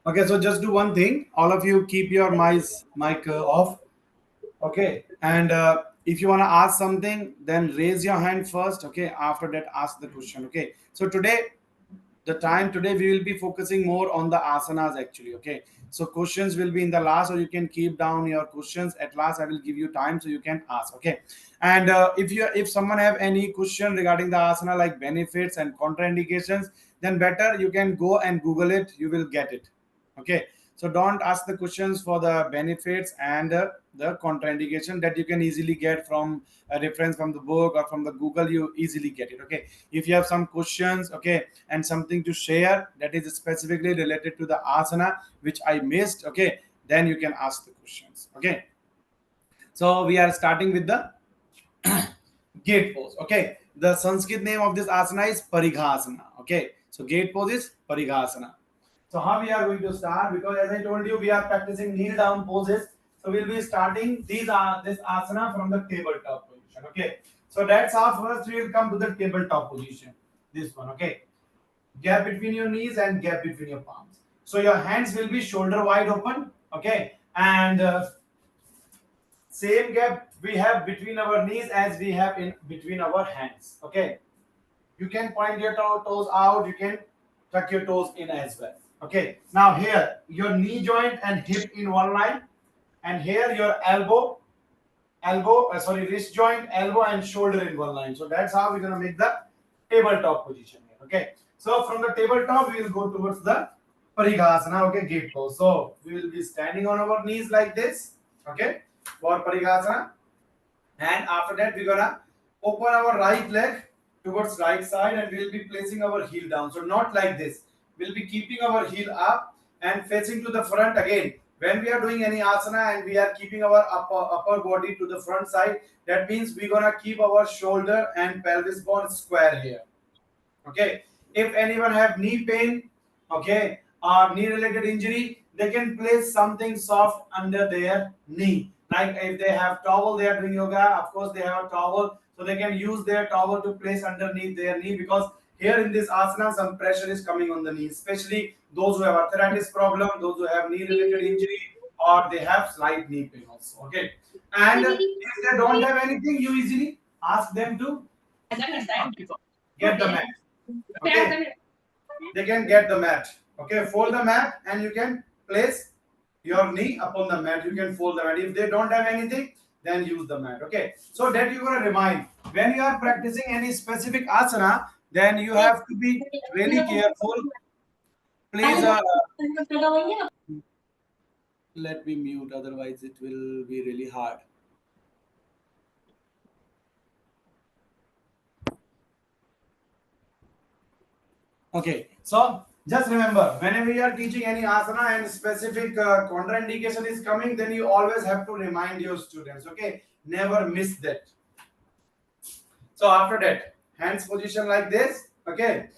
Okay, so just do one thing. All of you keep your mic off. Okay, and if you want to ask something, then raise your hand first. Okay, after that, ask the question. Okay, so today we will be focusing more on the asanas actually. Okay, so questions will be in the last, or you can keep down your questions at last. I will give you time so you can ask. Okay, and if someone have any question regarding the asana like benefits and contraindications, then better you can go and google it, you will get it. Okay, so don't ask the questions for the benefits and the contraindication that you can easily get from a reference from the book or from the google, you easily get it. Okay, if you have some questions, okay, and something to share that is specifically related to the asana which I missed, okay, then you can ask the questions. Okay, so we are starting with the gate pose. Okay, the Sanskrit name of this asana is Parighasana. Okay, so gate pose is Parighasana. So how we are going to start? Because as I told you, we are practicing kneel down poses. So we'll be starting this asana from the tabletop position. Okay, so that's how first we will come to the tabletop position. This one. Okay, gap between your knees and gap between your palms. So your hands will be shoulder wide open. Okay, and same gap we have between our knees as we have in between our hands. Okay, you can point your toes out, you can tuck your toes in as well. Okay, now here your knee joint and hip in one line, and here your wrist joint, elbow and shoulder in one line. So that's how we're going to make the tabletop position here. Okay, so from the tabletop we will go towards the parighasana. Okay, gate pose. So we will be standing on our knees like this. Okay, for parighasana, and after that we're gonna open our right leg towards right side, and we'll be placing our heel down. So not like this, we'll be keeping our heel up and facing to the front. Again, when we are doing any asana and we are keeping our upper body to the front side, that means we're gonna keep our shoulder and pelvis bone square here. Okay, if anyone have knee pain, okay, or knee related injury, they can place something soft under their knee. Like if they have towel, they are doing yoga, of course they have a towel, so they can use their towel to place underneath their knee, because here in this asana some pressure is coming on the knee, especially those who have arthritis problem, those who have knee related injury, or they have slight knee pain also. Okay, and if they don't have anything, you easily ask them to get the mat. Okay, they can get the mat. Okay, fold the mat and you can place your knee upon the mat. You can fold the mat. If they don't have anything, then use the mat. Okay, so that you're gonna remind when you are practicing any specific asana, then you have to be really careful. Please let me mute, otherwise it will be really hard. Okay, so just remember, whenever you are teaching any asana and specific contraindication is coming, then you always have to remind your students. Okay, never miss that. So after that, hands position like this. Okay,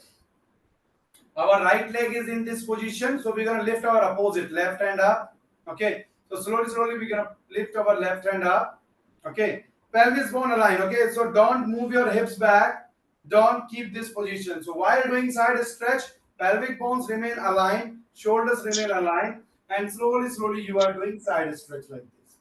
our right leg is in this position, so we're gonna lift our opposite left hand up. Okay, so slowly we're gonna lift our left hand up. Okay, pelvis bone align. Okay, so don't move your hips back, don't keep this position. So while doing side stretch, pelvic bones remain aligned, shoulders remain aligned, and slowly you are doing side stretch like this.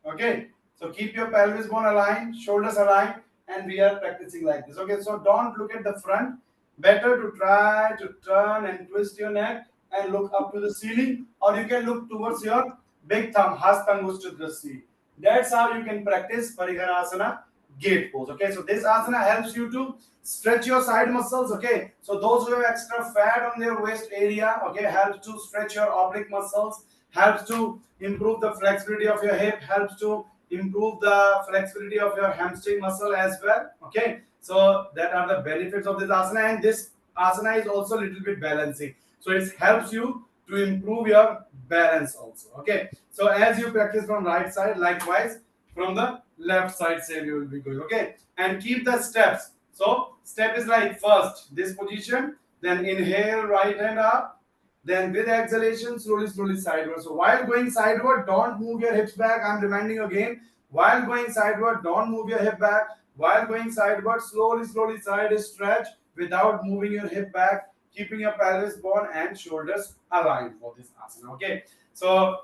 Okay, so keep your pelvis bone aligned, shoulders aligned, and we are practicing like this. Okay, so don't look at the front. Better to try to turn and twist your neck and look up to the ceiling, or you can look towards your big thumb, hasta goes to the ceiling. That's how you can practice Pariharasana gate pose. Okay, so this asana helps you to stretch your side muscles. Okay, so those who have extra fat on their waist area, okay, helps to stretch your oblique muscles, helps to improve the flexibility of your hip, helps to improve the flexibility of your hamstring muscle as well. Okay, so that are the benefits of this asana, and this asana is also a little bit balancing, so it helps you to improve your balance also. Okay, so as you practice from right side, likewise from the left side same you will be going. Okay, and keep the steps. So step is like first this position, then inhale right hand up, then with exhalation, slowly sideward. So while going sideward, don't move your hips back. I'm reminding you again. While going sideward, don't move your hip back. While going sideward, slowly side stretch without moving your hip back. keeping your pelvis bone and shoulders aligned for this asana. Okay, so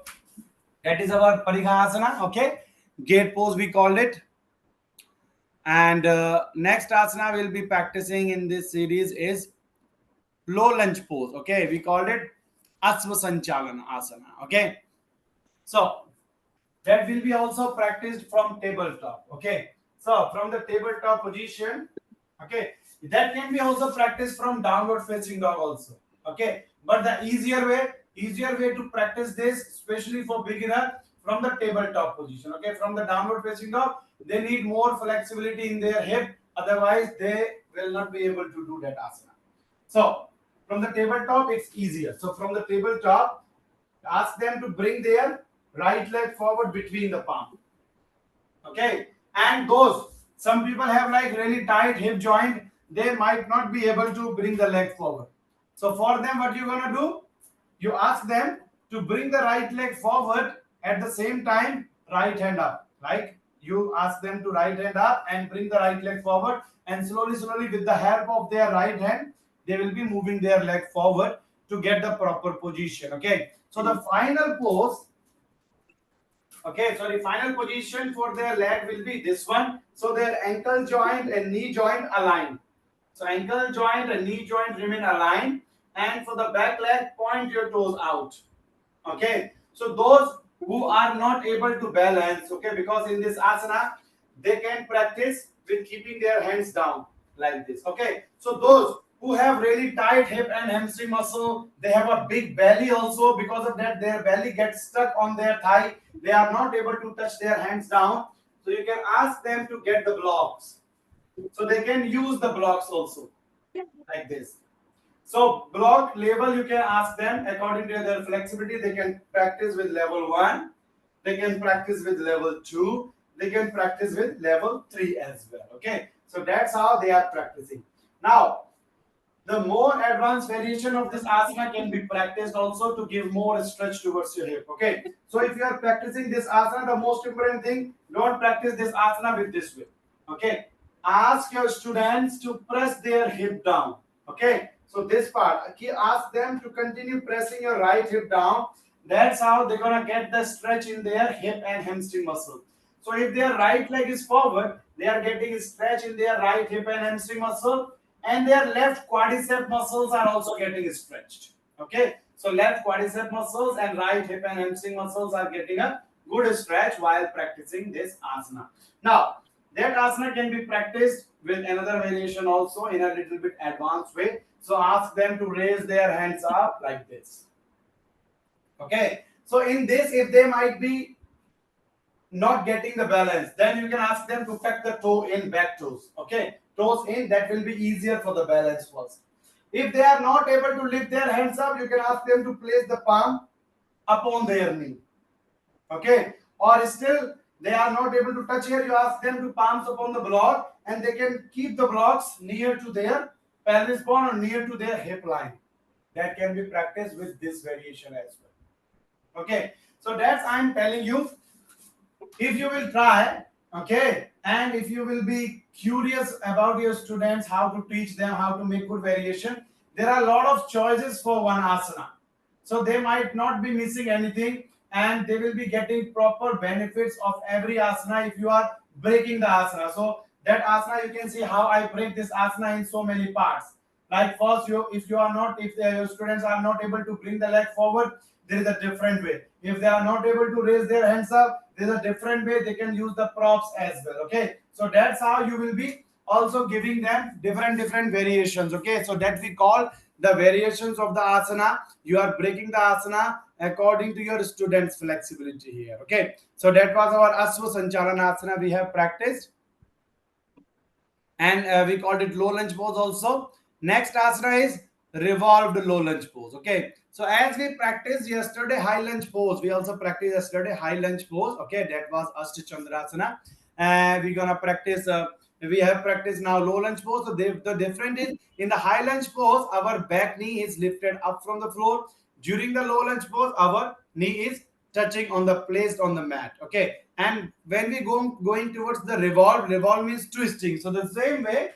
that is our Parighasana. Okay, gate pose we called it. And next asana we'll be practicing in this series is low lunge pose. Okay, we called it Asva Sanchalana asana. Okay, so that will be also practiced from tabletop. Okay, so from the tabletop position, okay, that can be also practiced from downward facing dog also. Okay, but the easier way to practice this, especially for beginner, from the tabletop position. Okay, from the downward facing dog, they need more flexibility in their hip, otherwise they will not be able to do that asana. So from the tabletop it's easier. So from the tabletop, ask them to bring their right leg forward between the palm. Okay, and those, some people have like really tight hip joint, they might not be able to bring the leg forward. So for them, what you're gonna do, you ask them to bring the right leg forward, at the same time right hand up. Like you ask them to right hand up and bring the right leg forward, and slowly with the help of their right hand they will be moving their leg forward to get the proper position. Okay, so the final pose, okay, so the final position for their leg will be this one. So their ankle joint and knee joint align. So ankle joint and knee joint remain aligned, and for the back leg, point your toes out. Okay, so those who are not able to balance, okay, because in this asana they can practice with keeping their hands down like this. Okay, so those who have really tight hip and hamstring muscle, they have a big belly also, because of that their belly gets stuck on their thigh, they are not able to touch their hands down. So you can ask them to get the blocks, so they can use the blocks also like this. So block level, you can ask them according to their flexibility. They can practice with level 1, they can practice with level 2, they can practice with level 3 as well. Okay, so that's how they are practicing. Now the more advanced variation of this asana can be practiced also to give more stretch towards your hip. Okay, so if you are practicing this asana, the most important thing, don't practice this asana with this way. Okay, ask your students to press their hip down. Okay, so this part, okay, ask them to continue pressing your right hip down. That's how they're gonna get the stretch in their hip and hamstring muscle. So if their right leg is forward, they are getting a stretch in their right hip and hamstring muscle, and their left quadricep muscles are also getting stretched. Okay, so left quadricep muscles and right hip and hamstring muscles are getting a good stretch while practicing this asana. Now that asana can be practiced with another variation also in a little bit advanced way. So ask them to raise their hands up like this. Okay, so in this, if they might be not getting the balance, then you can ask them to tuck the toe in, back toes. Okay, toes in, that will be easier for the balance first. If they are not able to lift their hands up, you can ask them to place the palm upon their knee. Okay, or still they are not able to touch here, you ask them to palms upon the block, and they can keep the blocks near to their pelvis bone or near to their hip line. That can be practiced with this variation as well. Okay, so that's I'm telling you, if you will try, okay, and if you will be curious about your students, how to teach them, how to make good variation, there are a lot of choices for one asana, so they might not be missing anything, and they will be getting proper benefits of every asana if you are breaking the asana. So that asana, you can see how I break this asana in so many parts. Like first, if you are not, if your students are not able to bring the leg forward, there is a different way. If they are not able to raise their hands up, there is a different way. They can use the props as well. Okay, so that's how you will be also giving them different variations. Okay, so that we call the variations of the asana. You are breaking the asana according to your students' flexibility here. Okay, so that was our Asva Sanchalana asana we have practiced, and we called it low lunge pose also. Next asana is revolved low lunge pose. Okay, so as we practiced yesterday high lunge pose, we also practiced yesterday high lunge pose. Okay, that was Ashta Chandrasana, and we're gonna practice. We have practiced now low lunge pose. So the difference is, in the high lunge pose, our back knee is lifted up from the floor. During the low lunge pose, our knee is touching on the placed on the mat. Okay, and when we going towards the revolve means twisting. So the same way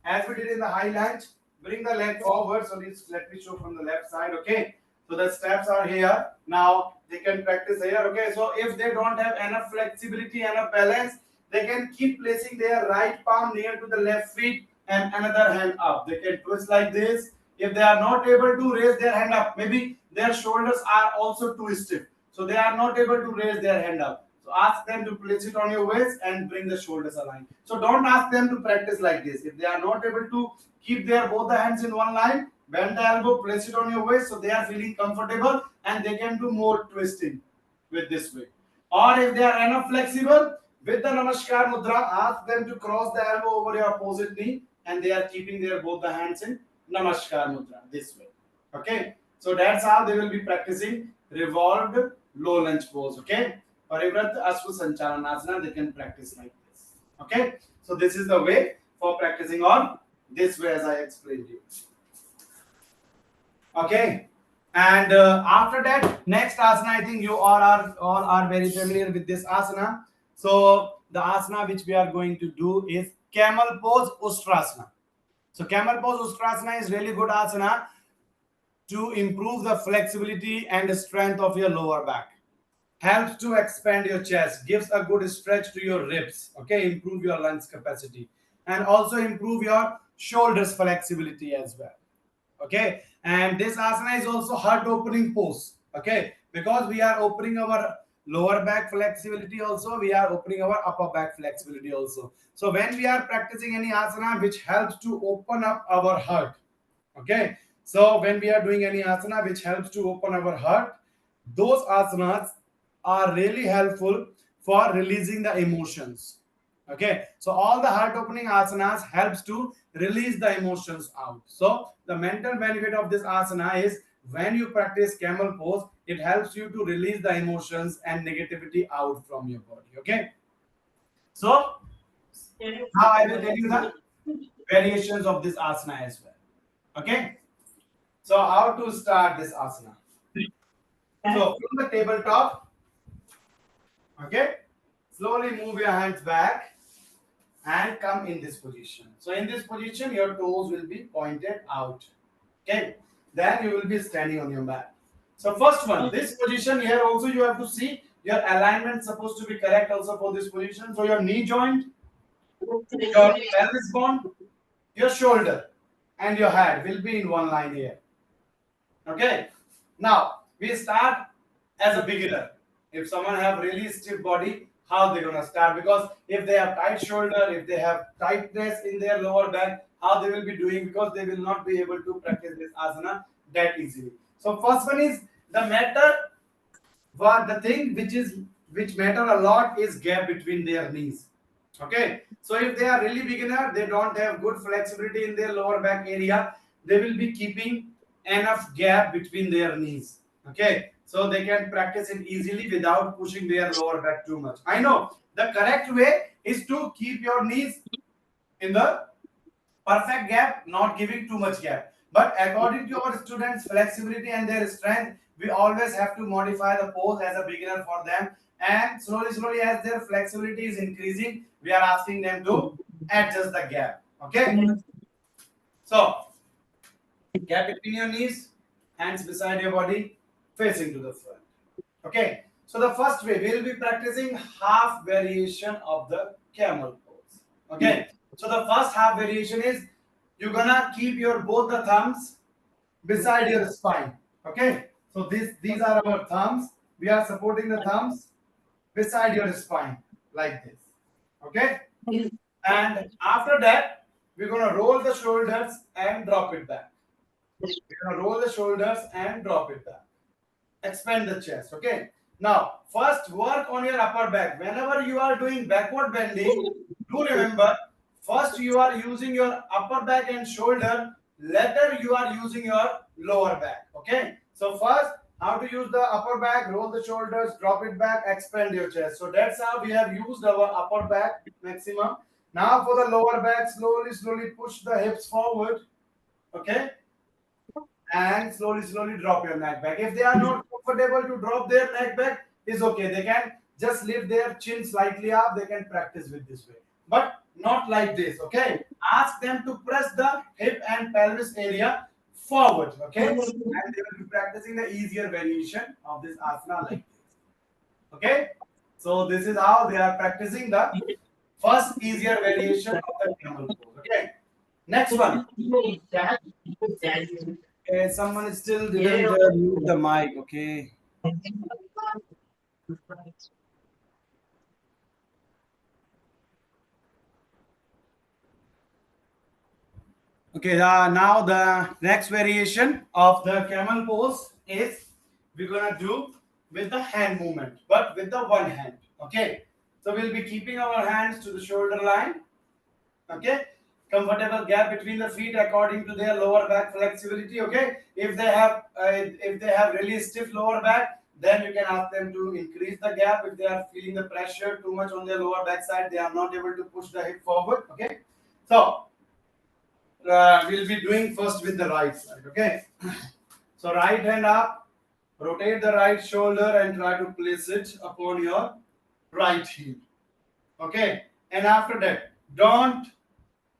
as we did in the high lunge, bring the leg forward. So let me show from the left side. Okay. So the steps are here. Now they can practice here. Okay. So if they don't have enough flexibility, enough balance, they can keep placing their right palm near to the left feet and another hand up. They can twist like this. If they are not able to raise their hand up, maybe their shoulders are also twisted. So they are not able to raise their hand up. So ask them to place it on your waist and bring the shoulders aligned. So don't ask them to practice like this. If they are not able to keep their both the hands in one line, bend the elbow, place it on your waist so they are feeling comfortable and they can do more twisting with this way. Or if they are enough flexible, with the Namaskar Mudra, ask them to cross the elbow over your opposite knee and they are keeping their both the hands in Namaskar Mudra this way. Okay, so that's how they will be practicing revolved low lunge pose. Okay, Parivrat Ashwa Sanchalanasana, they can practice like this. Okay, so this is the way for practicing on this way as I explained you. Okay, and after that, next asana, I think you all are very familiar with this asana. So the asana which we are going to do is camel pose ustrasana. So camel pose ustrasana is really good asana to improve the flexibility and strength of your lower back. Helps to expand your chest, gives a good stretch to your ribs. Okay, improve your lungs capacity and also improve your shoulders flexibility as well. Okay, and this asana is also heart opening pose. Okay, because we are opening our lower back flexibility also, we are opening our upper back flexibility also. So when we are practicing any asana which helps to open up our heart, okay, so when we are doing any asana which helps to open our heart, those asanas are really helpful for releasing the emotions. Okay, so all the heart opening asanas helps to release the emotions out. So the mental benefit of this asana is when you practice camel pose, it helps you to release the emotions and negativity out from your body. Okay, so now I will tell you the variations of this asana as well. Okay, so how to start this asana? So from the tabletop, okay, slowly move your hands back and come in this position. So in this position, your toes will be pointed out. Okay, then you will be standing on your mat. So first one, this position here also you have to see your alignment supposed to be correct also for this position. So your knee joint, your pelvis bone, your shoulder, and your head will be in one line here. Okay, now we start as a beginner. If someone have really stiff body, how they gonna start? Because if they have tight shoulder, if they have tightness in their lower back, how they will be doing? Because they will not be able to practice this asana that easily. So first one is the matter. What the thing which matter a lot is gap between their knees. Okay, so if they are really beginner, they don't have good flexibility in their lower back area, they will be keeping enough gap between their knees. Okay, so they can practice it easily without pushing their lower back too much. I know the correct way is to keep your knees in the perfect gap, not giving too much gap. But according to our students' flexibility and their strength, we always have to modify the pose as a beginner for them. And slowly, as their flexibility is increasing, we are asking them to adjust the gap. Okay. So, gap between your knees, hands beside your body, facing to the front. Okay. So the first way we will be practicing half variation of the camel pose. Okay. So the first half variation is you're gonna keep your both the thumbs beside your spine. Okay. So these are our thumbs. We are supporting the thumbs beside your spine like this. Okay. And after that, we're gonna roll the shoulders and drop it back. We're gonna roll the shoulders and drop it back. Expand the chest. Okay. Now, first work on your upper back. Whenever you are doing backward bending, do remember first you are using your upper back and shoulder, later you are using your lower back. Okay. So first, how to use the upper back, roll the shoulders, drop it back, expand your chest. So that's how we have used our upper back maximum. Now for the lower back, slowly push the hips forward. Okay, and slowly drop your neck back. If they are not comfortable to drop their neck back, is okay. They can just lift their chin slightly up. They can practice with this way. But not like this. Okay, ask them to press the hip and pelvis area forward. Okay, and they will be practicing the easier variation of this asana like this. Okay, so this is how they are practicing the first easier variation of the camel pose. Okay, next one. Okay, someone still didn't mute the mic. Okay. Okay, now the next variation of the camel pose is we're gonna do with the hand movement, but with the one hand. Okay, so we'll be keeping our hands to the shoulder line. Okay, comfortable gap between the feet according to their lower back flexibility. Okay, if they have really stiff lower back, then you can ask them to increase the gap. If they are feeling the pressure too much on their lower back side, they are not able to push the hip forward. Okay, so we'll be doing first with the right side. Okay, so right hand up, rotate the right shoulder and try to place it upon your right heel. Okay, and after that, don't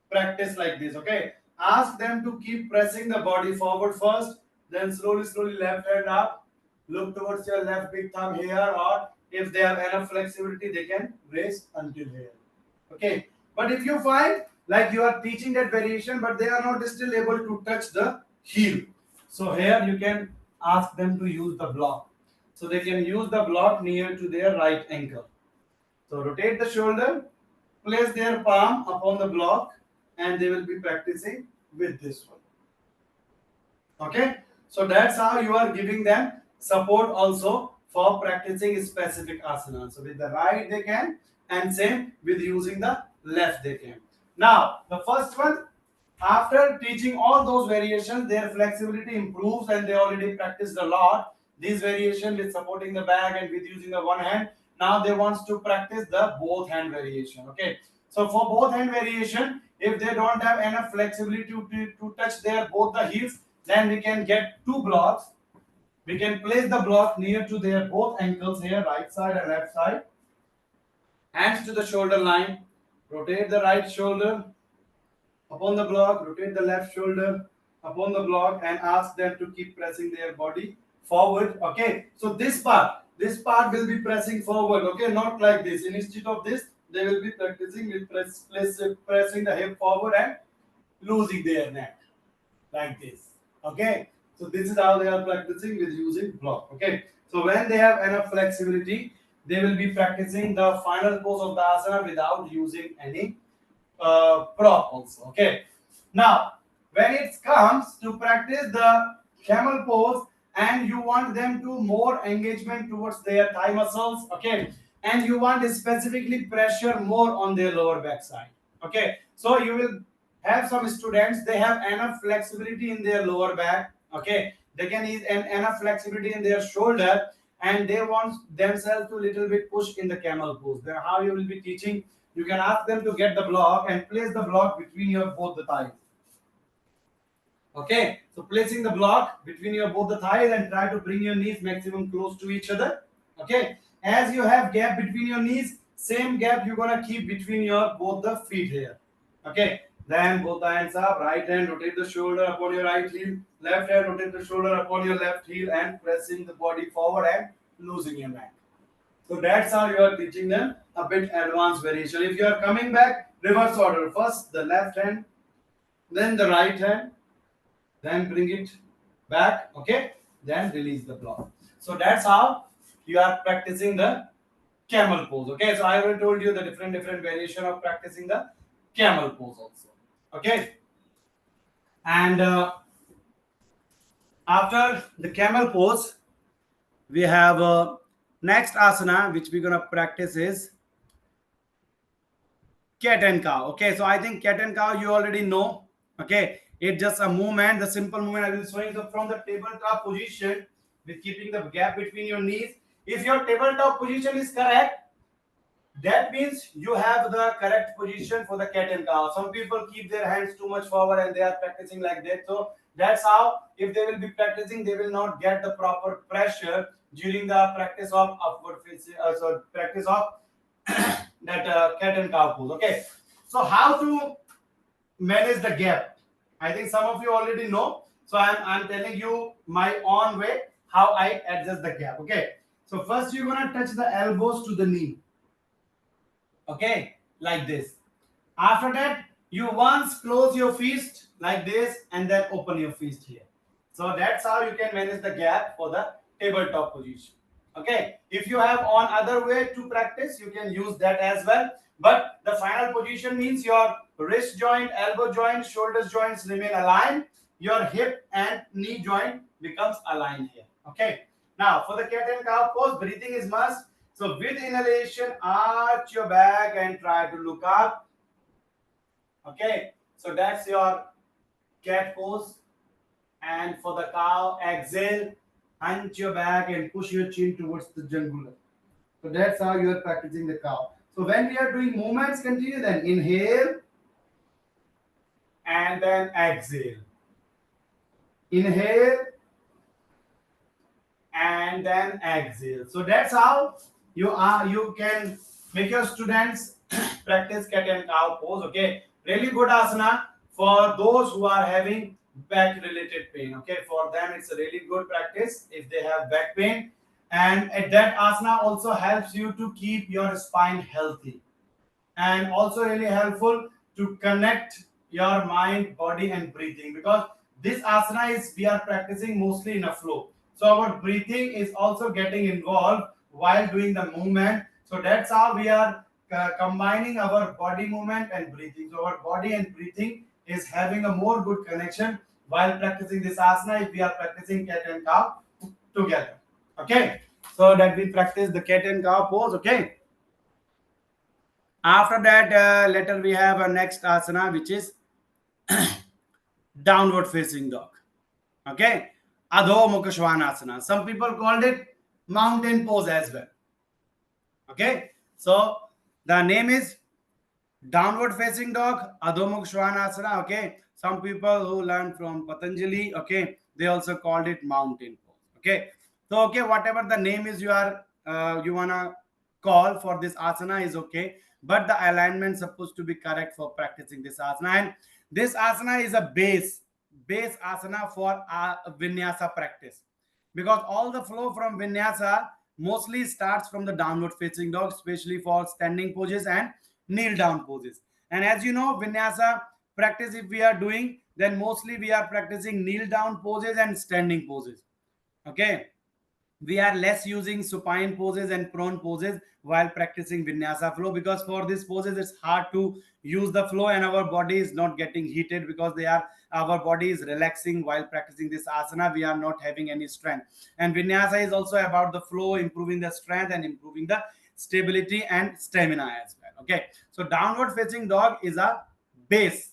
practice like this. Okay, ask them to keep pressing the body forward first, then slowly left hand up, look towards your left big thumb here, or if they have enough flexibility they can raise until here. Okay, but if you find like you are teaching that variation but they are not still able to touch the heel, so here you can ask them to use the block, so they can use the block near to their right ankle. So rotate the shoulder, place their palm upon the block, and they will be practicing with this one. Okay, so that's how you are giving them support also for practicing specific asanas. So with the right they can, and same with using the left they can. Now the first one, after teaching all those variations, their flexibility improves and they already practiced a lot. These variation with supporting the back and with using the one hand. Now they want to practice the both hand variation. Okay. So for both hand variation, if they don't have enough flexibility to touch their both the heels, then we can get two blocks. We can place the block near to their both ankles here, right side and left side. Hands to the shoulder line. Rotate the right shoulder upon the block, rotate the left shoulder upon the block and ask them to keep pressing their body forward. Okay, so this part will be pressing forward. Okay, not like this. Instead of this, they will be practicing with pressing the hip forward and losing their neck like this. Okay, so this is how they are practicing with using block. Okay, so when they have enough flexibility, they will be practicing the final pose of the asana without using any prop also. Okay, now when it comes to practice the camel pose and you want them to more engagement towards their thigh muscles. Okay, and you want specifically pressure more on their lower back side. Okay, so you will have some students, they have enough flexibility in their lower back. Okay, they can use enough flexibility in their shoulder and they want themselves to little bit push in the camel pose. Then how you will be teaching, you can ask them to get the block and place the block between your both the thighs. Okay, so placing the block between your both the thighs and try to bring your knees maximum close to each other. Okay, as you have gap between your knees, same gap you're gonna keep between your both the feet here. Okay, then both the hands up, right hand rotate the shoulder upon your right heel, left hand rotate the shoulder upon your left heel and pressing the body forward and losing your neck. So that's how you are teaching them a bit advanced variation. If you are coming back, reverse order. First the left hand, then the right hand, then bring it back. Okay, then release the block. So that's how you are practicing the camel pose. Okay, so I already told you the different variation of practicing the camel pose also. Okay, and after the camel pose, we have next asana which we're gonna practice is cat and cow. Okay, so I think cat and cow you already know. Okay, it's just a movement, the simple movement I will showing. So from the tabletop position with keeping the gap between your knees, if your tabletop position is correct, that means you have the correct position for the cat and cow. Some people keep their hands too much forward and they are practicing like that. So that's how, if they will be practicing, they will not get the proper pressure during the practice of upward facing, practice of that cat and cow pose. Okay, So how to manage the gap? I think some of you already know. So I'm telling you my own way how I adjust the gap. Okay. So first you're gonna touch the elbows to the knee. Okay, like this. After that, you once close your fist like this and then open your fist here. So that's how you can manage the gap for the tabletop position. Okay, if you have on other way to practice, you can use that as well. But the final position means your wrist joint, elbow joint, shoulders joints remain aligned. Your hip and knee joint becomes aligned here. Okay. Now for the cat and cow pose, breathing is must. So with inhalation, arch your back and try to look up. Okay, so that's your cat pose. And for the cow, exhale, hunch your back and push your chin towards the jugular. So that's how you are practicing the cow. So when we are doing movements, continue then inhale and then exhale. Inhale and then exhale. So that's how you can make your students practice cat and cow pose. Okay, really good asana for those who are having back related pain. Okay, for them it's a really good practice if they have back pain, and that asana also helps you to keep your spine healthy, and also really helpful to connect your mind, body, and breathing, because this asana is we are practicing mostly in a flow. So our breathing is also getting involved while doing the movement. So that's how we are combining our body movement and breathing. So our body and breathing is having a more good connection while practicing this asana if we are practicing cat and cow together. Okay. So that we practice the cat and cow pose. Okay. After that, later we have a next asana, which is downward facing dog. Okay, Adho Mukha Svanasana. Some people called it mountain pose as well. Okay, so the name is downward facing dog, Adho Mukha Svanasana. Okay, some people who learned from Patanjali, okay, they also called it mountain pose. Okay, so okay, whatever the name is you wanna call for this asana is okay, but the alignment supposed to be correct for practicing this asana. And this asana is a base asana for vinyasa practice, because all the flow from vinyasa mostly starts from the downward facing dog, especially for standing poses and kneel down poses. And as you know, vinyasa practice if we are doing, then mostly we are practicing kneel down poses and standing poses. Okay, we are less using supine poses and prone poses while practicing vinyasa flow, because for these poses it's hard to use the flow and our body is not getting heated, because our body is relaxing while practicing this asana. We are not having any strength, and vinyasa is also about the flow, improving the strength and improving the stability and stamina as well. Okay, so downward facing dog is a base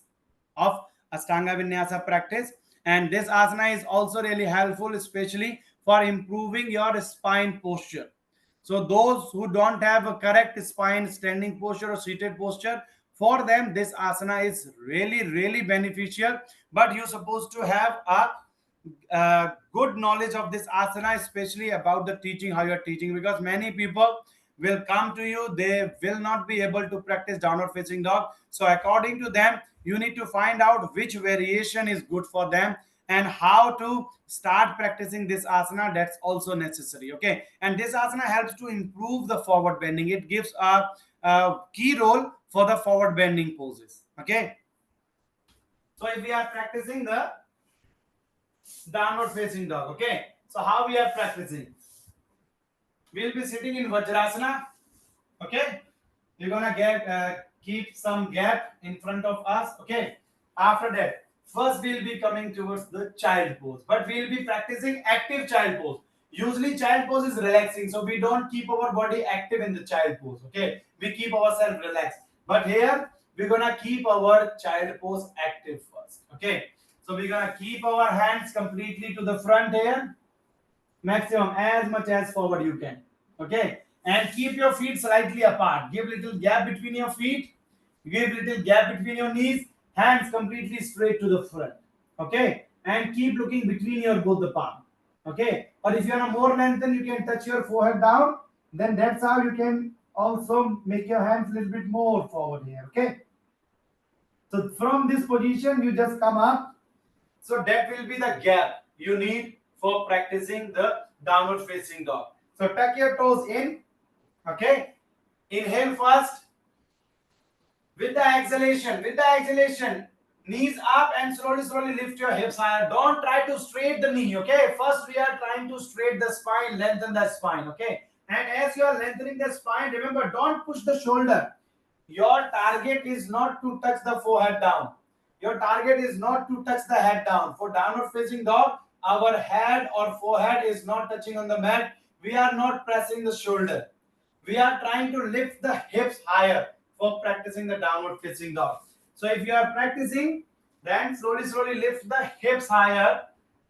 of Ashtanga Vinyasa practice. And this asana is also really helpful, especially for improving your spine posture. So those who don't have a correct spine standing posture or seated posture, for them this asana is really beneficial. But you're supposed to have a good knowledge of this asana, especially about the teaching, how you're teaching, because many people will come to you, they will not be able to practice downward facing dog. So according to them, you need to find out which variation is good for them and how to start practicing this asana. That's also necessary. Okay, and this asana helps to improve the forward bending. It gives a key role for the forward bending poses. Okay, so if we are practicing the downward facing dog, okay, so how we are practicing, we'll be sitting in Vajrasana. Okay, we're gonna keep some gap in front of us. Okay, after that, first we'll be coming towards the child pose, but we'll be practicing active child pose. Usually child pose is relaxing, so we don't keep our body active in the child pose. Okay, we keep ourselves relaxed, but here we're gonna keep our child pose active first. Okay, so we're gonna keep our hands completely to the front here, maximum as much as forward you can. Okay, and keep your feet slightly apart, give little gap between your feet, give little gap between your knees, hands completely straight to the front. Okay, and keep looking between your both the palm. Okay, or if you are more lengthen, you can touch your forehead down, then that's how you can also make your hands a little bit more forward here. Okay, So from this position, you just come up. So that will be the gap you need for practicing the downward facing dog. So tuck your toes in. Okay. Inhale first. With the exhalation, knees up and slowly lift your hips higher. Don't try to straight the knee, okay? First, we are trying to straight the spine, lengthen the spine, okay? And as you are lengthening the spine, remember, don't push the shoulder. Your target is not to touch the forehead down. Your target is not to touch the head down. For downward facing dog, our head or forehead is not touching on the mat. We are not pressing the shoulder. We are trying to lift the hips higher for practicing the downward facing dog. So if you are practicing, then slowly lift the hips higher.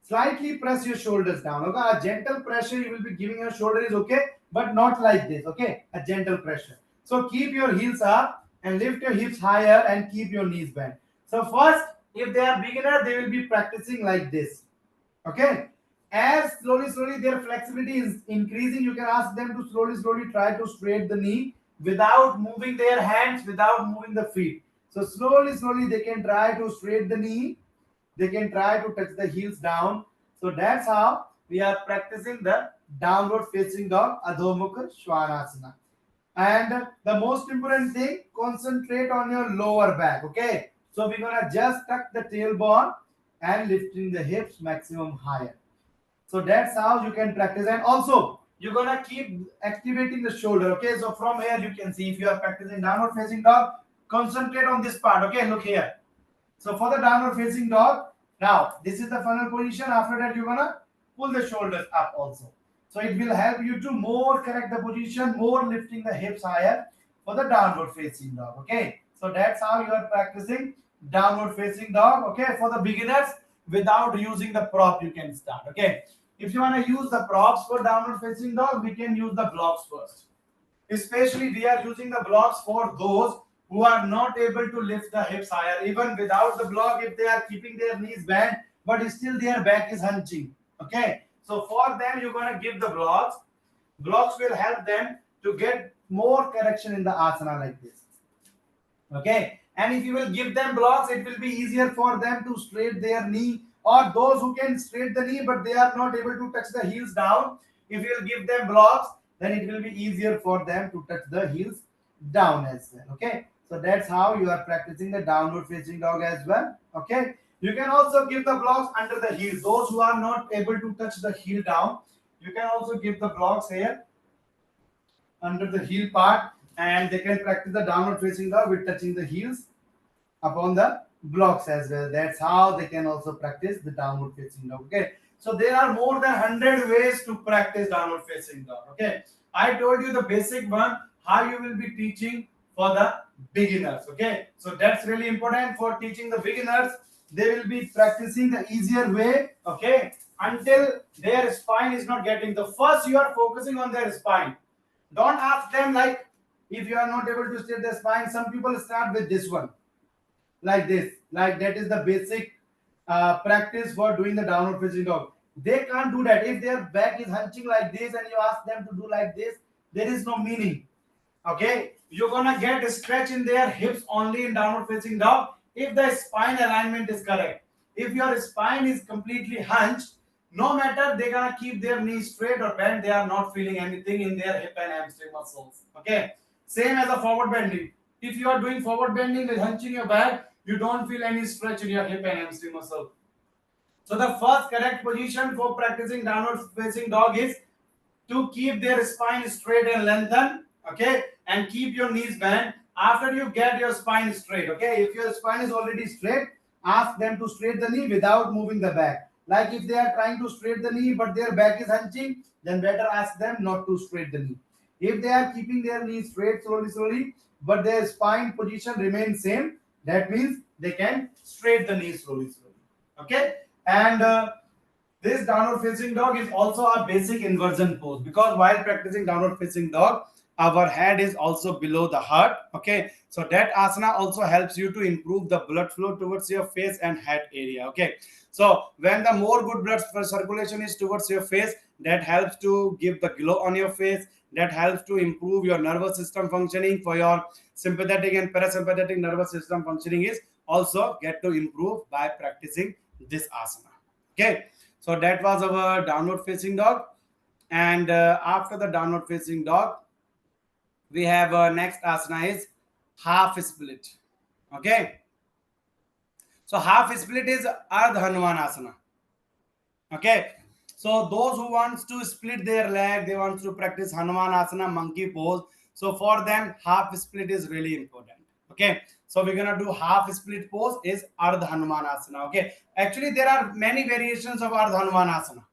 Slightly press your shoulders down. Okay, a gentle pressure you will be giving your shoulder is okay, but not like this. Okay, a gentle pressure. So keep your heels up and lift your hips higher and keep your knees bent. So first, if they are beginner, they will be practicing like this. Okay. As slowly their flexibility is increasing, you can ask them to slowly try to straight the knee without moving their hands, without moving the feet. So slowly they can try to straight the knee. They can try to touch the heels down. So that's how we are practicing the downward facing dog, Adho Mukha Svanasana. And the most important thing, concentrate on your lower back. Okay. So we're gonna just tuck the tailbone and lifting the hips maximum higher. So that's how you can practice. And also, you're gonna keep activating the shoulder. Okay, so from here you can see if you are practicing downward facing dog, concentrate on this part. Okay, look here. So for the downward facing dog, now this is the funnel position. After that, you're gonna pull the shoulders up also. So it will help you to more correct the position, more lifting the hips higher for the downward facing dog. Okay, so that's how you are practicing downward facing dog. Okay, for the beginners, without using the prop, you can start. Okay, if you want to use the props for downward facing dog, we can use the blocks first. Especially we are using the blocks for those who are not able to lift the hips higher. Even without the block, if they are keeping their knees bent, but still their back is hunching. Okay, so for them, you're going to give the blocks. Blocks will help them to get more correction in the asana like this. Okay, and if you will give them blocks, it will be easier for them to straight their knee, or those who can straight the knee but they are not able to touch the heels down. If you will give them blocks, then it will be easier for them to touch the heels down as well. Okay, so that's how you are practicing the downward facing dog as well. Okay, you can also give the blocks under the heel. Those who are not able to touch the heel down, you can also give the blocks here under the heel part, and they can practice the downward facing dog with touching the heels upon the blocks as well. That's how they can also practice the downward facing dog. Okay, so there are more than 100 ways to practice downward facing dog. Okay, I told you the basic one, how you will be teaching for the beginners. Okay, so that's really important for teaching the beginners. They will be practicing the easier way. Okay, until their spine is not getting. The first you are focusing on their spine. Don't ask them like, if you are not able to straight the spine, some people start with this one, like this, like that is the basic practice for doing the downward facing dog. They can't do that. If their back is hunching like this and you ask them to do like this, there is no meaning. Okay, you're gonna get a stretch in their hips only in downward facing dog if the spine alignment is correct. If your spine is completely hunched, no matter they're gonna keep their knees straight or bent, they are not feeling anything in their hip and hamstring muscles. Okay, same as a forward bending. If you are doing forward bending with hunching your back, you don't feel any stretch in your hip and hamstring muscle. So the first correct position for practicing downward facing dog is to keep their spine straight and lengthen. Okay, and keep your knees bent. After you get your spine straight, okay, if your spine is already straight, ask them to straight the knee without moving the back. Like if they are trying to straight the knee but their back is hunching, then better ask them not to straight the knee. If they are keeping their knees straight slowly, but their spine position remains same, that means they can straight the knee slowly. Okay, and this downward facing dog is also a basic inversion pose, because while practicing downward facing dog, our head is also below the heart. Okay, so that asana also helps you to improve the blood flow towards your face and head area. Okay, so when the more good blood circulation is towards your face, that helps to give the glow on your face, that helps to improve your nervous system functioning. For your sympathetic and parasympathetic nervous system functioning is also get to improve by practicing this asana. Okay, so that was our downward facing dog. And after the downward facing dog, we have next asana is half split. Okay, so half split is Ardha Hanuman asana. Okay, so those who wants to split their leg, they want to practice Hanuman asana, monkey pose. So for them, half split is really important. Okay, so we're gonna do half split pose is Ardha Hanuman asana. Okay, actually there are many variations of Ardha Hanuman asana.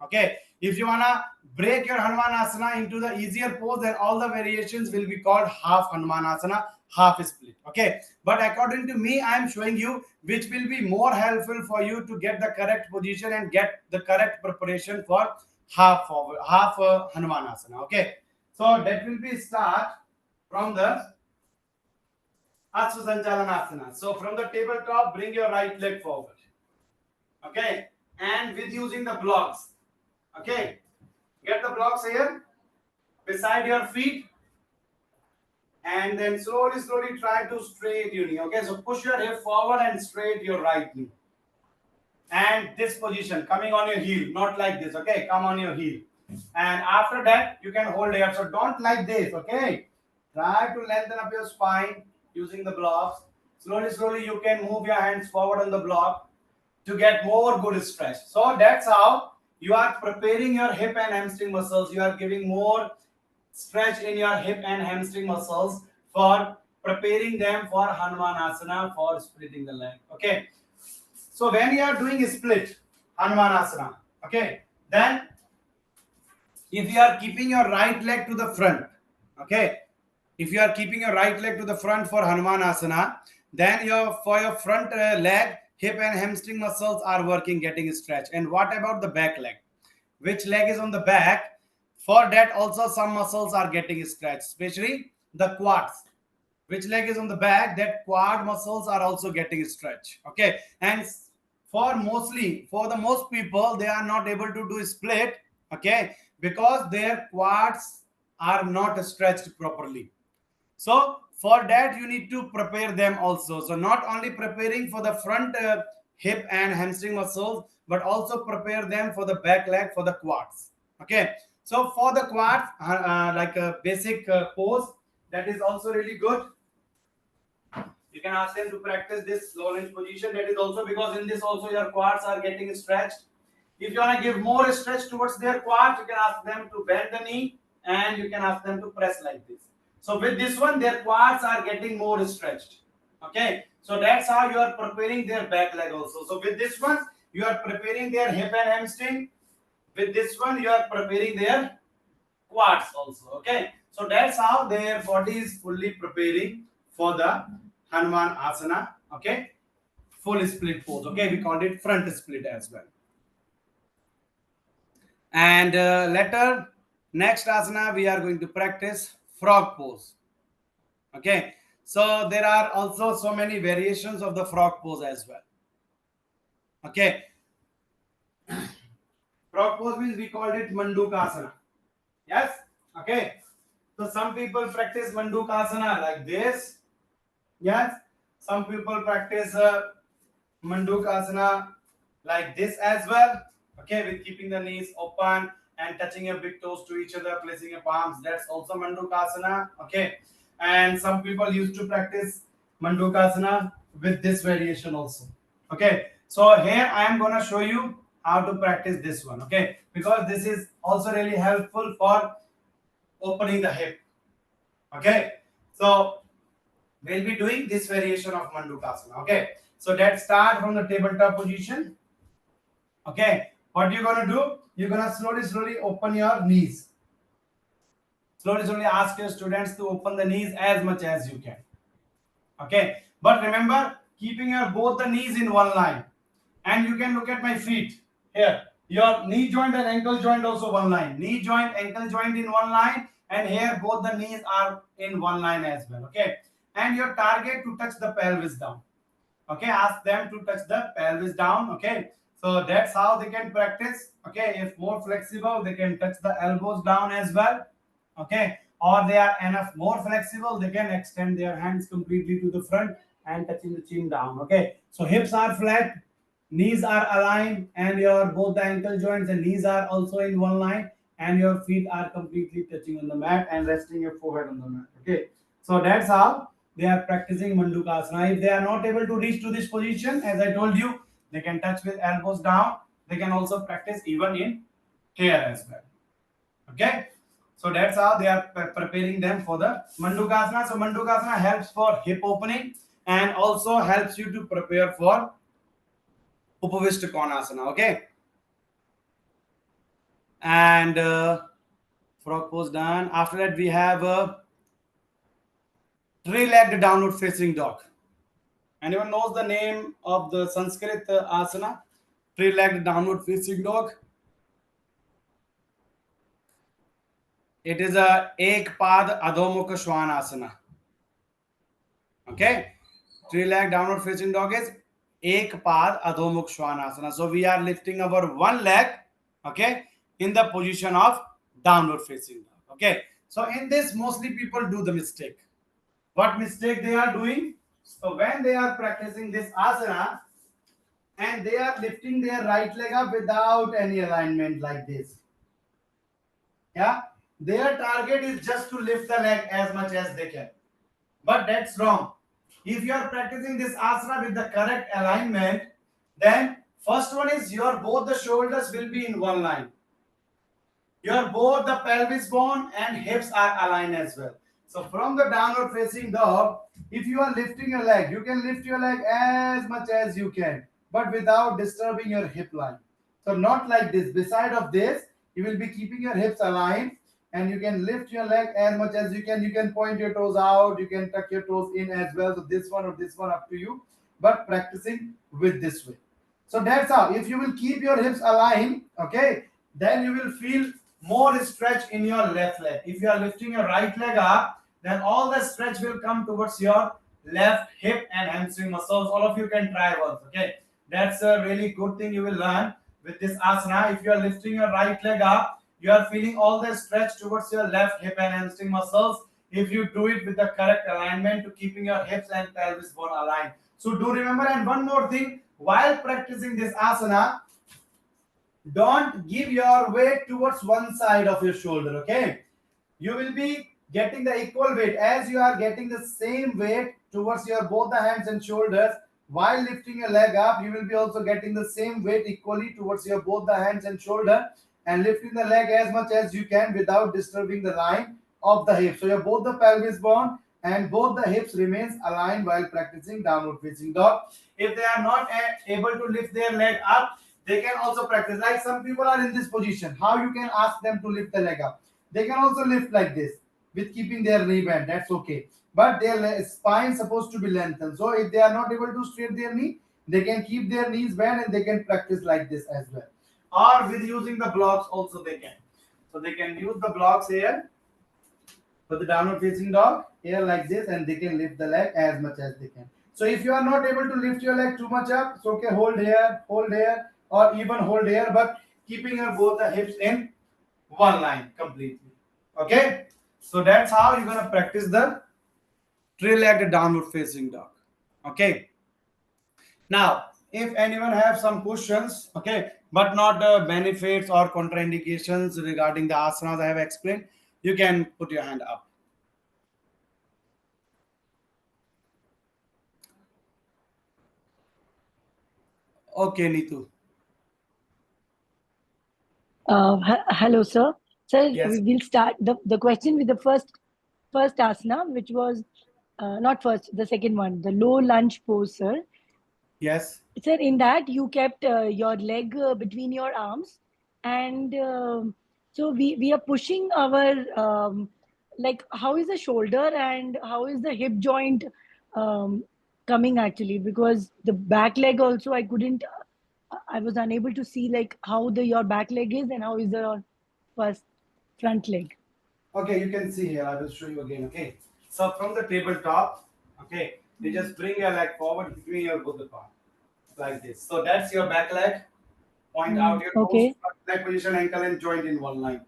Okay, if you wanna break your Hanuman asana into the easier pose, then all the variations will be called half Hanuman asana, half split. Okay, but according to me, I am showing you which will be more helpful for you to get the correct position and get the correct preparation for half forward, half Hanuman asana. Okay, so that will be start from the Asana asana. So from the tabletop, bring your right leg forward. Okay, and with using the blocks. Okay, get the blocks here beside your feet, and then slowly try to straight your knee. Okay, so push your hip forward and straight your right knee. And this position coming on your heel, not like this. Okay, come on your heel. And after that, you can hold here. So don't like this. Okay, try to lengthen up your spine using the blocks. Slowly, you can move your hands forward on the block to get more good stretch. So that's how you are preparing your hip and hamstring muscles. You are giving more stretch in your hip and hamstring muscles for preparing them for Hanuman asana, for splitting the leg. Okay. So when you are doing a split Hanuman asana, okay, then if you are keeping your right leg to the front, okay, if you are keeping your right leg to the front for Hanuman asana, then for your front leg, hip and hamstring muscles are working, getting stretched. And what about the back leg? Which leg is on the back? For that also some muscles are getting stretched, especially the quads. Which leg is on the back? That quad muscles are also getting stretched. Okay, and for the most people, they are not able to do split. Okay, because their quads are not stretched properly. So for that, you need to prepare them also. So not only preparing for the front hip and hamstring muscles, but also prepare them for the back leg, for the quads. Okay. So for the quads, like a basic pose, that is also really good. You can ask them to practice this low lunge position. That is also because in this also your quads are getting stretched. If you want to give more stretch towards their quads, you can ask them to bend the knee and you can ask them to press like this. So with this one, their quads are getting more stretched. Okay, so that's how you are preparing their back leg also. So with this one, you are preparing their hip and hamstring. With this one, you are preparing their quads also. Okay, so that's how their body is fully preparing for the Hanuman asana. Okay, full split pose. Okay, we called it front split as well. And later, next asana, we are going to practice frog pose. Okay, so there are also so many variations of the frog pose as well. Okay, frog pose means we called it Mandukasana. Yes, okay. So some people practice Mandukasana like this. Yes, some people practice Mandukasana like this as well. Okay, with keeping the knees open and touching your big toes to each other, placing your palms. That's also Mandukasana. Okay, and some people used to practice Mandukasana with this variation also. Okay, so here I am gonna show you how to practice this one. Okay, because this is also really helpful for opening the hip. Okay, so we'll be doing this variation of Mandukasana. Okay, so let's start from the tabletop position. Okay, what you're gonna do? You're gonna slowly open your knees. Slowly ask your students to open the knees as much as you can. Okay, but remember keeping your both the knees in one line. And you can look at my feet here. Your knee joint and ankle joint also one line. Knee joint, ankle joint in one line, and here both the knees are in one line as well. Okay, and your target to touch the pelvis down. Okay, ask them to touch the pelvis down. Okay, so that's how they can practice. Okay, if more flexible, they can touch the elbows down as well. Okay, or they are enough more flexible, they can extend their hands completely to the front and touching the chin down. Okay, so hips are flat, knees are aligned, and your both the ankle joints and knees are also in one line, and your feet are completely touching on the mat and resting your forehead on the mat. Okay, so that's how they are practicing Mandukasana. If they are not able to reach to this position, as I told you, they can touch with elbows down. They can also practice even in here as well. Okay, so that's how they are preparing them for the Mandukasana. So Mandukasana helps for hip opening and also helps you to prepare for Upavishta Konasana. Okay, and frog pose done. After that, we have a three-legged downward facing dog. Anyone knows the name of the Sanskrit asana? Three-legged downward facing dog. It is a ek pad adhomukha shwanasana. Okay, three-legged downward facing dog is ek pad adhomukh shwanasana. So we are lifting our one leg, okay, in the position of downward facing dog. Okay, so in this mostly people do the mistake. What mistake they are doing? So when they are practicing this asana and they are lifting their right leg up without any alignment like this, yeah, their target is just to lift the leg as much as they can, but that's wrong. If you are practicing this asana with the correct alignment, then first one is your both the shoulders will be in one line, your both the pelvis bone and hips are aligned as well. So from the downward facing dog, if you are lifting your leg, you can lift your leg as much as you can, but without disturbing your hip line. So not like this. Beside of this, you will be keeping your hips aligned and you can lift your leg as much as you can. You can point your toes out, you can tuck your toes in as well. So this one or this one up to you, but practicing with this way. So that's how. If you will keep your hips aligned, okay, then you will feel more stretch in your left leg. If you are lifting your right leg up, then all the stretch will come towards your left hip and hamstring muscles. All of you can try once. Okay, that's a really good thing you will learn with this asana. If you are lifting your right leg up, you are feeling all the stretch towards your left hip and hamstring muscles. If you do it with the correct alignment to keeping your hips and pelvis bone aligned. So do remember, and one more thing, while practicing this asana, don't give your weight towards one side of your shoulder. Okay, you will be getting the equal weight as you are getting the same weight towards your both the hands and shoulders. While lifting your leg up, you will be also getting the same weight equally towards your both the hands and shoulder and lifting the leg as much as you can without disturbing the line of the hip. So your both the pelvis bone and both the hips remains aligned while practicing downward facing dog. If they are not able to lift their leg up, they can also practice. Like some people are in this position, how you can ask them to lift the leg up? They can also lift like this with keeping their knee bent. That's okay. But their spine supposed to be lengthened. So if they are not able to straight their knee, they can keep their knees bent and they can practice like this as well. Or with using the blocks also they can. So they can use the blocks here for the downward facing dog here like this, and they can lift the leg as much as they can. So if you are not able to lift your leg too much up, it's okay, hold here, or even hold here, but keeping your both the hips in one line completely. Okay, so that's how you're gonna practice the three-legged downward facing dog. Okay, now if anyone have some questions, okay, but not the benefits or contraindications regarding the asanas I have explained, you can put your hand up. Okay, Neetu. Hello, sir. Sir, Yes. we will start the question with the first asana, which was not first, the second one, the low lunge pose, sir. Yes. Sir, in that you kept your leg between your arms, and so we are pushing our like how is the shoulder and how is the hip joint um, coming actually, because the back leg also I was unable to see like how the your back leg is and how is the first front leg. Okay, you can see here. I will show you again. Okay. So from the tabletop, okay, you just bring your leg forward between your both the palm like this. So that's your back leg. Point out your toes, Okay, front leg position, ankle and joint in one line.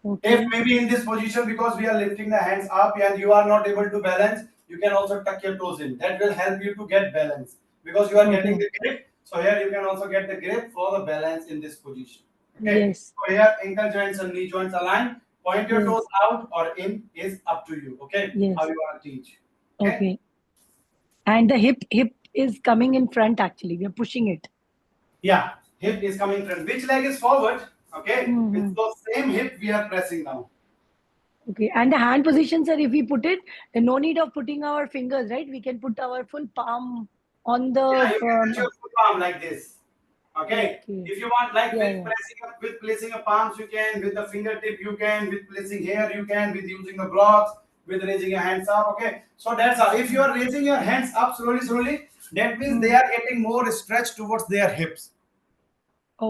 If okay, maybe in this position, because we are lifting the hands up and you are not able to balance, you can also tuck your toes in. That will help you to get balance because you are getting Okay. the grip. So here you can also get the grip for the balance in this position. Okay. Yes. So here ankle joints and knee joints align. Point your toes Yes. out or in is up to you. Okay. How Yes. you want to teach. Okay. Okay. And the hip is coming in front actually. We are pushing it. Yeah. Hip is coming front. Which leg is forward? Okay. With Hmm. those same hip we are pressing down. Okay. And the hand position, sir, if we put it, no need of putting our fingers, right? We can put our full palm on Yeah, the you can touch your full palm like this. Okay. okay. If you want, like Yeah, with yeah. pressing up, with placing a palms, you can. With the fingertip, you can. With placing here, you can. With using the blocks, with raising your hands up. Okay. So that's how. If you are raising your hands up slowly, slowly, that means they Hmm. are getting more stretched towards their hips.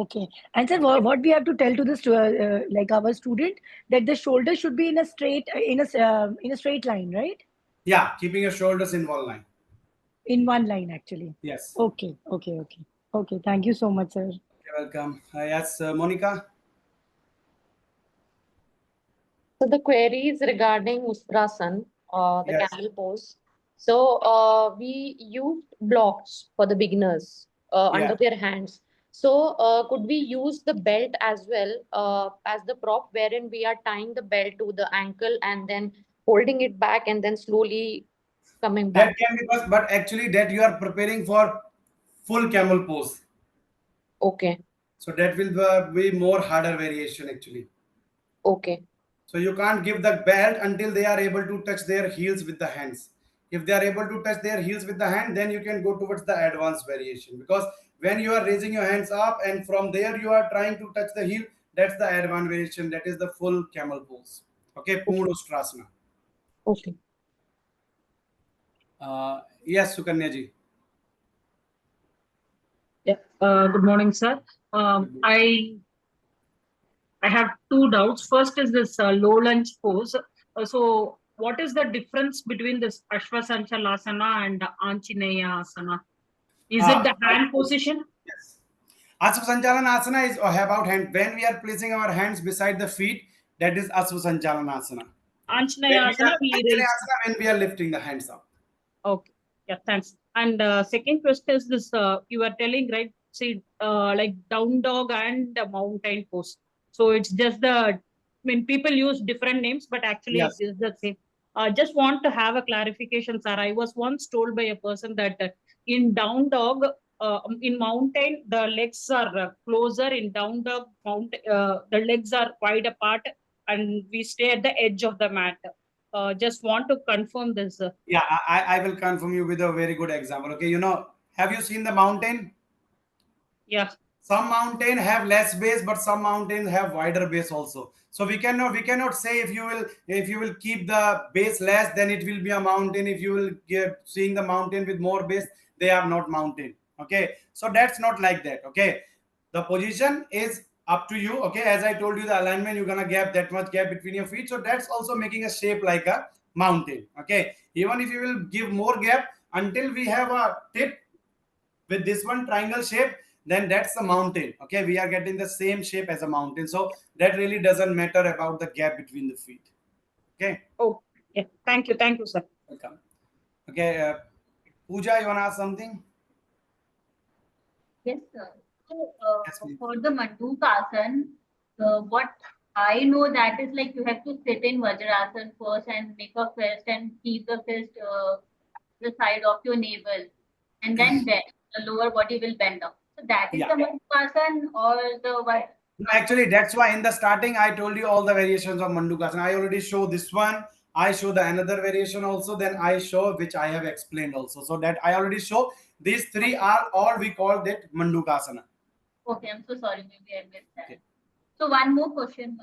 Okay. And sir, what we have to tell to this, like our student, that the shoulder should be in a straight, in a straight line, right? Yeah, keeping your shoulders in one line. In one line, actually. Yes. Okay. Okay. Okay. Okay. Thank you so much, sir. You're welcome. Yes, Monica. So the query is regarding Ustrasan, the Yes. camel pose. So we used blocks for the beginners Yeah. under their hands. So could we use the belt as well as the prop, wherein we are tying the belt to the ankle and then holding it back and then slowly coming That back? can be, but actually that you are preparing for full camel pose. Okay, So that will be more harder variation actually. okay, So you can't give the belt until they are able to touch their heels with the hands. If they are able to touch their heels with the hand, then you can go towards the advanced variation. Because when you are raising your hands up and from there you are trying to touch the heel, that's the advanced variation. That is the full camel pose. Okay, okay, Purnostrasana. okay. Yes, Sukanya ji. Yeah. Good morning, sir. Um, I I have two doubts. First is this low lunge pose. What is the difference between this Ashwasanchalasana and Anchineya asana? Is it Ah, the hand position? yes. Asana is about hand. When we are placing our hands beside the feet, that is Asana. When Anchineya we are asana, we raise. when we are lifting the hands up. Okay. Yeah, thanks. And second question is this: you are telling, right? See, like down dog and mountain pose. So it's just the. I mean, people use different names, but actually it Yes. is the same. Just want to have a clarification, sir. I was once told by a person that in down dog, in mountain, the legs are closer. In down dog, the legs are wide apart, and we stay at the edge of the mat. Just want to confirm this. Yeah, I will confirm you with a very good example. Okay, have you seen the mountain? Yeah. Some mountain have less base, but some mountains have wider base also. So we cannot say if you will keep the base less, then it will be a mountain. If you will get seeing the mountain with more base, they are not mountain. Okay, so that's not like that. Okay, the position is up to you. Okay, as I told you, the alignment you're gonna gap that much gap between your feet, so that's also making a shape like a mountain. Okay, even if you will give more gap until we have a tip with this one triangle shape, then that's a mountain. Okay, we are getting the same shape as a mountain, so that really doesn't matter about the gap between the feet. Okay, Oh, yeah. Thank you, sir. welcome. Okay, Pooja, you want to ask something? Yes, sir. So, Yes, please. for the Mandukasana, what I know that is like you have to sit in Vajrasana first and make a fist and keep the fist the side of your navel, and then bend. The lower body will bend up. So that is Yeah. the Mandukasana or the what? No, actually, that's why in the starting I told you all the variations of Mandukasana. I already show this one. I show the another variation also. Then I show which I have explained also. So that I already show these three are all we call that Mandukasana. Okay, I'm so sorry. Maybe I missed that. Okay. So one more question.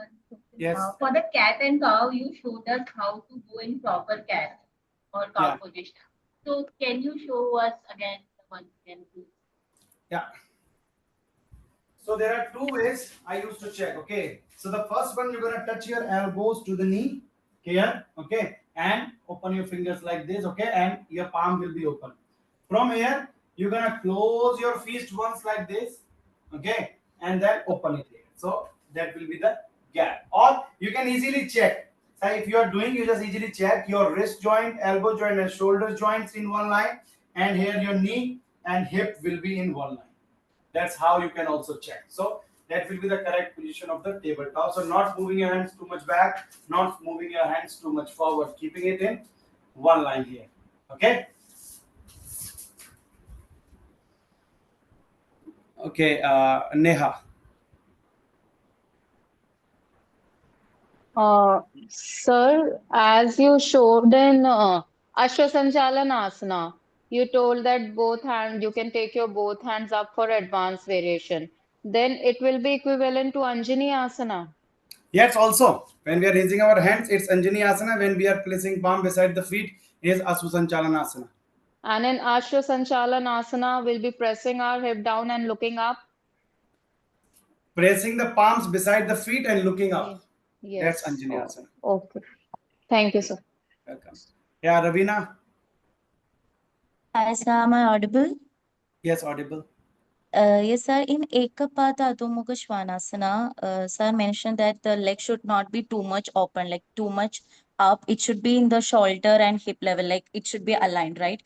Yes. For the cat and cow, you showed us how to go in proper cat or cow Yeah. position. So can you show us again once again, please? Yeah. So there are two ways I used to check. Okay. So the first one, you're gonna touch your elbows to the knee here. Okay, and open your fingers like this. Okay, and your palm will be open. From here, you're gonna close your fist once like this. Okay, and then open it here. So that will be the gap. Or you can easily check. So if you are doing, you just easily check your wrist joint, elbow joint, and shoulder joints in one line, and here your knee and hip will be in one line. That's how you can also check. So that will be the correct position of the tabletop. So not moving your hands too much back, not moving your hands too much forward, keeping it in one line here. Okay. Okay, Neha. Sir, as you showed in Ashwasanchalan Asana, you told that both hand you can take your both hands up for advanced variation. Then it will be equivalent to Anjani Asana. Yes, also when we are raising our hands, it's Anjani Asana. When we are placing palm beside the feet, is Asusanchalana Asana. And in Ashwasanchalan Asana, we'll be pressing our hip down and looking up. Pressing the palms beside the feet and looking Ye- up. That's Yes. Anjani Oh, Asana. okay. Thank you, sir. Welcome. Yeah, Ravina. Hi, sir. Am I audible? Yes, audible. Yes, sir. In Ekapata Adho Mukha Svanasana, sir mentioned that the leg should not be too much open, like too much up. It should be in the shoulder and hip level, like it should be aligned, right?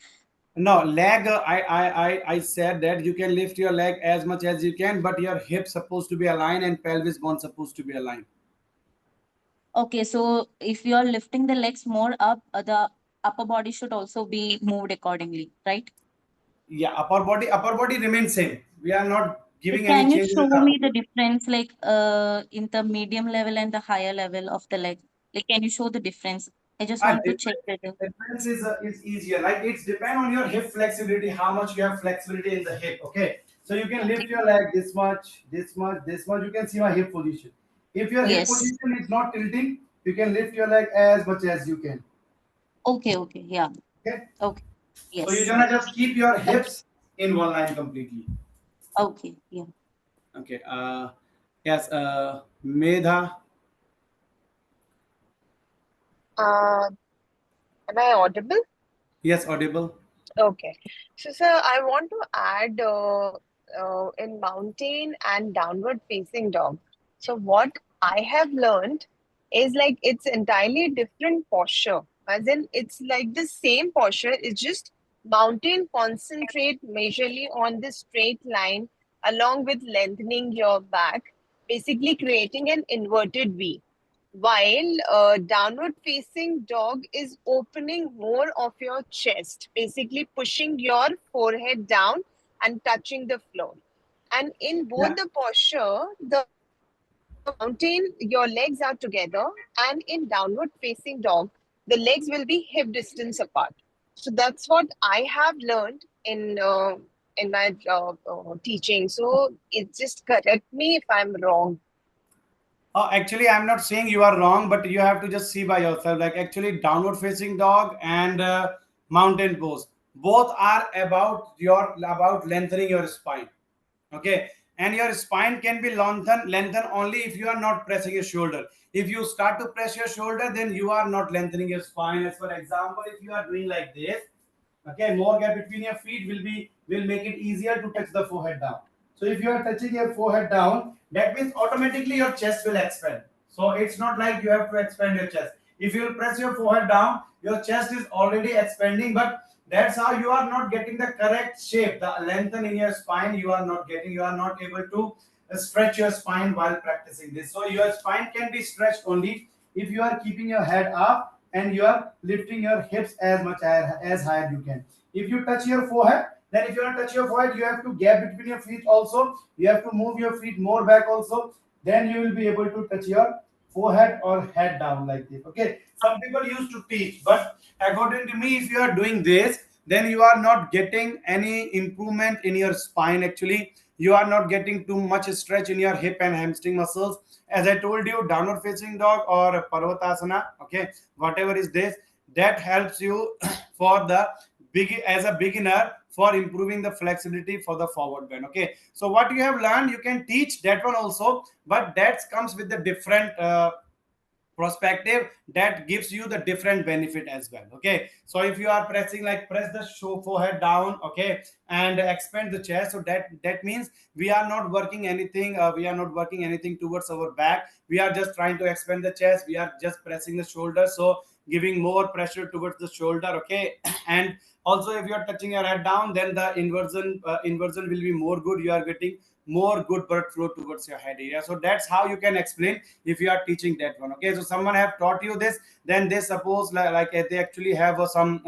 No, leg. I said that you can lift your leg as much as you can, but your hip supposed to be aligned and pelvis bone supposed to be aligned. Okay, so if you are lifting the legs more up, the upper body should also be moved accordingly, right? Yeah, upper body remains same. We are not Like, giving any can you change in show the upper me the body. difference, like in the medium level and the higher level of the leg? Like, can you show the difference? I just want to check whether. Difference is easier. Like it's depend on your hip flexibility, how much you have flexibility in the hip. Okay, so you can lift Okay. your leg this much, this much, this much. You can see my hip position. If your hip Yes. position is not tilting, you can lift your leg as much as you can. Okay. Okay. Yeah. Okay, Okay. so you're Yes. gonna just keep your hips in one line completely. Okay. Yeah. Okay. Yes. Medha. Uh, am I audible? Yes, audible. Okay. So, sir, I want to add in mountain and downward facing dog. So, what I have learned is like it's entirely different posture. As in, it's like the same posture. It's just mountain concentrate majorly on the straight line along with lengthening your back, basically creating an inverted V. While downward facing dog is opening more of your chest, basically pushing your forehead down and touching the floor. And in both Yeah. the posture, the mountain, your legs are together, and in downward facing dog, the legs will be hip distance apart. So that's what I have learned in my teaching. So it just correct me if I'm wrong. Actually, I'm not saying you are wrong, but you have to just see by yourself. Like actually, downward facing dog and mountain pose, both are about lengthening your spine. Okay, and your spine can be lengthen only if you are not pressing your shoulder. If you start to press your shoulder, then you are not lengthening your spine. As for example, if you are doing like this, okay, more gap between your feet will make it easier to touch the forehead down. So if you are touching your forehead down, that means automatically your chest will expand. So it's not like you have to expand your chest. If you will press your forehead down, your chest is already expanding, but that's how you are not getting the correct shape, the lengthen in your spine. You are not getting, you are not able to stretch your spine while practicing this. So your spine can be stretched only if you are keeping your head up and you are lifting your hips as high as you can. If you touch your forehead, then if you want to touch your forehead, you have to gap between your feet also. You have to move your feet more back also. Then you will be able to touch your forehead or head down like this. Okay. Some people used to teach, but according to me, if you are doing this, then you are not getting any improvement in your spine. Actually, you are not getting too much stretch in your hip and hamstring muscles. As I told you, downward facing dog or parvatasana, okay, whatever is this, that helps you for the big as a beginner for improving the flexibility for the forward bend. Okay, so what you have learned, you can teach that one also, but that comes with the different prospective, that gives you the different benefit as well. Okay, so if you are pressing, like press the forehead down, okay, and expand the chest, so that means we are not working anything, we are not working anything towards our back, we are just trying to expand the chest, we are just pressing the shoulder, so giving more pressure towards the shoulder. Okay, and also if you are touching your head down, then the inversion will be more good, you are getting more good blood flow towards your head area. So that's how you can explain if you are teaching that one. Okay, so someone have taught you this, then they suppose like they actually have some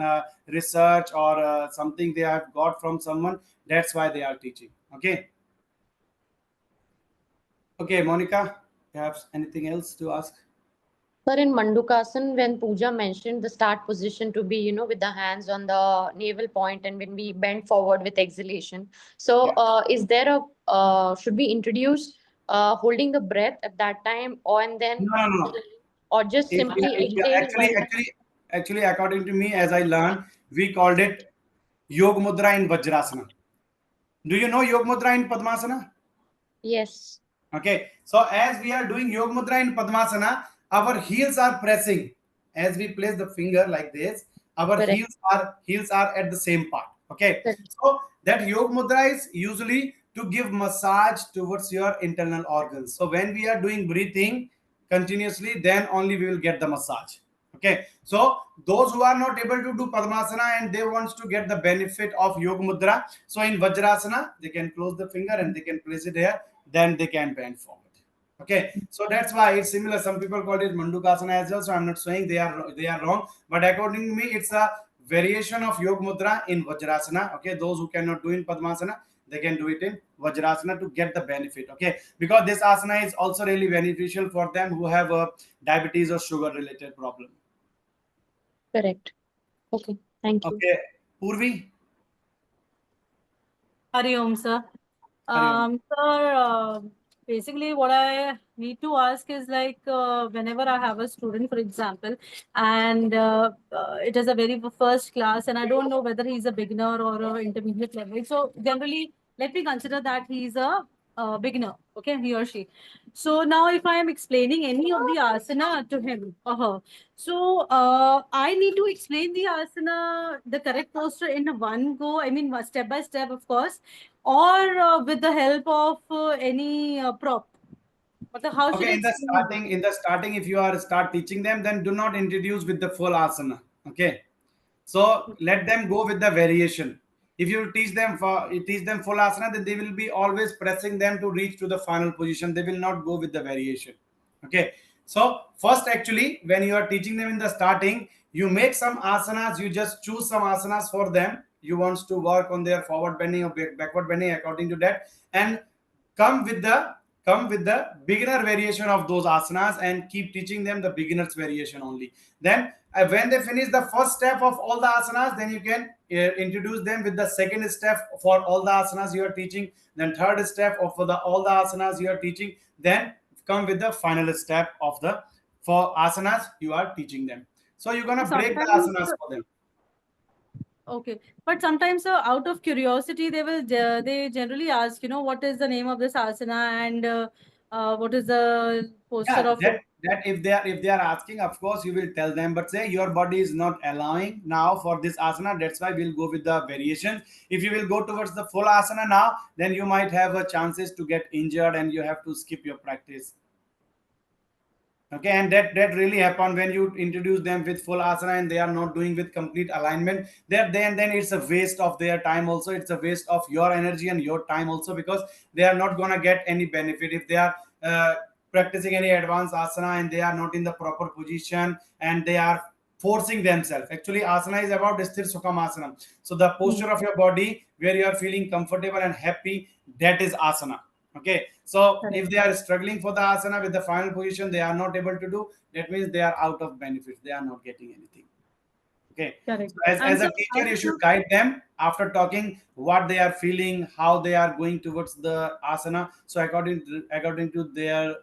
research or something they have got from someone, that's why they are teaching. Okay, okay, Monica, you have anything else to ask? Sir, in Mandukasana, when Pooja mentioned the start position to be, with the hands on the navel point and when we bend forward with exhalation. So, Yeah. is there should we introduce holding the breath at that time or and then, No, no, no. or just simply exhale Actually, while, actually, according to me, as I learned, we called it Yog Mudra in Vajrasana. Do you know Yog Mudra in Padmasana? yes, Okay, so as we are doing Yog Mudra in Padmasana, our heels are pressing. As we place the finger like this, our correct, heels are at the same part. Okay, correct, so that Yog Mudra is usually to give massage towards your internal organs. So when we are doing breathing continuously, then only we will get the massage. Okay, so those who are not able to do Padmasana and they wants to get the benefit of Yoga Mudra, so in Vajrasana they can close the finger and they can place it here, then they can bend forward. Okay, so that's why it's similar. Some people call it Mandukasana as well. So I'm not saying they are wrong, but according to me, it's a variation of Yoga Mudra in Vajrasana. Okay, those who cannot do in Padmasana, they can do it in Vajrasana to get the benefit. Okay, because this asana is also really beneficial for them who have a diabetes or sugar related problem. correct. Okay, thank you. Okay, Purvi, Hari Om, sir. Hari Om. Sir, basically what I need to ask is like whenever I have a student, for example, and it is a very first class, and I don't know whether he's a beginner or a intermediate level. So generally, let me consider that he's a beginner, okay, he or she. So now, if I am explaining any of the asana to him or her, so I need to explain the asana, the correct posture in one go. I mean, step by step, of course, or with the help of any prop. How should Okay, I in the explain it? starting, if you are start teaching them, then do not introduce with the full asana. Okay, so let them go with the variation. If you teach them full asana, then they will be always pressing them to reach to the final position. They will not go with the variation. Okay, so first, actually, when you are teaching them in the starting, you make some asanas. You just choose some asanas for them. You want to work on their forward bending or backward bending according to that, and come with the come with the beginner variation of those asanas and keep teaching them the beginners variation only. Then when they finish the first step of all the asanas, then you can introduce them with the second step for all the asanas you are teaching, then third step of for the all the asanas you are teaching, then come with the final step of the for asanas you are teaching them. So you're gonna break the Sometimes, asanas for them. okay, but sometimes out of curiosity, they generally ask, what is the name of this asana and what is the posture Yeah, of it. that if they are asking, of course you will tell them, but say your body is not allowing now for this asana, that's why we'll go with the variation. If you will go towards the full asana now, then you might have a chances to get injured and you have to skip your practice. Okay, and that really happen when you introduce them with full asana and they are not doing with complete alignment. There then it's a waste of their time also, it's a waste of your energy and your time also, because they are not going to get any benefit if they are practicing any advanced asana and they are not in the proper position and they are forcing themselves. Actually, asana is about sthir sukham asana, so the posture of your body where you are feeling comfortable and happy, that is asana. Okay, so Correct. if they are struggling for the asana with the final position, they are not able to do, that means they are out of benefits, they are not getting anything. Okay, Correct. so as And a so I teacher you should have guide them after talking what they are feeling, how they are going towards the asana, so according to their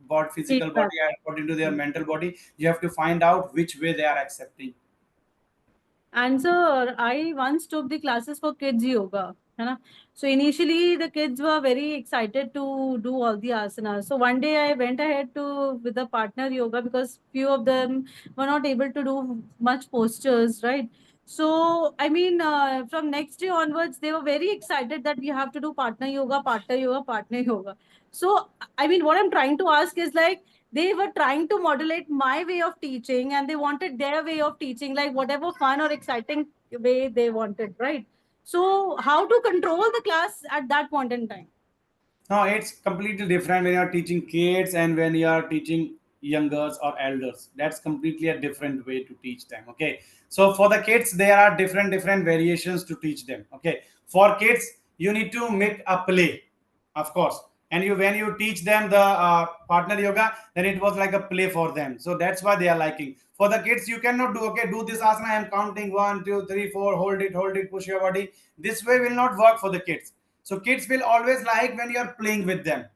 physical feedback. body and according to their mental body, you have to find out which way they are accepting. And sir, I once took the classes for kids yoga. है ना? So initially the kids were very excited to do all the asanas. So one day I went ahead to with the partner yoga because few of them were not able to do much postures, right? So I mean, from next day onwards, they were very excited that we have to do partner yoga, partner yoga, partner yoga. So I mean, what I'm trying to ask is like they were trying to modulate my way of teaching and they wanted their way of teaching, like whatever fun or exciting way they wanted, right? So how to control the class at that point in time? No, it's completely different when you are teaching kids and when you are teaching youngers or elders. That's completely a different way to teach them. Okay. So for the kids, there are different variations to teach them. Okay. For kids, you need to make a play, of course. And you when you teach them the partner yoga, then it was like a play for them. So that's why they are liking. For the kids, you cannot do okay, do this asana. I am counting 1, 2, 3, 4, hold it, push your body. This way will not work for the kids. So kids will always like when you are playing with them.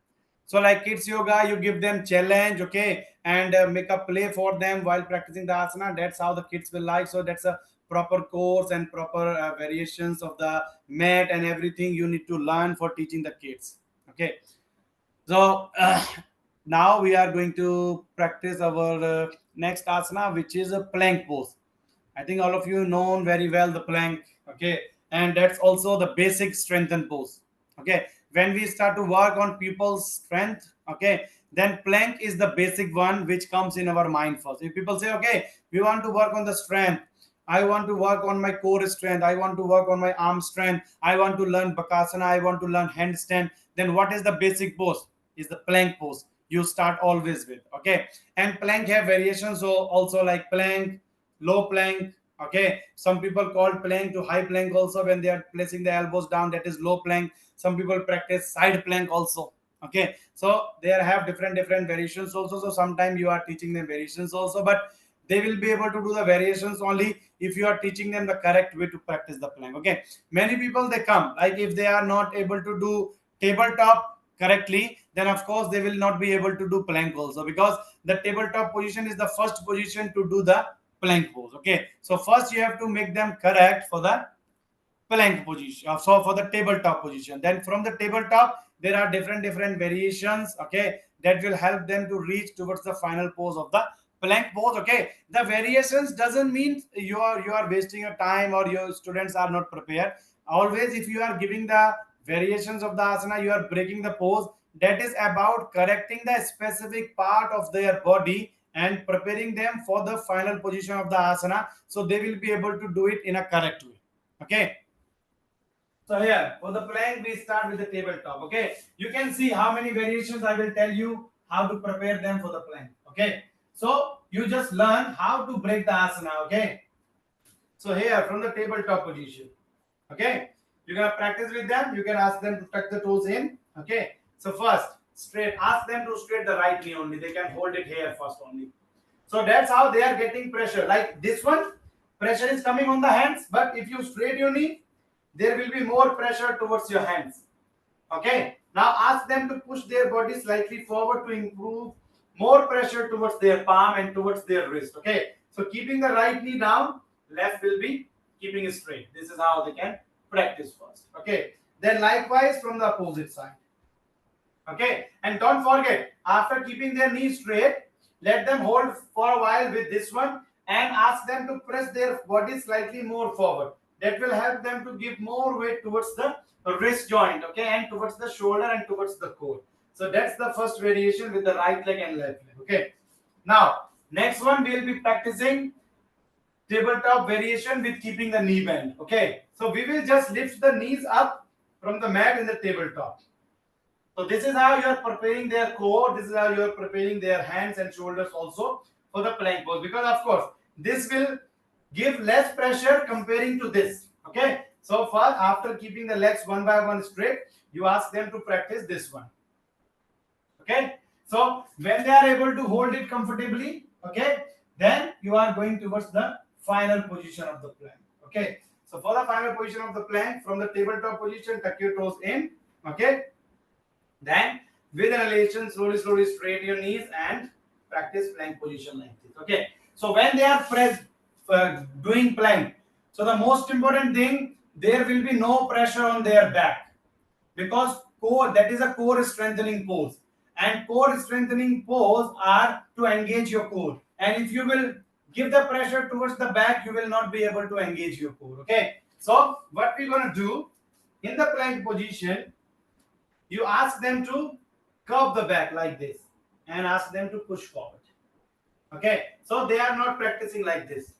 So like kids yoga, you give them challenge, okay, and make a play for them while practicing the asana. That's how the kids will like. So that's a proper course and proper variations of the mat and everything you need to learn for teaching the kids. Okay. So now we are going to practice our next asana, which is a plank pose. I think all of you know very well the plank, okay, and that's also the basic strength and pose, okay. When we start to work on people's strength, okay, then plank is the basic one which comes in our mind first. If people say, okay, we want to work on the strength, I want to work on my core strength, I want to work on my arm strength, I want to learn bakasana, I want to learn handstand, then what is the basic pose? Is the plank pose you start always with, okay. And plank have variations, so also like plank, low plank, okay. Some people call plank to high plank also when they are placing the elbows down, that is low plank. Some people practice side plank also, okay. So they have different variations also. So sometimes you are teaching them variations also, but they will be able to do the variations only if you are teaching them the correct way to practice the plank, okay. Many people they come like if they are not able to do tabletop correctly, then of course they will not be able to do plank also, because the tabletop position is the first position to do the plank pose, okay. So first you have to make them correct for the plank position, so for the tabletop position. Then from the tabletop there are different variations, okay, that will help them to reach towards the final pose of the plank pose, okay. The variations doesn't mean you are wasting your time or your students are not prepared. Always if you are giving the variations of the asana, you are breaking the pose. That is about correcting the specific part of their body and preparing them for the final position of the asana, so they will be able to do it in a correct way, okay. So here for the plank, we start with the tabletop. Okay, you can see how many variations I will tell you how to prepare them for the plank. Okay, so you just learn how to break the asana. Okay, so here from the tabletop position. Okay, you're gonna practice with them. You can ask them to tuck the toes in. Okay, so first straight. Ask them to straight the right knee only. They can hold it here first only. So that's how they are getting pressure. Like this one, pressure is coming on the hands, but if you straight your knee, there will be more pressure towards your hands. Okay. Now ask them to push their body slightly forward to improve more pressure towards their palm and towards their wrist. Okay. So keeping the right knee down, left will be keeping it straight. This is how they can practice first. Okay. Then likewise from the opposite side. Okay, and don't forget, after keeping their knees straight, let them hold for a while with this one and ask them to press their body slightly more forward. That will help them to give more weight towards the wrist joint, okay, and towards the shoulder and towards the core. So that's the first variation with the right leg and left leg. Okay, now next one we will be practicing tabletop variation with keeping the knee bend. Okay, so we will just lift the knees up from the mat in the tabletop. So this is how you are preparing their core. This is how you are preparing their hands and shoulders also for the plank pose. Because of course, this will give less pressure comparing to this. Okay. So far, after keeping the legs one by one straight, you ask them to practice this one. Okay. So when they are able to hold it comfortably, okay, then you are going towards the final position of the plank. Okay. So for the final position of the plank, from the tabletop position, tuck your toes in. Okay. Then with an elevation, slowly straight your knees and practice plank position like this. Okay. So when they are doing plank, so the most important thing, there will be no pressure on their back, because core, that is a core strengthening pose, and core strengthening pose are to engage your core, and if you will give the pressure towards the back, you will not be able to engage your core. Okay, so what we're going to do in the plank position, you ask them to curve the back like this and ask them to push forward. Okay, so they are not practicing like this.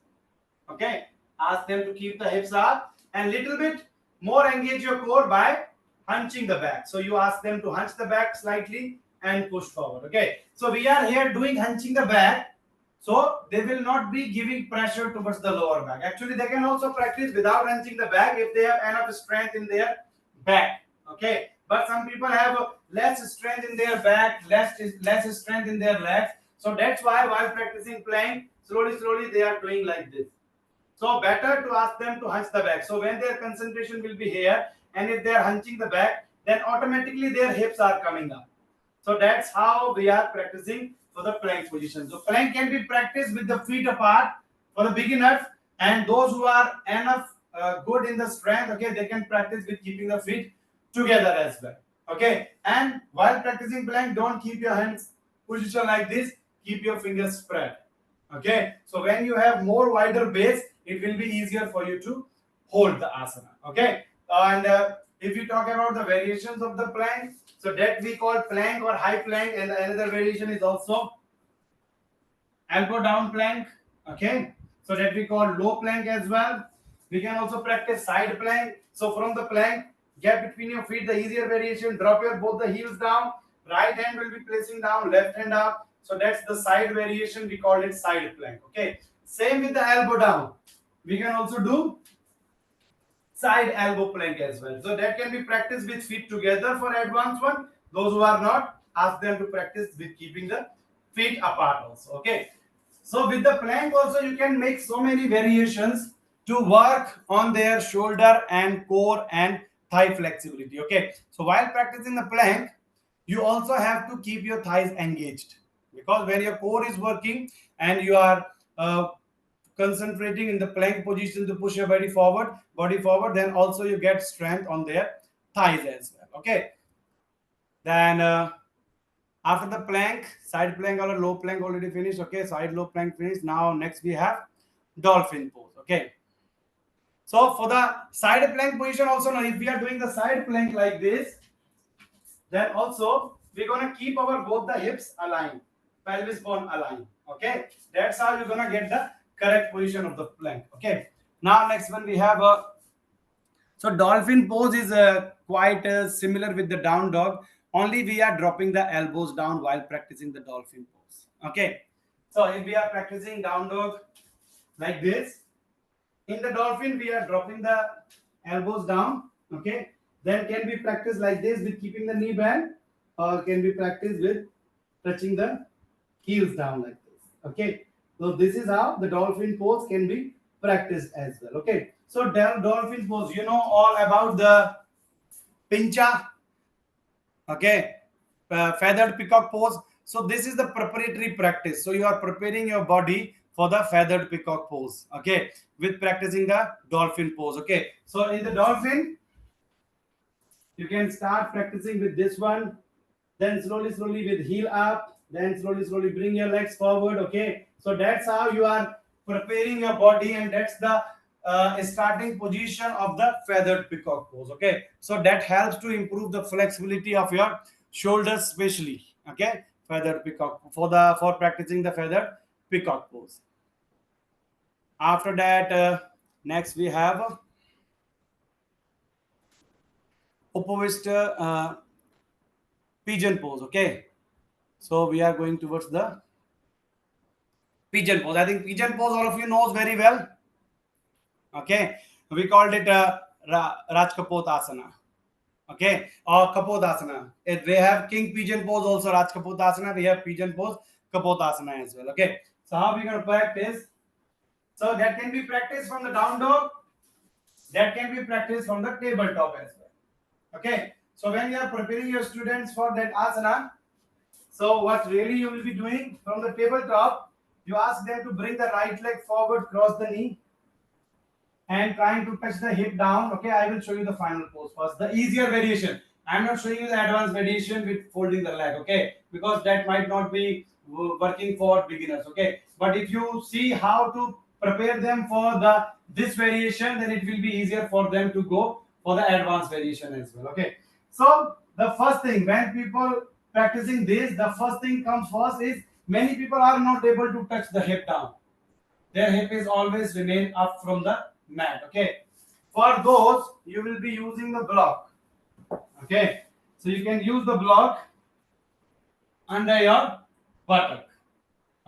Okay, ask them to keep the hips up and little bit more engage your core by hunching the back. So you ask them to hunch the back slightly and push forward. Okay, so we are here doing hunching the back, so they will not be giving pressure towards the lower back. Actually, they can also practice without hunching the back if they have enough strength in their back. Okay, but some people have less strength in their back, less strength in their legs. So that's why while practicing plank, slowly they are doing like this. So better to ask them to hunch the back. So when their concentration will be here, and if they are hunching the back, then automatically their hips are coming up. So that's how we are practicing for the plank position. So plank can be practiced with the feet apart for the beginners, and those who are enough good in the strength, okay, they can practice with keeping the feet together as well. Okay, and while practicing plank, don't keep your hands position like this. Keep your fingers spread. Okay, so when you have more wider base, it will be easier for you to hold the asana. Okay, and if you talk about the variations of the plank, so that we call plank or high plank, and another variation is also elbow down plank. Okay, so that we call low plank as well. We can also practice side plank. So from the plank, gap between your feet, the easier variation, drop your both the heels down, right hand will be placing down, left hand up. So that's the side variation, we call it side plank. Okay, same with the elbow down, we can also do side elbow plank as well. So that can be practiced with feet together for advanced one. Those who are not, ask them to practice with keeping the feet apart also. Okay, so with the plank also you can make so many variations to work on their shoulder and core and thigh flexibility. Okay, so while practicing the plank, you also have to keep your thighs engaged, because when your core is working and you are concentrating in the plank position to push your body forward, then also you get strength on their thighs as well. Okay, then after the plank, side plank or low plank already finished. Okay, side low plank finished. Now next we have dolphin pose. Okay, so for the side plank position also, now if we are doing the side plank like this, then also we're gonna keep our both the hips aligned, pelvis bone aligned. Okay, that's how you're gonna get the correct position of the plank. Okay, now next one we have a, so dolphin pose is quite similar with the down dog, only we are dropping the elbows down while practicing the dolphin pose. Okay, so if we are practicing down dog like this, in the dolphin we are dropping the elbows down. Okay, then can be practiced like this with keeping the knee bend, or can be practiced with touching the heels down like this. Okay, so this is how the dolphin pose can be practiced as well. Okay, so dolphin pose, you know all about the pincha. Okay, feathered peacock pose. So this is the preparatory practice, so you are preparing your body for the feathered peacock pose. Okay, with practicing the dolphin pose. Okay, so in the dolphin you can start practicing with this one, then slowly with heel up, then slowly bring your legs forward. Okay, so that's how you are preparing your body, and that's the starting position of the feathered peacock pose. Okay, so that helps to improve the flexibility of your shoulders especially. Okay, feathered peacock for practicing the feathered peacock pose. After that, next we have Upavista pigeon pose. Okay, so we are going towards the pigeon pose. I think pigeon pose all of you knows very well. Okay, we called it Rajkapot asana. Okay, or Kapotasana. If we have king pigeon pose also Rajkapotasana, we have pigeon pose Kapotasana as well. Okay, so how we going to practice? So that can be practiced from the down dog, that can be practiced from the tabletop as well. Okay, so when you are preparing your students for that asana, so what really you will be doing from the tabletop, you ask them to bring the right leg forward, cross the knee, and trying to touch the hip down. Okay, I will show you the final pose first, the easier variation. I'm not showing you the advanced variation with folding the leg, okay, because that might not be working for beginners. Okay, but if you see how to prepare them for the this variation, then it will be easier for them to go for the advanced variation as well. Okay, so the first thing when people practicing this, the first thing comes first is many people are not able to touch the hip down. Their hip is always remain up from the mat. Okay, for those you will be using the block. Okay, so you can use the block under your buttock.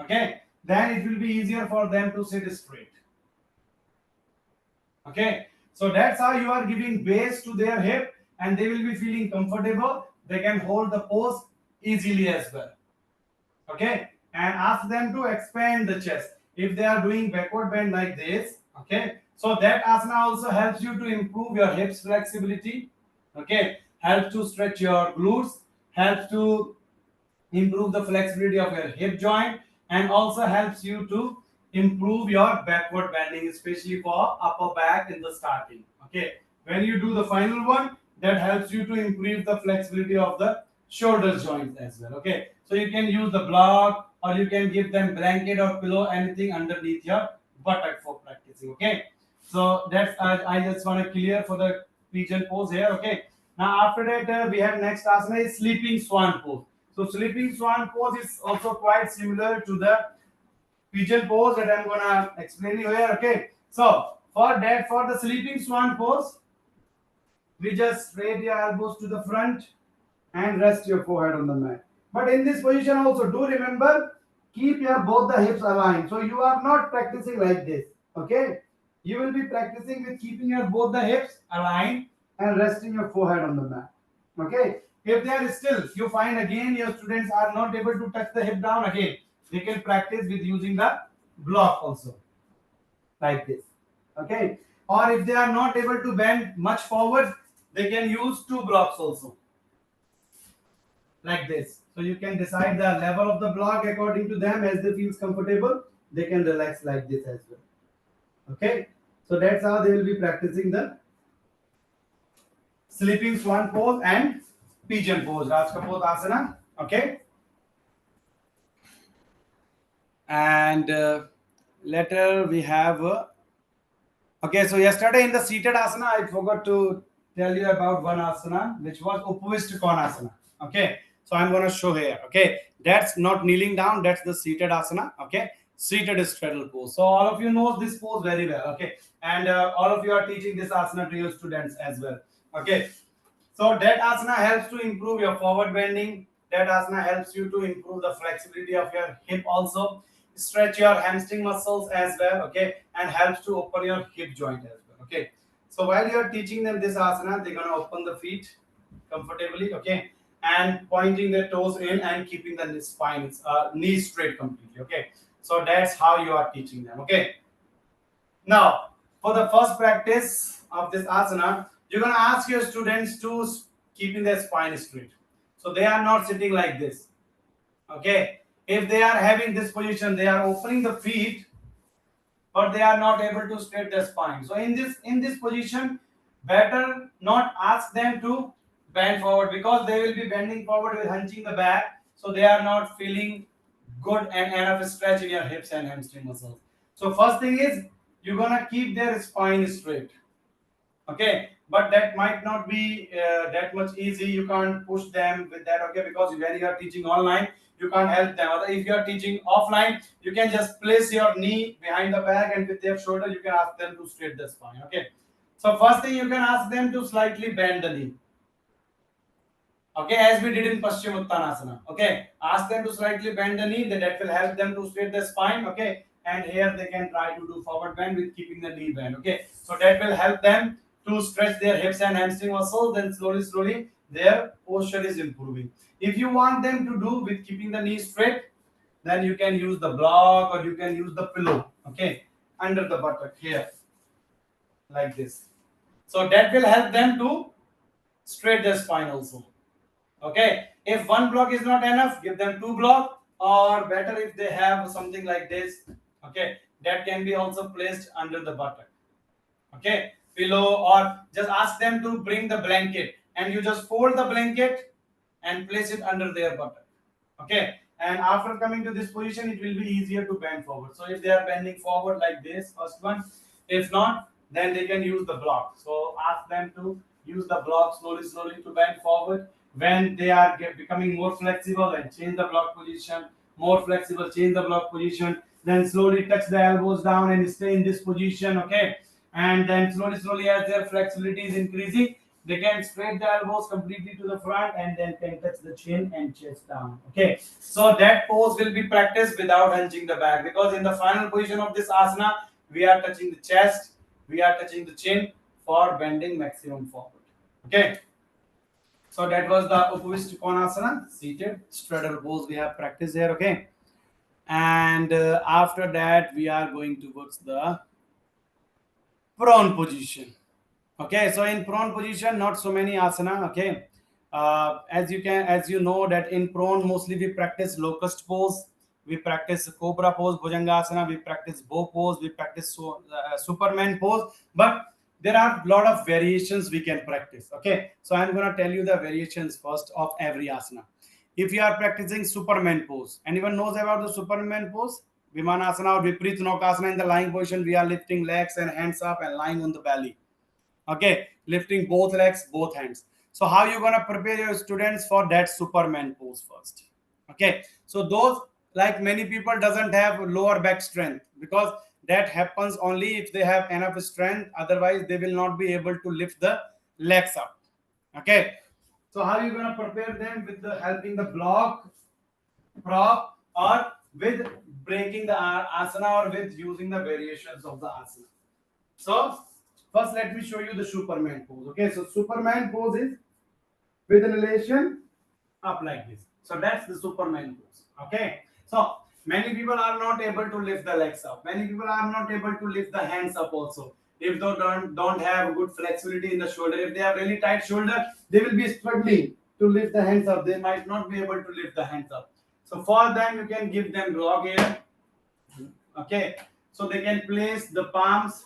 Okay, then it will be easier for them to sit straight. Okay, so that's how you are giving base to their hip and they will be feeling comfortable. They can hold the pose easily as well. Okay, and ask them to expand the chest. If they are doing backward bend like this, okay, so that asana also helps you to improve your hips flexibility. Okay, helps to stretch your glutes, helps to improve the flexibility of your hip joint, and also helps you to improve your backward bending, especially for upper back in the starting. Okay, when you do the final one, that helps you to improve the flexibility of the shoulder joints as well. Okay, so you can use the block or you can give them blanket or pillow, anything underneath your buttock for practicing. Okay, so that's I just want to clear for the pigeon pose here. Okay, now after that we have next asana is sleeping swan pose. So sleeping swan pose is also quite similar to the pigeon pose that I'm gonna explain you here. Okay, so for that, for the sleeping swan pose, we just straight your elbows to the front and rest your forehead on the mat. But in this position also, do remember, keep your both the hips aligned. So you are not practicing like this. Okay, you will be practicing with keeping your both the hips aligned and resting your forehead on the mat. Okay, if they are still, you find again your students are not able to touch the hip down, again they can practice with using the block also, like this. Okay, or if they are not able to bend much forward, they can use two blocks also, like this. So you can decide the level of the block according to them as they feels comfortable. They can relax like this as well. Okay, so that's how they will be practicing the sleeping swan pose and pigeon pose, Rajkapot okay, and later we have okay, so yesterday in the seated asana I forgot to tell you about one asana which was Upavishta Konasana. Okay, so I'm going to show here. Okay, that's not kneeling down, that's the seated asana. Okay, seated straddle pose. So all of you know this pose very well. Okay, and all of you are teaching this asana to your students as well. Okay, so that asana helps to improve your forward bending. That asana helps you to improve the flexibility of your hip also, stretch your hamstring muscles as well. Okay, and helps to open your hip joint as well. Okay, so while you are teaching them this asana, they're gonna open the feet comfortably. Okay, and pointing their toes in and keeping the spine, knees straight completely. Okay, so that's how you are teaching them. Okay, now, for the first practice of this asana, you're going to ask your students to keeping their spine straight. So they are not sitting like this. Okay. If they are having this position, they are opening the feet, but they are not able to straight their spine. So in this position, better not ask them to bend forward because they will be bending forward with hunching the back. So they are not feeling good and enough stretch in your hips and hamstring muscles. So first thing is you're gonna keep their spine straight. Okay, but that might not be that much easy. You can't push them with that. Okay, because when you are teaching online, you can't help them. Or if you are teaching offline, you can just place your knee behind the back and with their shoulder, you can ask them to straight the spine. Okay, so first thing you can ask them to slightly bend the knee. Okay, as we did in Paschimottanasana. Okay, ask them to slightly bend the knee, that will help them to straight the spine. Okay, and here they can try to do forward bend with keeping the knee bend. Okay, so that will help them to stretch their hips and hamstring muscles. Then slowly their posture is improving. If you want them to do with keeping the knee straight, then you can use the block or you can use the pillow. Okay, under the buttock here, like this. So that will help them to straight their spine also. Okay, if one block is not enough, give them two block, or better if they have something like this. Okay, that can be also placed under the buttock. Okay, pillow, or just ask them to bring the blanket and you just fold the blanket and place it under their buttock. Okay, and after coming to this position, it will be easier to bend forward. So if they are bending forward like this, first one, if not, then they can use the block. So ask them to use the block slowly to bend forward. When they are becoming more flexible, then change the block position. More flexible, change the block position. Then slowly touch the elbows down and stay in this position. Okay, and then slowly as their flexibility is increasing, they can straight the elbows completely to the front and then can touch the chin and chest down. Okay, so that pose will be practiced without hunching the back, because in the final position of this asana we are touching the chest, we are touching the chin for bending maximum forward. Okay, so that was the Upavishta Konasana, seated straddle pose we have practiced here. Okay, and after that we are going towards the prone position. Okay, so in prone position, not so many asana. Okay, as you know that in prone mostly we practice locust pose, we practice cobra pose, bhujangasana, we practice bow pose, we practice Superman pose, but there are a lot of variations we can practice. Okay, so I'm gonna tell you the variations first of every asana. If you are practicing Superman pose, anyone knows about the Superman pose? Vimanasana or Viparit Nokasana, in the lying position, we are lifting legs and hands up and lying on the belly. Okay, lifting both legs, both hands. So how you gonna prepare your students for that Superman pose first? Okay, so those, like many people doesn't have lower back strength, because that happens only if they have enough strength, otherwise they will not be able to lift the legs up. Okay, so how you gonna prepare them? With the helping the block, prop, or with breaking the asana, or with using the variations of the asana. So first let me show you the Superman pose. Okay, so Superman pose is with an elevation up like this. So that's the Superman pose. Okay, so many people are not able to lift the legs up. Many people are not able to lift the hands up also. If they don't have good flexibility in the shoulder, if they have really tight shoulder, they will be struggling to lift the hands up. They might not be able to lift the hands up. So for them, you can give them block here. Okay, so they can place the palms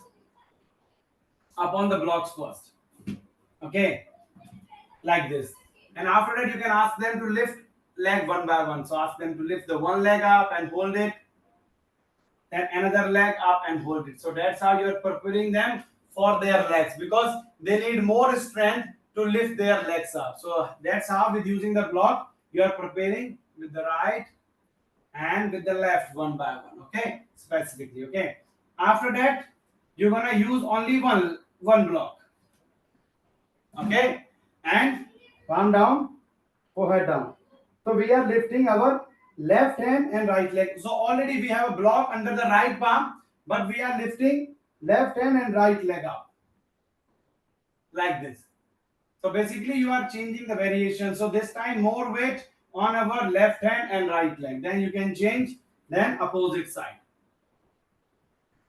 upon the blocks first. Okay, like this, and after that you can ask them to lift leg one by one. So ask them to lift the one leg up and hold it, then another leg up and hold it. So that's how you're preparing them for their legs, because they need more strength to lift their legs up. So that's how, with using the block, you are preparing with the right and with the left one by one. Okay, specifically. Okay, after that you're gonna use only one block. Okay, and palm down, forehead down. So we are lifting our left hand and right leg. So already we have a block under the right palm, but we are lifting left hand and right leg up like this. So basically you are changing the variation. So this time more weight on our left hand and right leg. Then you can change then opposite side.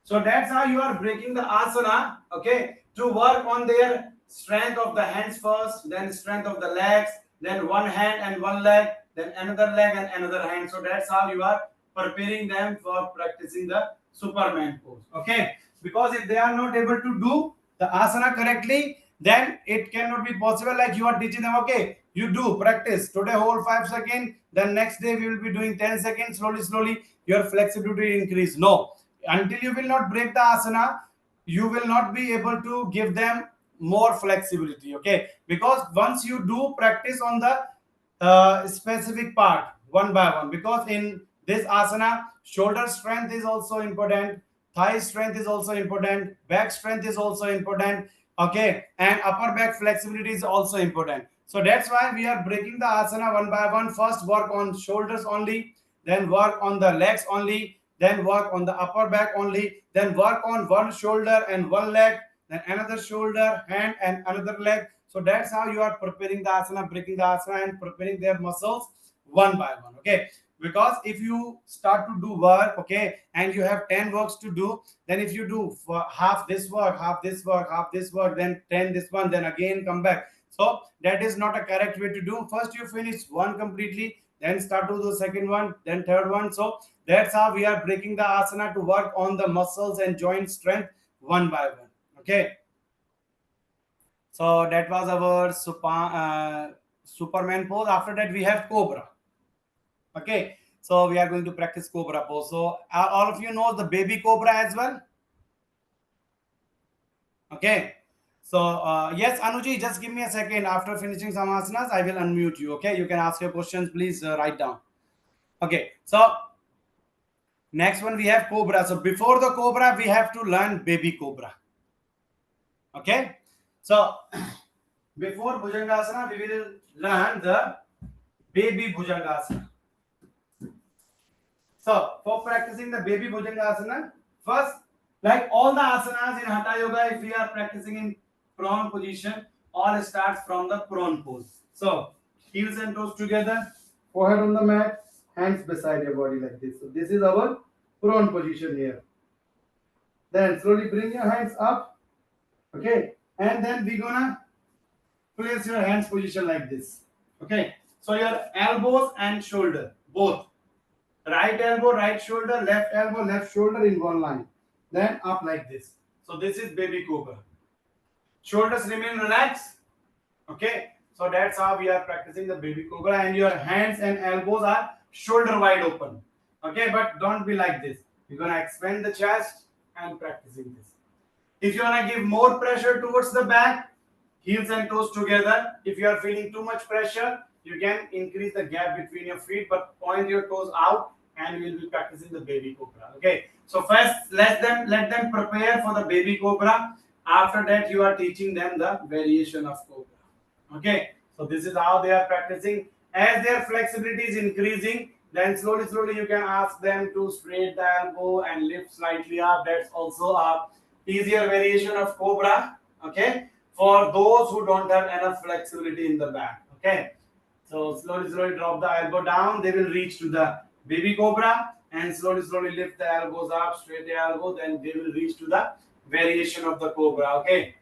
So that's how you are breaking the asana, okay, to work on their strength of the hands first, then strength of the legs, then one hand and one leg, then another leg and another hand. So that's how you are preparing them for practicing the Superman pose, okay. Because if they are not able to do the asana correctly, then it cannot be possible. Like you are teaching them, okay, you do practice today whole 5 seconds, then next day we will be doing 10 seconds, slowly your flexibility increase. No, until you will not break the asana, you will not be able to give them more flexibility. Okay, because once you do practice on the specific part one by one, because in this asana shoulder strength is also important, thigh strength is also important, back strength is also important. Okay, and upper back flexibility is also important. So that's why we are breaking the asana one by one. First work on shoulders only, then work on the legs only, then work on the upper back only, then work on one shoulder and one leg, then another shoulder, hand, and another leg. So that's how you are preparing the asana, breaking the asana, and preparing their muscles one by one. Okay, because if you start to do work, okay, and you have 10 works to do, then if you do for half this work, half this work, half this work, then 10 this one, then again come back. So that is not a correct way to do. First you finish one completely, then start to do the second one, then third one. So that's how we are breaking the asana to work on the muscles and joint strength one by one. Okay. So that was our Superman pose. After that, we have Cobra. Okay. So we are going to practice Cobra pose. So all of you know the baby Cobra as well. Okay. So yes, Anuji, just give me a second. After finishing some asanas, I will unmute you. Okay. You can ask your questions. Please write down. Okay. So next one we have Cobra. So before the Cobra, we have to learn baby Cobra. Okay. So before Bhujangasana, we will learn the baby Bhujangasana. So for practicing the baby Bhujangasana, first, like all the asanas in Hatha Yoga, if we are practicing in prone position, all starts from the prone pose. So heels and toes together, forehead on the mat, hands beside your body like this. So this is our prone position here. Then slowly bring your hands up, okay, and then we're gonna place your hands position like this. Okay, so your elbows and shoulder both, right elbow, right shoulder, left elbow, left shoulder in one line, then up like this. So this is baby Cobra. Shoulders remain relaxed. Okay, so that's how we are practicing the baby Cobra, and your hands and elbows are shoulder wide open. Okay, but don't be like this. You're gonna expand the chest and practicing this. If you want to give more pressure towards the back, heels and toes together. If you are feeling too much pressure, you can increase the gap between your feet, but point your toes out, and we will be practicing the baby cobra. Okay. So first, let them prepare for the baby cobra. After that, you are teaching them the variation of cobra. Okay. So this is how they are practicing. As their flexibility is increasing, then slowly you can ask them to straight the elbow and lift slightly up. That's also a easier variation of cobra. Okay, for those who don't have enough flexibility in the back. Okay, so slowly drop the elbow down. They will reach to the baby cobra, and slowly lift the elbows up, straight the elbow. Then they will reach to the variation of the cobra. Okay.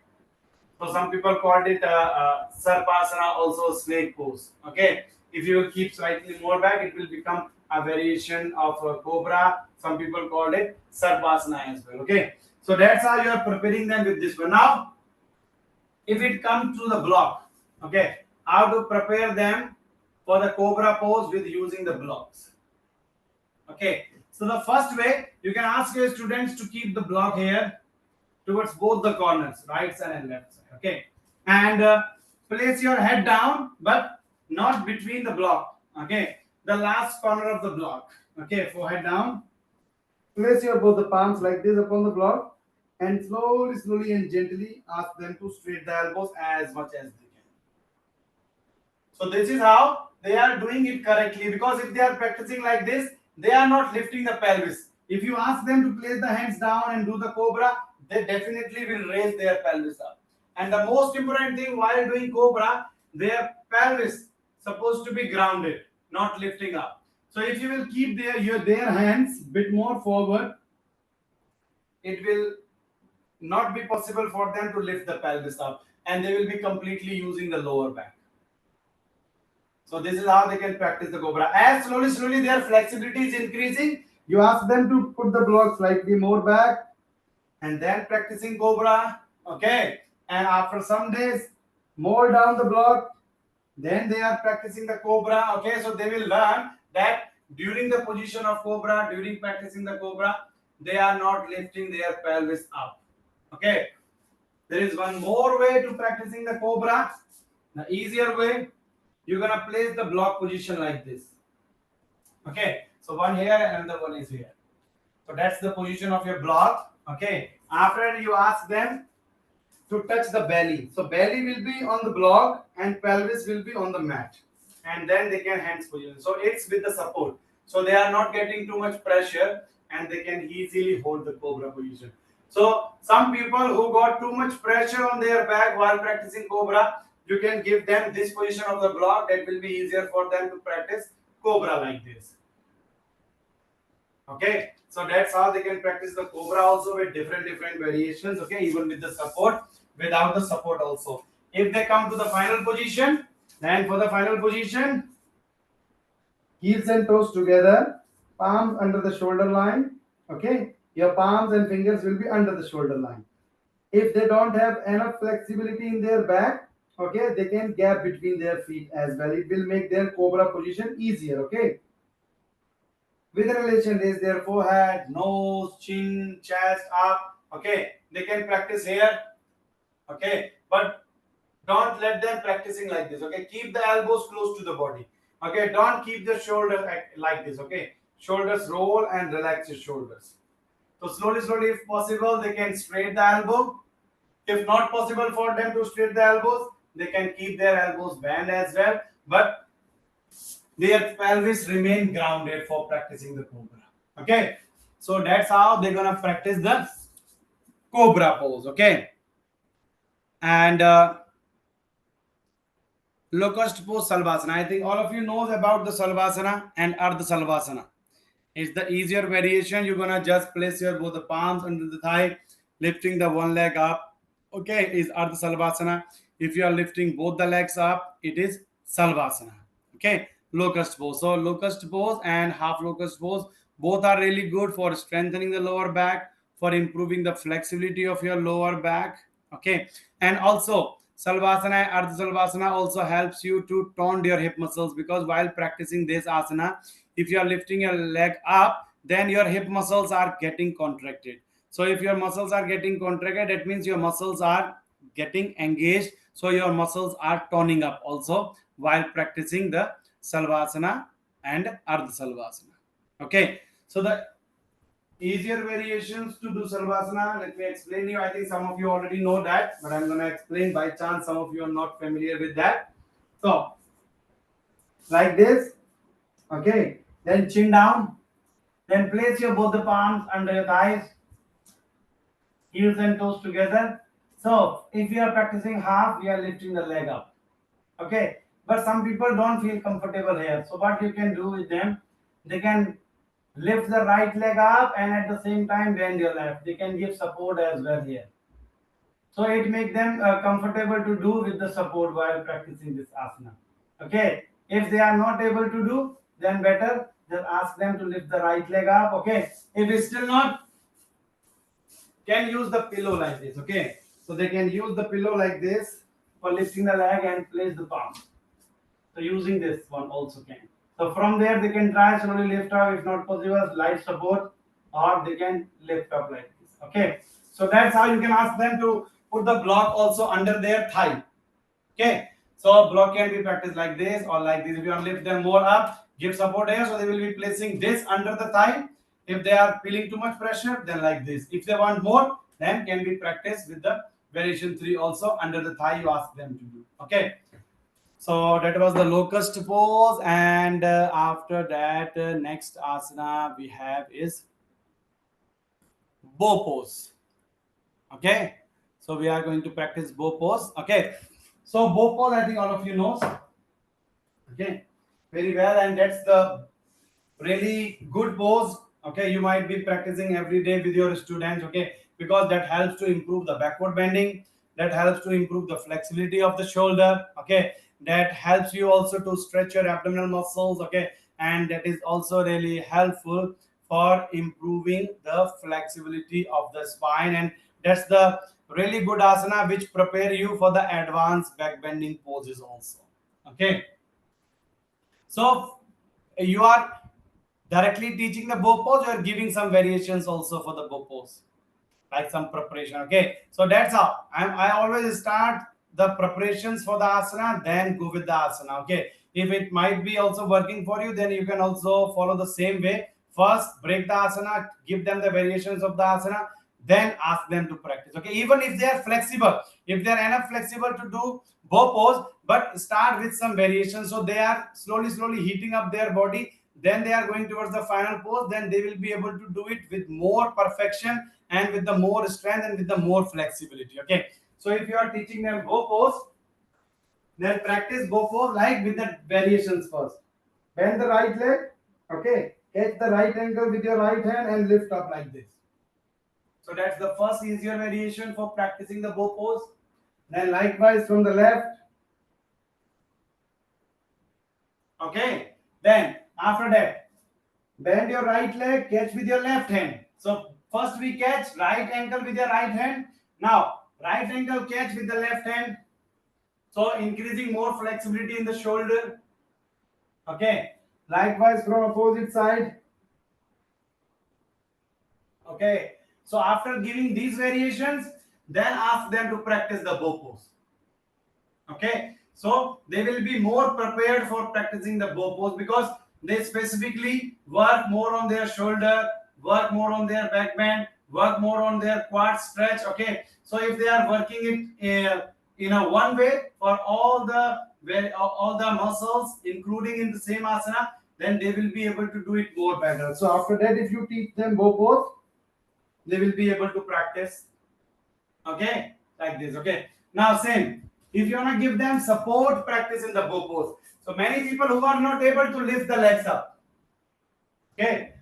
So some people called it sarpasana, also snake pose. Okay, if you keep slightly more back, it will become a variation of cobra. Some people called it sarpasana as well. Okay, so that's how you are preparing them with this one. Now, if it comes to the block, okay, how to prepare them for the cobra pose with using the blocks. Okay, so the first way, you can ask your students to keep the block here towards both the corners, right side and left side. Okay, and place your head down, but not between the block. Okay, the last corner of the block. Okay, forehead down. Place your both the palms like this upon the block, and slowly and gently ask them to straight the elbows as much as they can. So this is how they are doing it correctly, because if they are practicing like this, they are not lifting the pelvis. If you ask them to place the hands down and do the cobra, they definitely will raise their pelvis up. And the most important thing while doing cobra, their pelvis supposed to be grounded, not lifting up. So if you will keep their hands bit more forward, it will not be possible for them to lift the pelvis up, and they will be completely using the lower back. So this is how they can practice the cobra. As slowly their flexibility is increasing, you ask them to put the block slightly more back, and then practicing cobra. Okay, and after some days, more down the block, then they are practicing the cobra. Okay, so they will learn that during the position of cobra, during practicing the cobra, they are not lifting their pelvis up. Okay, there is one more way to practicing the cobra. The easier way, you're gonna place the block position like this. Okay, so one here and another one is here. So that's the position of your block. Okay, after you ask them to touch the belly. So belly will be on the block and pelvis will be on the mat, and then they can hands position. So it's with the support. So they are not getting too much pressure, and they can easily hold the cobra position. So some people who got too much pressure on their back while practicing cobra, you can give them this position of the block. That will be easier for them to practice cobra like this. Okay, so that's how they can practice the cobra also with different variations. Okay, even with the support, without the support also. If they come to the final position, then for the final position, heels and toes together, palms under the shoulder line. Okay, your palms and fingers will be under the shoulder line. If they don't have enough flexibility in their back, okay, they can gap between their feet as well. It will make their cobra position easier. Okay, with relation is their forehead, nose, chin, chest, up. Okay, they can practice here. Okay, but don't let them practicing like this. Okay, keep the elbows close to the body. Okay, don't keep the shoulders like this. Okay, shoulders roll and relax your shoulders. So slowly, if possible, they can straight the elbow. If not possible for them to straight the elbows, they can keep their elbows bent as well, but their pelvis remain grounded for practicing the cobra. Okay, so that's how they're gonna practice the cobra pose. Okay, and locust pose salvasana. I think all of you knows about the salvasana and ardha salvasana. It's the easier variation. You're gonna just place your both the palms under the thigh, lifting the one leg up. Okay, is ardha salvasana. If you are lifting both the legs up, it is salvasana. Okay, locust pose. So locust pose and half locust pose both are really good for strengthening the lower back, for improving the flexibility of your lower back. Okay, and also salvasana, ardha salvasana also helps you to tone your hip muscles, because while practicing this asana, if you are lifting your leg up, then your hip muscles are getting contracted. So if your muscles are getting contracted, that means your muscles are getting engaged, so your muscles are toning up also while practicing the salvasana and ardha salvasana. Okay, so the easier variations to do salvasana, let me explain you. I think some of you already know that, but I'm going to explain by chance some of you are not familiar with that. So like this. Okay, then chin down, then place your both the palms under your thighs, heels and toes together. So if you are practicing half, we are lifting the leg up. Okay, but some people don't feel comfortable here. So what you can do with them, they can lift the right leg up and at the same time bend your left. They can give support as well here. So it make them comfortable to do with the support while practicing this asana. Okay, if they are not able to do, then better just ask them to lift the right leg up. Okay, if it's still not, can use the pillow like this. Okay, so they can use the pillow like this for lifting the leg and place the palm. So using this one also can. So from there they can try slowly lift up. If not possible, light support, or they can lift up like this. Okay, so that's how you can ask them to put the block also under their thigh. Okay, so block can be practiced like this or like this. If you want to lift them more up, give support here, so they will be placing this under the thigh. If they are feeling too much pressure, then like this. If they want more, then can be practiced with the variation 3 also under the thigh. You ask them to do. Okay, so that was the locust pose, and after that, next asana we have is bow pose. Okay, so we are going to practice bow pose. Okay, so bow pose, I think all of you know. Okay, very well, and that's the really good pose. Okay, you might be practicing every day with your students. Okay, because that helps to improve the backward bending, that helps to improve the flexibility of the shoulder. Okay, that helps you also to stretch your abdominal muscles. Okay, and that is also really helpful for improving the flexibility of the spine, and that's the really good asana which prepare you for the advanced back bending poses also. Okay, so you are directly teaching the bow pose, you are giving some variations also for the bow pose, like some preparation. Okay, so that's how I always start the preparations for the asana, then go with the asana. Okay, if it might be also working for you, then you can also follow the same way. First break the asana, give them the variations of the asana, then ask them to practice. Okay, even if they are flexible, if they are enough flexible to do bow pose, but start with some variations, so they are slowly heating up their body, then they are going towards the final pose, then they will be able to do it with more perfection and with the more strength and with the more flexibility. Okay, so if you are teaching them bow pose, then practice bow pose like with the variations first. Bend the right leg. Okay, catch the right ankle with your right hand and lift up like this. So that's the first easier variation for practicing the bow pose. Then likewise from the left. Okay, then after that, bend your right leg, catch with your left hand. So first we catch right ankle with your right hand. Now Right ankle catch with the left hand. So increasing more flexibility in the shoulder. Okay. Likewise from opposite side. Okay. So after giving these variations, then ask them to practice the bow pose. Okay. So they will be more prepared for practicing the bow pose because they specifically work more on their shoulder, work more on their back bend, work more on their quad stretch. Okay. So if they are working it in a one way for all the muscles, including in the same asana, then they will be able to do it more better. So after that, if you teach them bow pose, they will be able to practice. Okay, like this. Okay, now same. If you want to give them support practice in the bow pose, so many people who are not able to lift the legs up. Okay,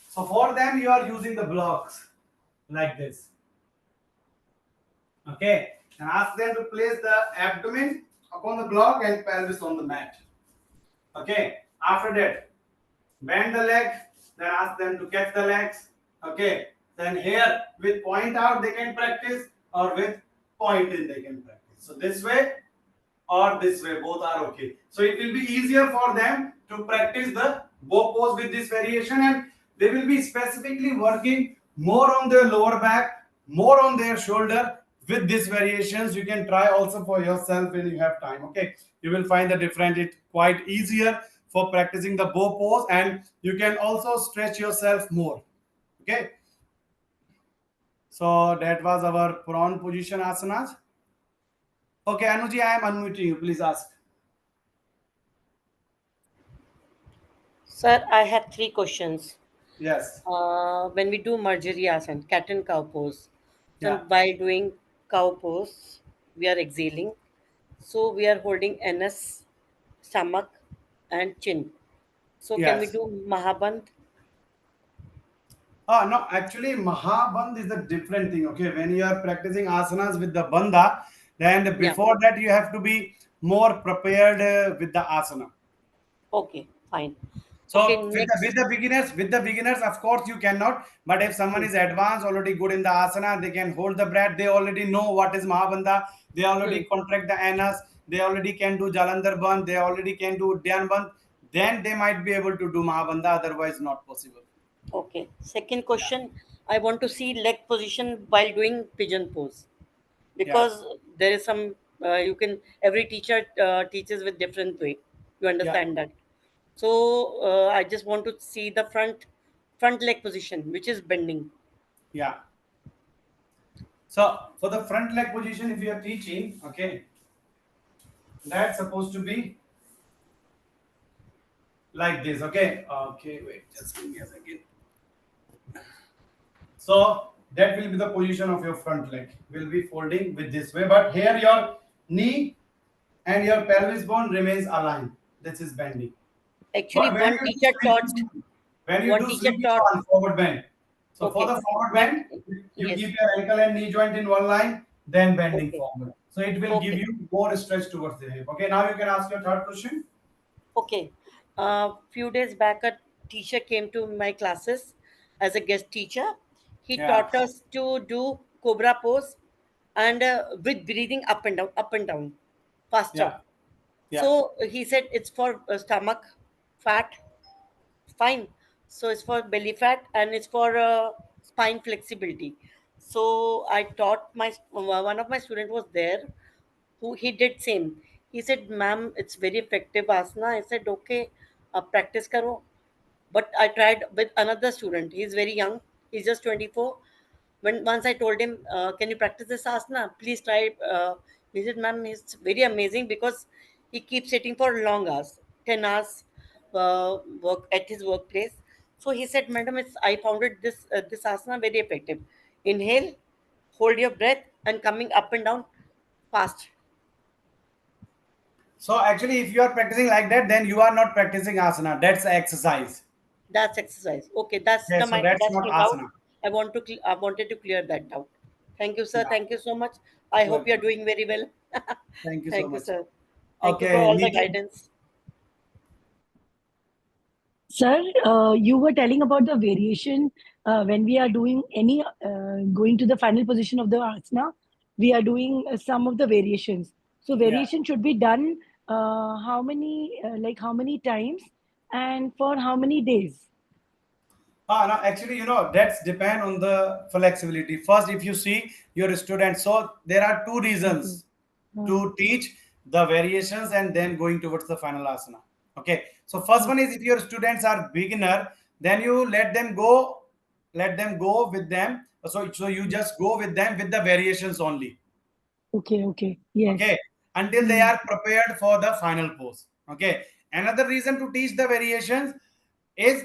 so for them you are using the blocks like this. Okay, and ask them to place the abdomen upon the block and pelvis on the mat. Okay, after that, bend the leg, then ask them to catch the legs. Okay, then here with point out they can practice, or with point in they can practice. So this way or this way, both are okay. So it will be easier for them to practice the bow pose with this variation, and they will be specifically working more on their lower back, more on their shoulder with these variations. You can try also for yourself when you have time. Okay, you will find the different, it quite easier for practicing the bow pose, and you can also stretch yourself more. Okay, so that was our prawn position asanas. Okay, Anuji, I am unmuting you, please ask. Sir, I have three questions. Yes. When we do Marjariasan, cat and cow pose, so Yeah. while doing cow pose, we are exhaling. So we are holding NS, stomach, and chin. So can we Yes. do Mahaband? No, actually, Mahaband is a different thing. Okay, when you are practicing asanas with the bandha, then Yeah. before that you have to be more prepared with the asana. Okay, fine. Okay, So next. with the beginners, of course you cannot. But if someone Hmm. is advanced, already good in the asana, they can hold the breath. They already know what is Mahabandha. They Hmm. already contract the anus. They already can do Jalandhar Bandh. They already can do Dhyan Bandh. Then they might be able to do Mahabandha. Otherwise, not possible. Okay. Second question, I want to see leg position while doing pigeon pose, Yeah. because there is some you can, every teacher teaches with different way. You Yeah. understand that? So I just want to see the front leg position, which is bending. Yeah. So for the front leg position, if you are teaching, okay, that's supposed to be like this. Okay. Okay. Wait. Just give me a second. So that will be the position of your front leg. Will be folding with this way, but here your knee and your pelvis bone remains aligned. This is bending. Actually, But when you one do teacher sleepy taught. swan, forward bend. So for Okay, the forward one. bend, you Yes. keep your ankle and knee joint in one line, then bending Okay. forward. So it will give Okay. you more stretch towards the hip. Okay, now you can ask your third question. Okay. Few days back, a teacher came to my classes as a guest teacher. He Yeah, taught us to do cobra pose, and with breathing up and down, faster. yeah, yeah. So he said it's for stomach fat, fine. So it's for belly fat and it's for spine flexibility. So I taught my one of my student was there who he did same. He said, "Ma'am, it's very effective asana." I said, "Okay, practice karo." But I tried with another student. He's very young. He's just 24. When once I told him, "Can you practice this asana? Please try." He said, "Ma'am, it's very amazing because he keeps sitting for long hours, 10 hours, work at his workplace." So he said, "Madam, it's I found it this asana very effective. Inhale, hold your breath, and coming up and down fast." So actually, if you are practicing like that, then you are not practicing asana. That's exercise. That's exercise. Okay, that's Okay, the so my that's that's not the doubt. asana. I wanted to clear that doubt. Thank you, sir. Yeah, Thank you so much. I hope you're welcome. doing very well. Thank you so Thank you, much. sir. Thank you for Okay, all the Niti. guidance. Sir, you were telling about the variation when we are doing any going to the final position of the asana. we are doing some of the variations. So Yeah. variation should be done how many how many times and for how many days? No, actually, that's depend on the flexibility. First, if you see your student, so there are two Okay. reasons to teach the variations and then going towards the final asana. Okay. So first one is if your students are beginner, then you let them go with them. So you just go with them with the variations only. Okay, okay. Yes. Okay, until they Mm. are prepared for the final pose. Okay, another reason to teach the variations is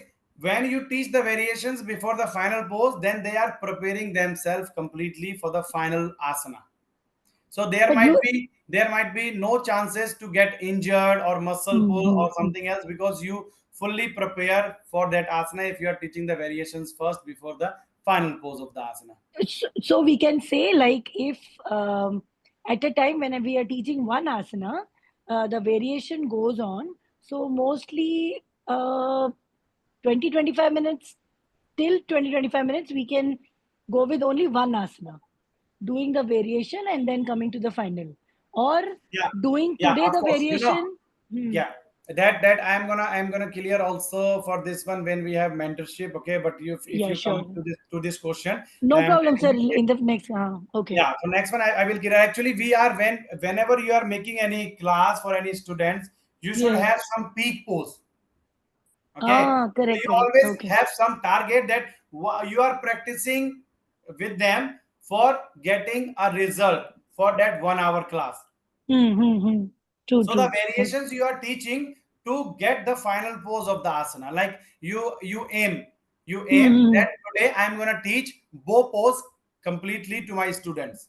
when you teach the variations before the final pose, then they are preparing themselves completely for the final asana. So But you there might be no chances to get injured or muscle pull or mm-hmm. something else, because you fully prepare for that asana if you are teaching the variations first before the final pose of the asana. So we can say like if at a time when we are teaching one asana, the variation goes on. So mostly 20-25 minutes till 20-25 minutes we can go with only one asana, doing the variation and then coming to the final, or Yeah, doing yeah, today of the course. variation. Yeah, that I'm gonna clear also for this one when we have mentorship. Okay, but if Yeah, you come sure. to this question, No then problem, sir. In the next, okay. yeah. So next one I will clear. Actually, we are whenever you are making any class for any students, you should Yes. have some peak pose. Okay, so Correct, you correct. always Okay. have some target that you are practicing with them for getting a result for that 1 hour class. Hmm. True, So the true. variations you are teaching to get the final pose of the asana, like you aim Hmm. that today I'm going to teach bow pose completely to my students.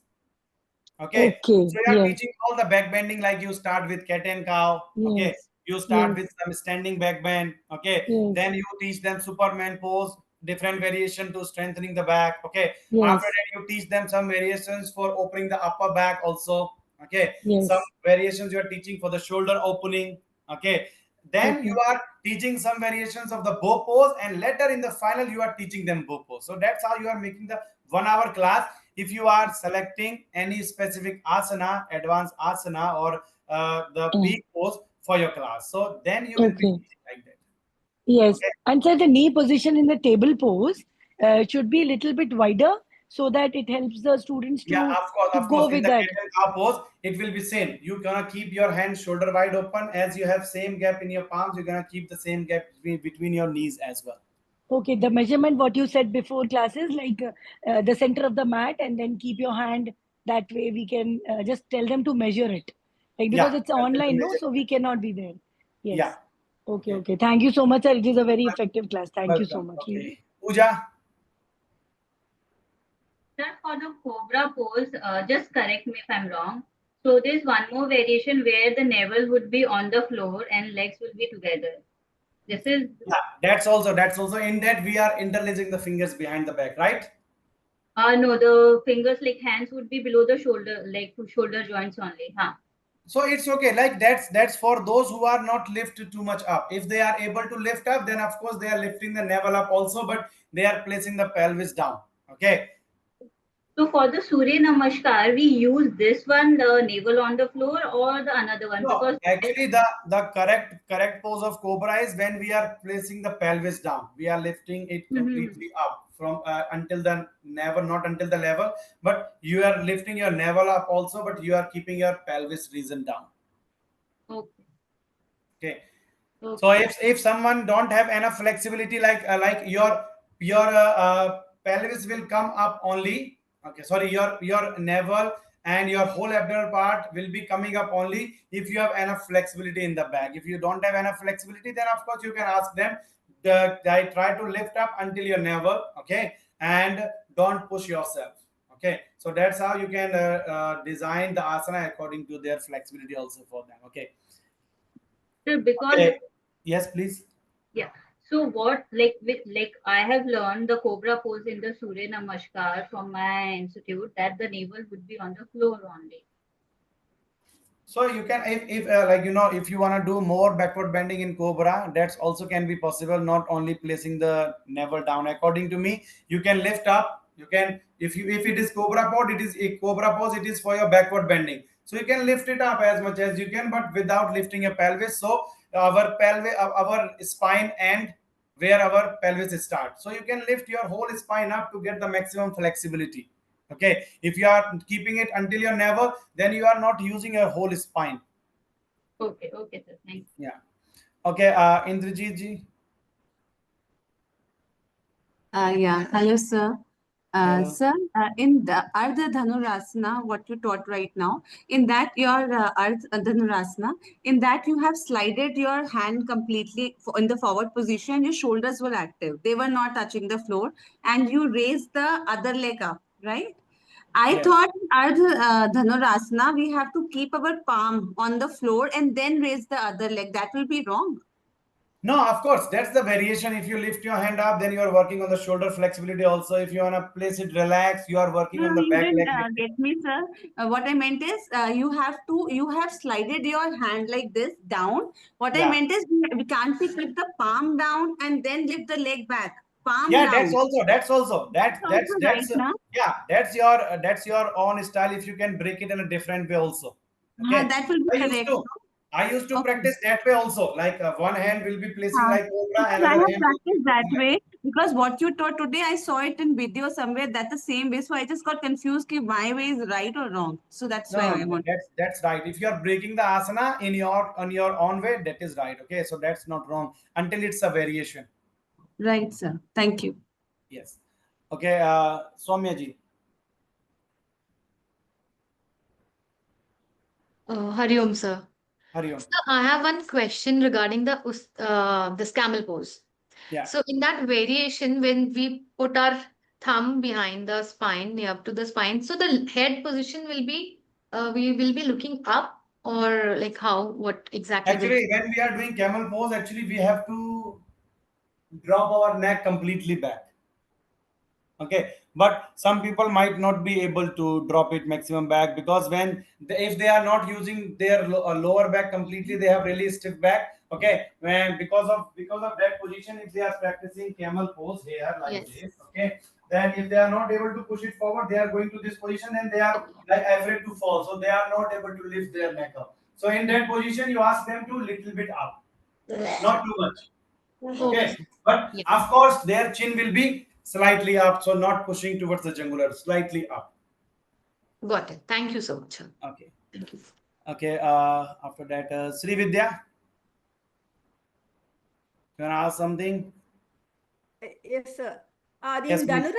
Okay, Okay. so you are Yes. teaching all the back bending, like you start with cat and cow. Okay, Yes. you start Yes. with some standing back bend. Okay, Yes. then you teach them Superman pose, different variation to strengthening the back. Okay, after Yes. that you teach them some variations for opening the upper back also. Okay, some Yes. variations you are teaching for the shoulder opening. Okay, then you Okay. are teaching some variations of the bow pose, and later in the final you are teaching them bow pose. So that's how you are making the 1 hour class. If you are selecting any specific asana, advanced asana, or the Mm. peak pose for your class, so then you will be Okay. teaching like that. Yes. Okay. And so the knee position in the table pose should be a little bit wider so that it helps the students Yeah, to of go course. In with the that. cat and cow pose, it will be same. You're gonna keep your hands shoulder wide open, as you have same gap in your palms. You're gonna keep the same gap between your knees as well. Okay, the measurement, what you said before classes, like the center of the mat, and then keep your hand that way. We can just tell them to measure it, like Yeah, because it's tell them to online, no, measure. so we cannot be there. Yeah. Yes. Okay, Okay. okay. Thank you so much, sir. It is a very effective class. Thank you so Welcome. much, really. Okay. Pooja. Sir, for the cobra pose, just correct me if I'm wrong. So there's one more variation where the navel would be on the floor and legs will be together. This is Yeah, that's also in that we are interlacing the fingers behind the back, right? no, the fingers like hands would be below the shoulder, like to shoulder joints only. Huh. So it's okay, like that's for those who are not lifted too much up. If they are able to lift up, then of course they are lifting the navel up also, but they are placing the pelvis down. Okay. So for the Surya Namaskar, we use this one, the navel on the floor, or the another one No, because actually the correct pose of cobra is when we are placing the pelvis down. We are lifting it Mhm. completely up from until the navel, not until the level, but you are lifting your navel up also, but you are keeping your pelvis region down. Okay. Okay. So Okay. if someone don't have enough flexibility, like your pelvis will come up only. Okay, sorry, your navel and your whole abdominal part will be coming up only if you have enough flexibility in the back. If you don't have enough flexibility, then of course you can ask them. They try to lift up until your navel. Okay, and don't push yourself. Okay, so that's how you can design the asana according to their flexibility also for them. Okay. So because Okay. Yes, please. yeah. So what like with like I have learned the cobra pose in the Surya Namaskar from my institute that the navel would be on the floor only. So you can, if like if you want to do more backward bending in cobra, that's also can be possible. Not only placing the navel down. According to me, you can lift up You can, if it is cobra pose, it is a cobra pose, it is for your backward bending. So you can lift it up as much as you can, but without lifting your pelvis. So our pelvis, our spine and where our pelvis starts. So you can lift your whole spine up to get the maximum flexibility. Okay, if you are keeping it until your navel, then you are not using your whole spine. Okay, okay, sir. Thanks. Yeah. Okay, Indrajit ji. Yeah, hello, sir. Hello. Sir, in the Ardha Dhanurasana, what you taught right now, in that your Ardha Dhanurasana, in that you have slided your hand completely in the forward position, your shoulders were active. They were not touching the floor, and you raised the other leg up, right? I Yes. thought Ardha Dhanurasana, we have to keep our palm on the floor and then raise the other leg. That will be wrong. No, of course, that's the variation. If you lift your hand up, then you are working on the shoulder flexibility also. If you want to place it relaxed, you are working No, on no, the you back didn't leg lifting. get me, sir. What I meant is, you have slided your hand like this down. What I Yeah. meant is, we can't be keep the palm down and then lift the leg back. Palm Yeah, down. that's That's also right now. yeah, that's your own style. If you can break it in a different way also. Okay. That will be I used correct. to I used to Okay. practice that way also. Like one hand will be placing like cobra, Because I another have hand will be practiced that placing like. way. Because what you taught today, I saw it in video somewhere. That's the same way. So I just got confused. Ki my way is right or wrong. So that's No, why no, I no. want. That's right. If you are breaking the asana in your on your own way, that is right. Okay, so that's not wrong until it's a variation. Right, sir. Thank you. Yes. Okay, Soumya ji, Hari Om, sir. Hariom. So I have one question regarding this camel pose. Yeah. So in that variation, when we put our thumb behind the spine, near up to the spine, so the head position will be, we will be looking up, or like how, what exactly will? Actually, when we are doing camel pose, actually we have to drop our neck completely back. Okay, but some people might not be able to drop it maximum back because if they are not using their lower back completely, they have really stiff back. Okay, when because of that position, if they are practicing camel pose here like Yes. this, okay, then if they are not able to push it forward, they are going to this position and they are like afraid to fall, so they are not able to lift their neck up. So in that position, you ask them to little bit up, not too much. Okay, Okay, sir. but Yeah. of course their chin will be slightly up, so not pushing towards the jugular, slightly up. Got it. Thank you so much, sir. Okay. Thank you. Okay, after that, Sri Vidya, you want to ask something? Yes, sir. Yes, In please.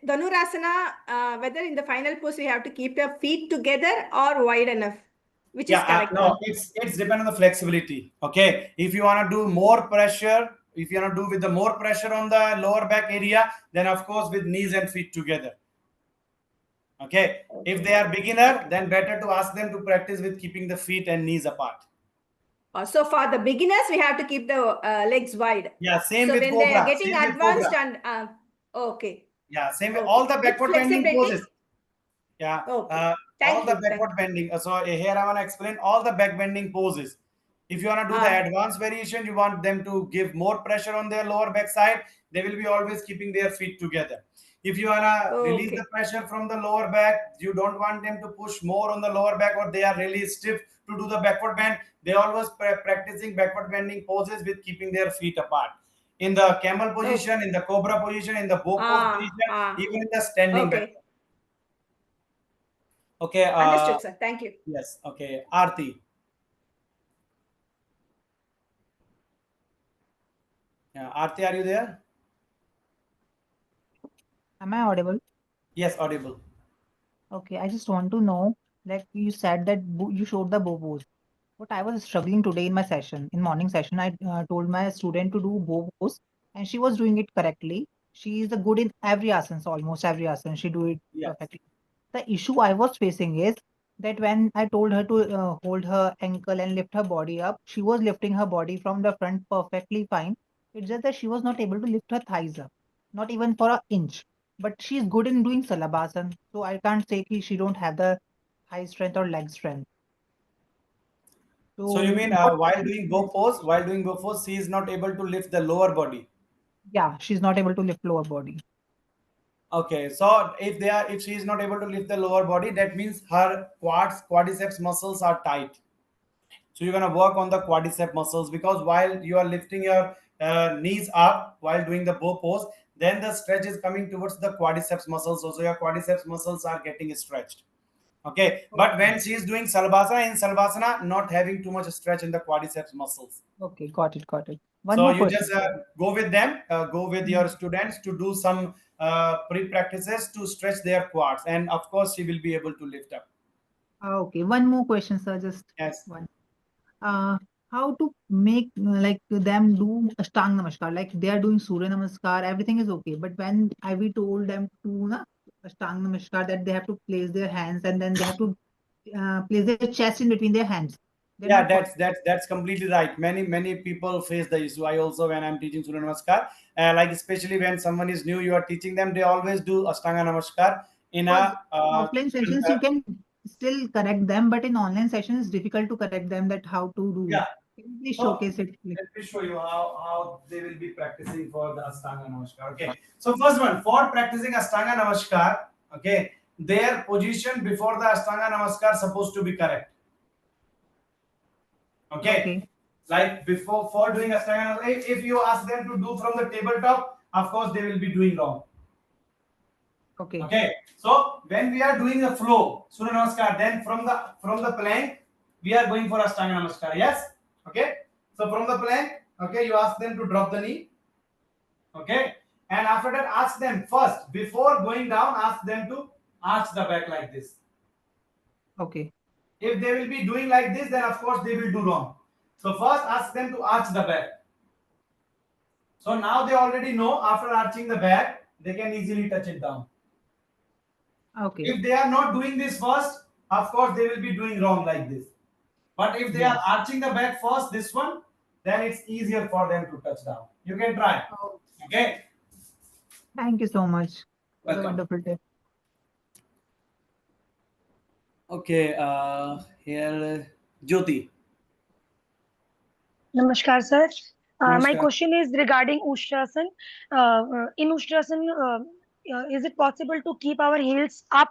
Dhanurasana, whether in the final pose we have to keep your feet together or wide enough, which Yeah, is correct no, one? it's depend on the flexibility. Okay, if you want to do more pressure, if you want to do with the more pressure on the lower back area, then of course with knees and feet together. Okay, if they are beginner, then better to ask them to practice with keeping the feet and knees apart. So for the beginners, we have to keep the legs wide. Yeah, same So with when they are cobra, getting same with cobra. advanced and okay, Yeah, same way. All okay, the with backward bending poses. flexibility. Yeah, Okay, all thank the you, thank backward you. bending. So here I want to explain all the back bending poses. If you want to do the Ah, advanced variation, you want them to give more pressure on their lower back side. They will be always keeping their feet together. If you want to release the okay, pressure from the lower back, you don't want them to push more on the lower back or they are really stiff to do the backward bend. They always practicing backward bending poses with keeping their feet apart. In the camel okay. position, in the cobra position, in the bow pose position, even in the standing back. Okay. Okay, Understood, sir. Thank you. yes, okay. Aarti. Yeah, Aarti, are you there? Am I audible? Yes, audible. Okay, I just want to know, like you said that you showed the bow pose. What I was struggling today in my session, in morning session, I told my student to do bow pose, and she was doing it correctly. She is the good in every asana, almost every asana. She do it Yes. perfectly. The issue I was facing is that when I told her to hold her ankle and lift her body up, she was lifting her body from the front perfectly fine. It's just that she was not able to lift her thighs up, not even for an inch. But she's good in doing salabasan, so I can't say she don't have the high strength or leg strength. So you So mean what while doing bow pose, she is not able to lift the lower body. yeah, she's not able to lift lower body. Okay, so if she is not able to lift the lower body, that means her quadriceps muscles are tight. So you're gonna work on the quadricep muscles, because while you are lifting your knees up while doing the bow pose, then the stretch is coming towards the quadriceps muscles. Also, your quadriceps muscles are getting stretched. Okay, but Okay. when she is doing salvasana, in salvasana, not having too much stretch in the quadriceps muscles. Okay, got it, got it. One So more you just question, sir. go with them, go with Mm. your students to do some pre-practices to stretch their quads, and of course she will be able to lift up. Okay, one more question, sir. Just Yes. one. Uh, how to make like them do Ashtang Namaskar? Like they are doing Surya Namaskar, everything is okay. But when we told them to na Ashtang Namaskar, that they have to place their hands and then they have to place their chest in between their hands. They're Yeah, not that's completely right. Many people face the issue. I also, when I'm teaching Surya Namaskar, like especially when someone is new, you are teaching them, they always do Ashtanga Namaskar in because a offline sessions you can still correct them, but in online sessions it's difficult to correct them that how to do it. yeah. Can you please So showcase it? Like, let me show you how they will be practicing for the Ashtanga Namaskar. Okay. So first one, for practicing Ashtanga Namaskar, okay, their position before the Ashtanga Namaskar supposed to be correct. Okay. okay, Like before, for doing Ashtanga Namaskar, if you ask them to do from the tabletop, of course they will be doing wrong. okay, Okay. So when we are doing a flow, Surya Namaskar, then from the plank, we are going for Ashtanga Namaskar. Yes. Okay. So from the plank, okay, you ask them to drop the knee. Okay. And after that, ask them first, before going down, ask them to arch the back like this. okay, If they will be doing like this, then of course they will do wrong. So first ask them to arch the back. So now they already know, after arching the back, they can easily touch it down. okay. If they are not doing this first, of course they will be doing wrong like this. But if they are Yes. arching the back first, this one, then it's easier for them to touch down. You can try. Oh, Okay. thank you so much for the Welcome. wonderful tip. Okay. Here, Jyoti. Namaskar, sir. My Namaskar. question is regarding Ushtrasan. In Ushtrasan, is it possible to keep our heels up,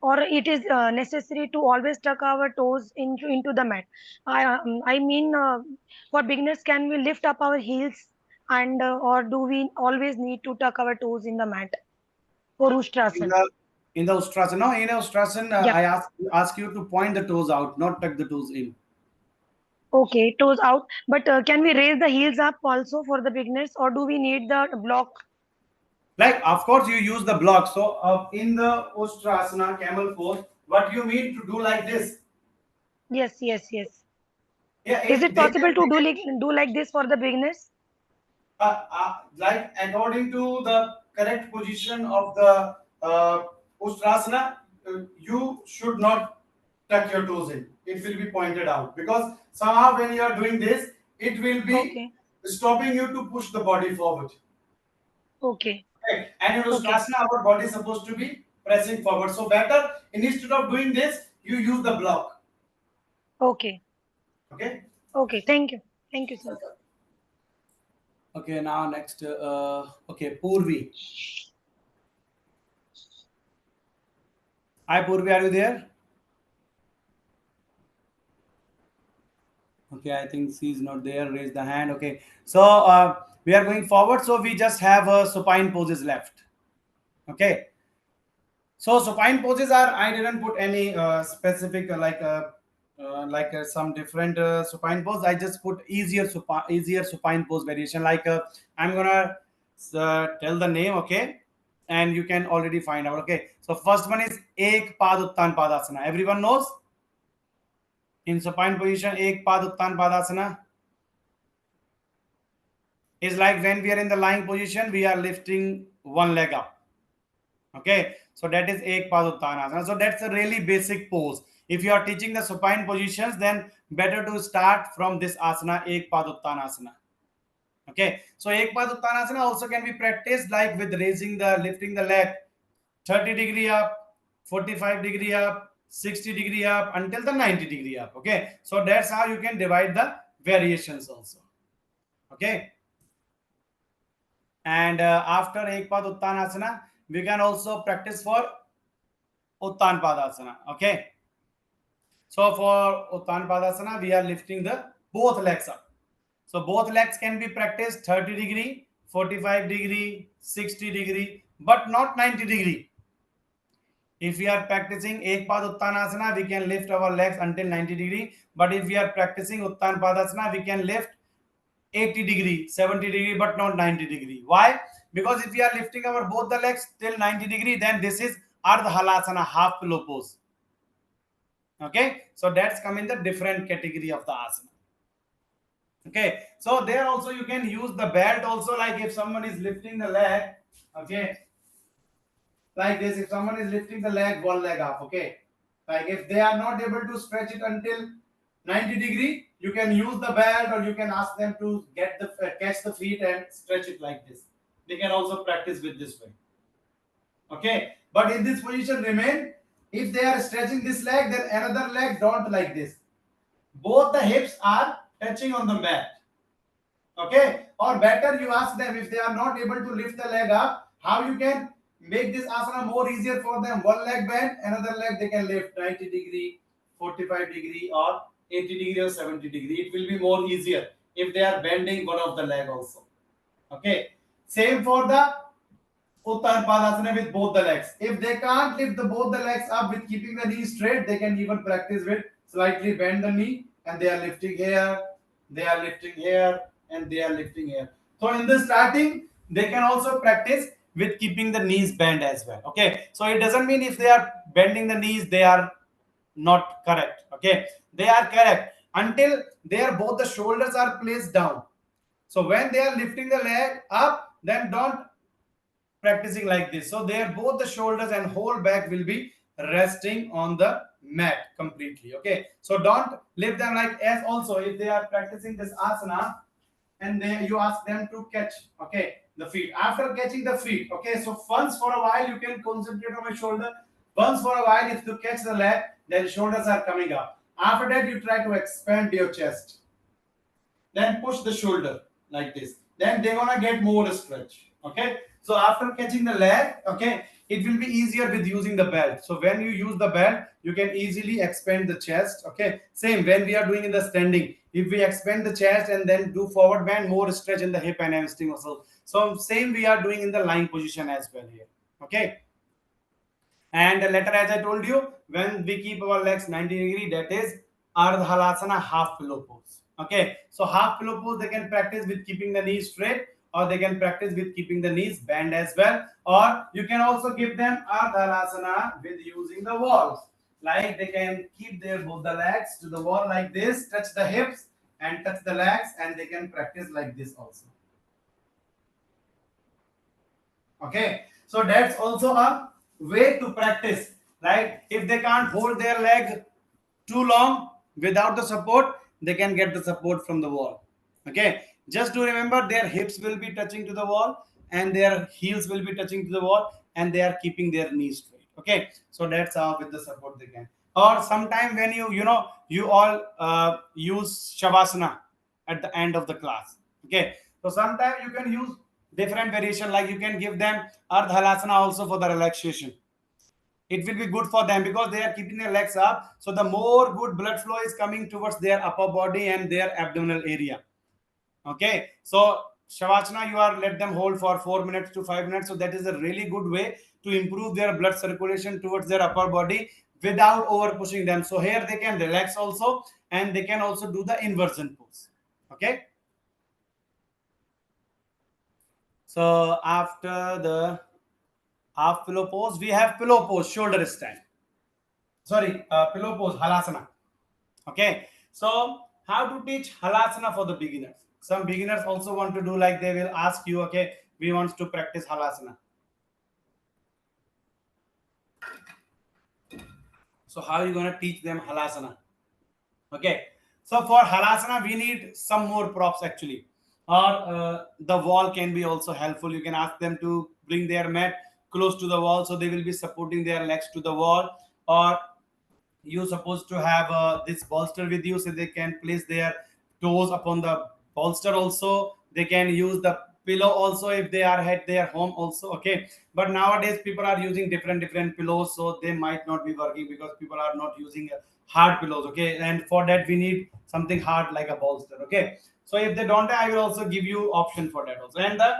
or it is necessary to always tuck our toes into the mat? I mean, for beginners, can we lift up our heels, and or do we always need to tuck our toes in the mat for In Ushtrasan? the Ustrasana, no, in Ustrasana, Yeah. I ask you to point the toes out, not tuck the toes in. Okay, toes out. But can we raise the heels up also for the beginners, or do we need the block? Like, of course, you use the block. So, in the Ustrasana, camel pose, what you mean to do like this? Yes, yes, yes. Yeah, Is if it they possible can, to do like this for the beginners? like according to the correct position of the Ustrasana, you should not tuck your toes in. It will be pointed out, because somehow when you are doing this, it will be Okay, stopping you to push the body forward. okay, Right. And in okay, Ustrasana, our body is supposed to be pressing forward. So better, instead of doing this, you use the block. okay, Okay. okay. Thank you. Thank you, sir. Okay. Now next. Okay, Purvi. Hi, Purvi. Are you there? Okay, I think she's not there. Raise the hand. Okay. So we are going forward. So we just have supine poses left. Okay. So supine poses are, I didn't put any specific some different supine pose. I just put easier supine pose variation. Like I'm gonna tell the name, okay, and you can already find out. Okay. So first one is Ek Pad Uttan Padasana. Everyone knows, in supine position Ek Pad Uttan Padasana is like when we are in the lying position, we are lifting one leg up. Okay, so that is Ek Pad Uttanasana. So that's a really basic pose. If you are teaching the supine positions, then better to start from this asana, Ek Pad Uttanasana. Okay, so Ek Pad Uttanasana also can be practiced like with lifting the leg 30-degree up, 45-degree up, 60-degree up until the 90-degree up. Okay, so that's how you can divide the variations also. Okay. And after Ekpad Uttanasana, we can also practice for Uttan Padasana. Okay. So for Uttan Padasana, we are lifting the both legs up. So both legs can be practiced 30°, 45°, 60°, but not 90°. If we are practicing Ek Pad Uttanasana, we can lift our legs until 90°. But if we are practicing Uttan Padasana, we can lift 80°, 70°, but not 90°. Why? Because if we are lifting our both the legs till 90°, then this is Ardha Halasana, half pillow pose. Okay, so that's come in the different category of the asana. Okay, so there also you can use the belt also, like if someone is lifting the leg, okay, like this, if someone is lifting the leg, one leg up, okay, like if they are not able to stretch it until 90°, you can use the belt, or you can ask them to get the catch the feet and stretch it like this. They can also practice with this way. Okay, but in this position remain. If they are stretching this leg, then another leg don't like this. Both the hips are touching on the mat. Okay, or better you ask them, if they are not able to lift the leg up, how you can make this asana more easier for them. One leg bend, another leg they can lift 90°, 45°, or 80° or 70°. It will be more easier if they are bending one of the leg also. Okay, same for the Uttan Padasana with both the legs. If they can't lift both the legs up with keeping the knee straight, they can even practice with slightly bend the knee, and they are lifting here, they are lifting here, and they are lifting here. So in the starting, they can also practice with keeping the knees bent as well. Okay, so it doesn't mean if they are bending the knees, they are not correct. Okay, they are correct until their both the shoulders are placed down. So when they are lifting the leg up, then don't practicing like this. So there both the shoulders and whole back will be resting on the mat completely. Okay, so don't lift them like as. Also, if they are practicing this asana and they you ask them to catch, okay, the feet. After catching the feet, okay, so once for a while you can concentrate on my shoulder. Once for a while, if you catch the leg, then shoulders are coming up. After that, you try to expand your chest, then push the shoulder like this, then they're gonna get more stretch. Okay, so after catching the leg, okay, it will be easier with using the belt. So when you use the belt, you can easily expand the chest. Okay, same when we are doing in the standing, if we expand the chest and then do forward bend, more stretch in the hip and hamstring muscle. So same we are doing in the lying position as well here. Okay, and later, as I told you, when we keep our legs 90°, that is Ardha Halasana, half pillow pose. Okay, so half pillow pose they can practice with keeping the knees straight, or they can practice with keeping the knees bent as well, or you can also give them Ardha Halasana with using the walls. Like they can keep their both the legs to the wall like this, touch the hips and touch the legs, and they can practice like this also. Okay, so that's also a way to practice. Right, if they can't hold their leg too long without the support, they can get the support from the wall. Okay, just to remember, their hips will be touching to the wall and their heels will be touching to the wall, and they are keeping their knees straight. Okay, so that's how with the support they can. Or sometime when you all use shavasana at the end of the class. Okay, so sometimes you can use different variation, like you can give them ardha halasana also for the relaxation. It will be good for them because they are keeping their legs up, so the more good blood flow is coming towards their upper body and their abdominal area. Okay, so shavasana, you are let them hold for 4 minutes to 5 minutes, so that is a really good way to improve their blood circulation towards their upper body without over pushing them. So here they can relax also, and they can also do the inversion pose. Okay, so after the half pillow pose, we have pillow pose, shoulder stand. Sorry, pillow pose, halasana. Okay, so how to teach halasana for the beginners? Some beginners also want to do, like they will ask you, okay, we want to practice halasana. So how are you going to teach them halasana? Okay, so for halasana, we need some more props actually. Or the wall can be also helpful. You can ask them to bring their mat close to the wall, so they will be supporting their legs to the wall. Or you supposed to have this bolster with you, so they can place their toes upon the bolster also. They can use the pillow also if they are at their home also. Okay, but nowadays people are using different pillows, so they might not be working because people are not using hard pillows. Okay, and for that we need something hard like a bolster. Okay, so if they don't, I will also give you option for that also. And the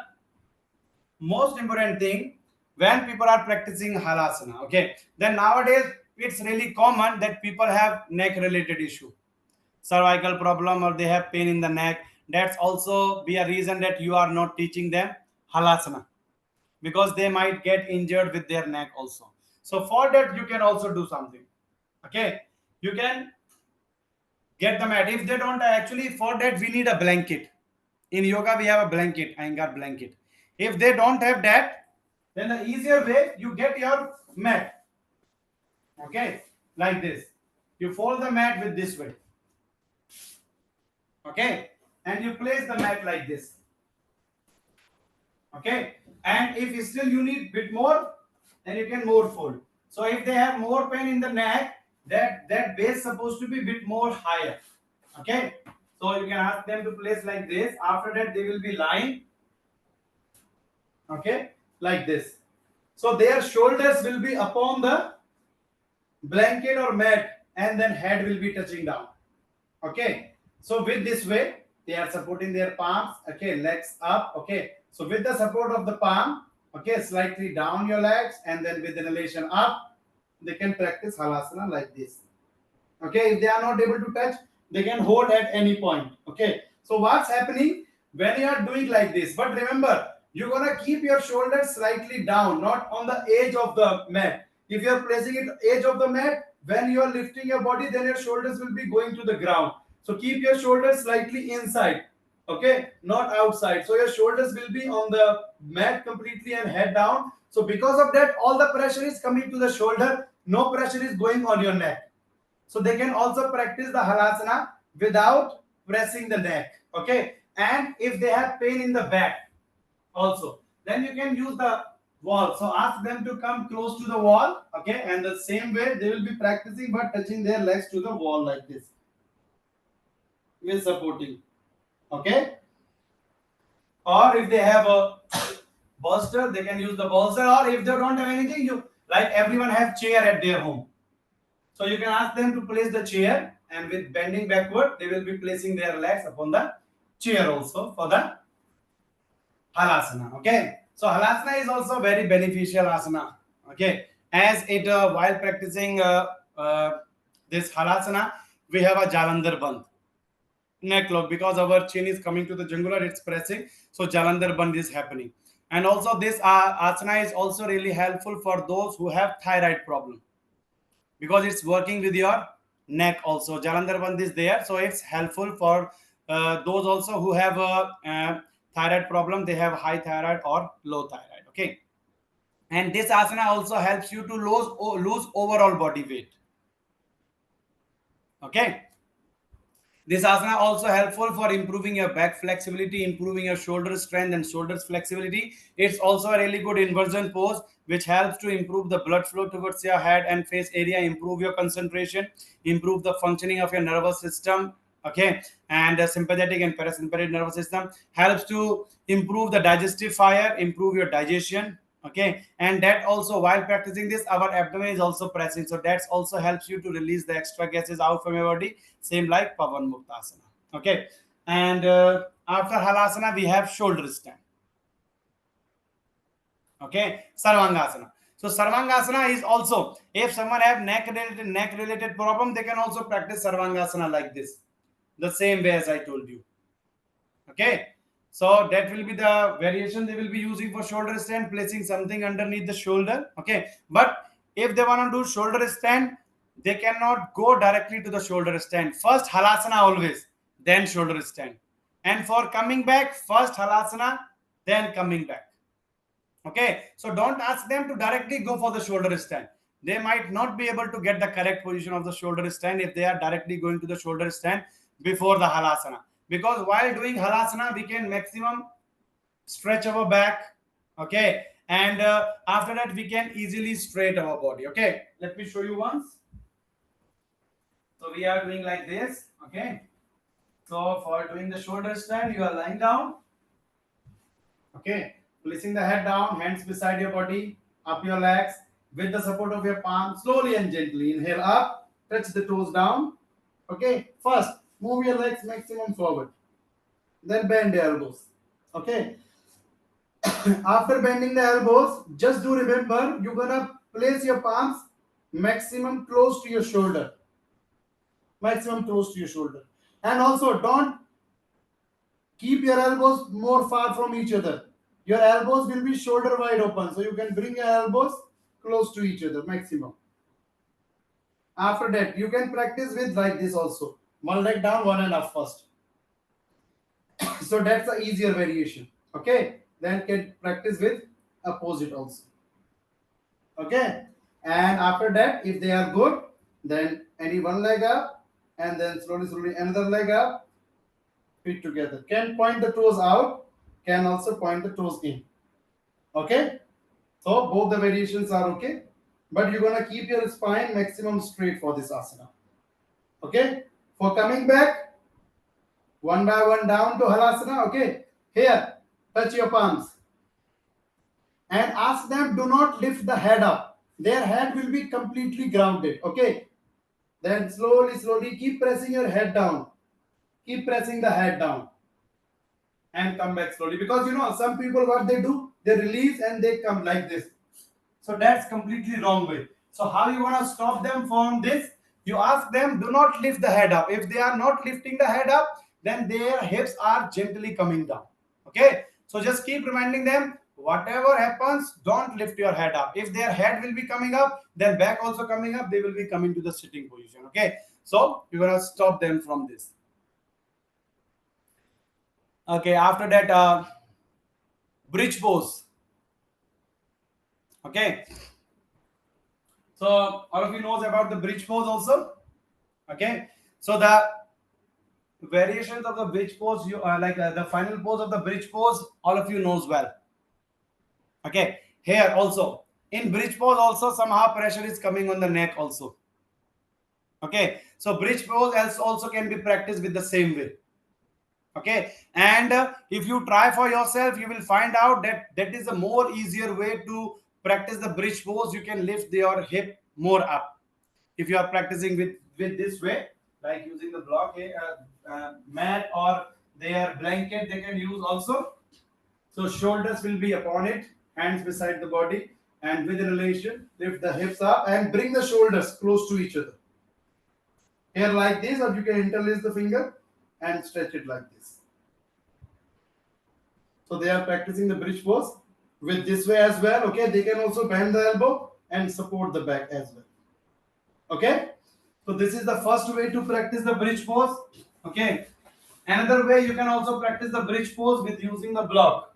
most important thing, when people are practicing halasana, okay, then nowadays it's really common that people have neck related issue, cervical problem, or they have pain in the neck. That's also be a reason that you are not teaching them halasana, because they might get injured with their neck also. So for that you can also do something. Okay, you can get the mat. If they don't, actually for that we need a blanket. In yoga we have a blanket, angar blanket. If they don't have that, then the easier way, you get your mat. Okay, like this. You fold the mat with this way. Okay, and you place the mat like this. Okay, and if still you need bit more, then you can more fold. So if they have more pain in the neck, that base supposed to be bit more higher. Okay, so you can ask them to place like this. After that they will be lying, okay, like this. So their shoulders will be upon the blanket or mat, and then head will be touching down. Okay, so with this way they are supporting their palms. Okay, legs up. Okay, so with the support of the palm, okay, slightly down your legs, and then with the elevation up, they can practice halasana like this. Okay, if they are not able to touch, they can hold at any point. Okay, so what's happening when you are doing like this? But remember, you're gonna keep your shoulders slightly down, not on the edge of the mat. If you are placing it edge of the mat, when you are lifting your body, then your shoulders will be going to the ground. So keep your shoulders slightly inside, okay, not outside. So your shoulders will be on the mat completely and head down. So because of that, all the pressure is coming to the shoulder, no pressure is going on your neck. So they can also practice the halasana without pressing the neck. Okay, and if they have pain in the back also, then you can use the wall. So ask them to come close to the wall. Okay, and the same way they will be practicing but touching their legs to the wall like this with supporting. Okay, or if they have a bolster, they can use the bolster. Or if they don't have anything, you, like everyone have chair at their home, so you can ask them to place the chair, and with bending backward, they will be placing their legs upon the chair also for the halasana. Okay, so halasana is also very beneficial asana. Okay, as it while practicing this halasana, we have a jalandhar bandh, neck lock, because our chin is coming to the jugular, it's pressing, so jalandhar bandh is happening. And also this asana is also really helpful for those who have thyroid problem, because it's working with your neck also. Jalandhar bandh is there, so it's helpful for those also who have a thyroid problem. They have high thyroid or low thyroid. Okay, and this asana also helps you to lose overall body weight. Okay, this asana also helpful for improving your back flexibility, improving your shoulder strength and shoulders flexibility. It's also a really good inversion pose, which helps to improve the blood flow towards your head and face area, improve your concentration, improve the functioning of your nervous system. Okay, and the sympathetic and parasympathetic nervous system, helps to improve the digestive fire, improve your digestion. Okay, and that also, while practicing this, our abdomen is also pressing, so that also helps you to release the extra gases out from your body, same like pavan muktasana. Okay, and after halasana we have shoulder stand. Okay, sarvangasana. So sarvangasana is also, if someone have neck related problem, they can also practice sarvangasana like this, the same way as I told you. Okay, so that will be the variation they will be using for shoulder stand, placing something underneath the shoulder. Okay, but if they want to do shoulder stand, they cannot go directly to the shoulder stand. First halasana always, then shoulder stand, and for coming back, first halasana, then coming back. Okay, so don't ask them to directly go for the shoulder stand. They might not be able to get the correct position of the shoulder stand if they are directly going to the shoulder stand before the halasana, because while doing halasana we can maximum stretch our back. Okay, and after that we can easily straight our body. Okay, let me show you once. So we are doing like this. Okay, so for doing the shoulder stand, you are lying down. Okay, placing the head down, hands beside your body, up your legs with the support of your palm, slowly and gently. Inhale up, touch the toes down. Okay, first move your legs maximum forward, then bend the elbows. Okay, after bending the elbows, just do remember you're gonna place your palms maximum close to your shoulder, maximum close to your shoulder, and also don't keep your elbows more far from each other. Your elbows will be shoulder wide open, so you can bring your elbows close to each other maximum. After that, you can practice with like this also. One leg down, one and up first. So that's the easier variation. Okay, then can practice with opposite also. Okay, and after that, if they are good, then any one leg up, and then slowly another leg up, feet together. Can point the toes out, can also point the toes in. Okay, so both the variations are okay, but you're gonna keep your spine maximum straight for this asana. Okay, for coming back, one by one down to halasana. Okay, here, touch your palms and ask them, do not lift the head up. Their head will be completely grounded. Okay, then slowly keep pressing your head down. Keep pressing the head down and come back slowly, because you know some people what they do, they release and they come like this. So that's completely wrong way. So how you want to stop them from this? You ask them, do not lift the head up. If they are not lifting the head up, then their hips are gently coming down. Okay, so just keep reminding them, whatever happens, don't lift your head up. If their head will be coming up, then back also coming up, they will be coming to the sitting position. Okay, so you're gonna stop them from this. Okay, after that, bridge pose. Okay, so all of you knows about the bridge pose also. Okay, so the variations of the bridge pose, you the final pose of the bridge pose, all of you knows well. Okay, here also in bridge pose also somehow pressure is coming on the neck also. Okay, so bridge pose also can be practiced with the same way. Okay, and if you try for yourself, you will find out that that is a more easier way to practice the bridge pose. You can lift your hip more up if you are practicing with this way, like using the block, mat or their blanket they can use also. So shoulders will be upon it, hands beside the body, and with relation lift the hips up and bring the shoulders close to each other, here like this, or you can interlace the finger and stretch it like this. So they are practicing the bridge pose with this way as well. Okay, they can also bend the elbow and support the back as well. Okay, so this is the first way to practice the bridge pose. Okay, another way you can also practice the bridge pose with using the block.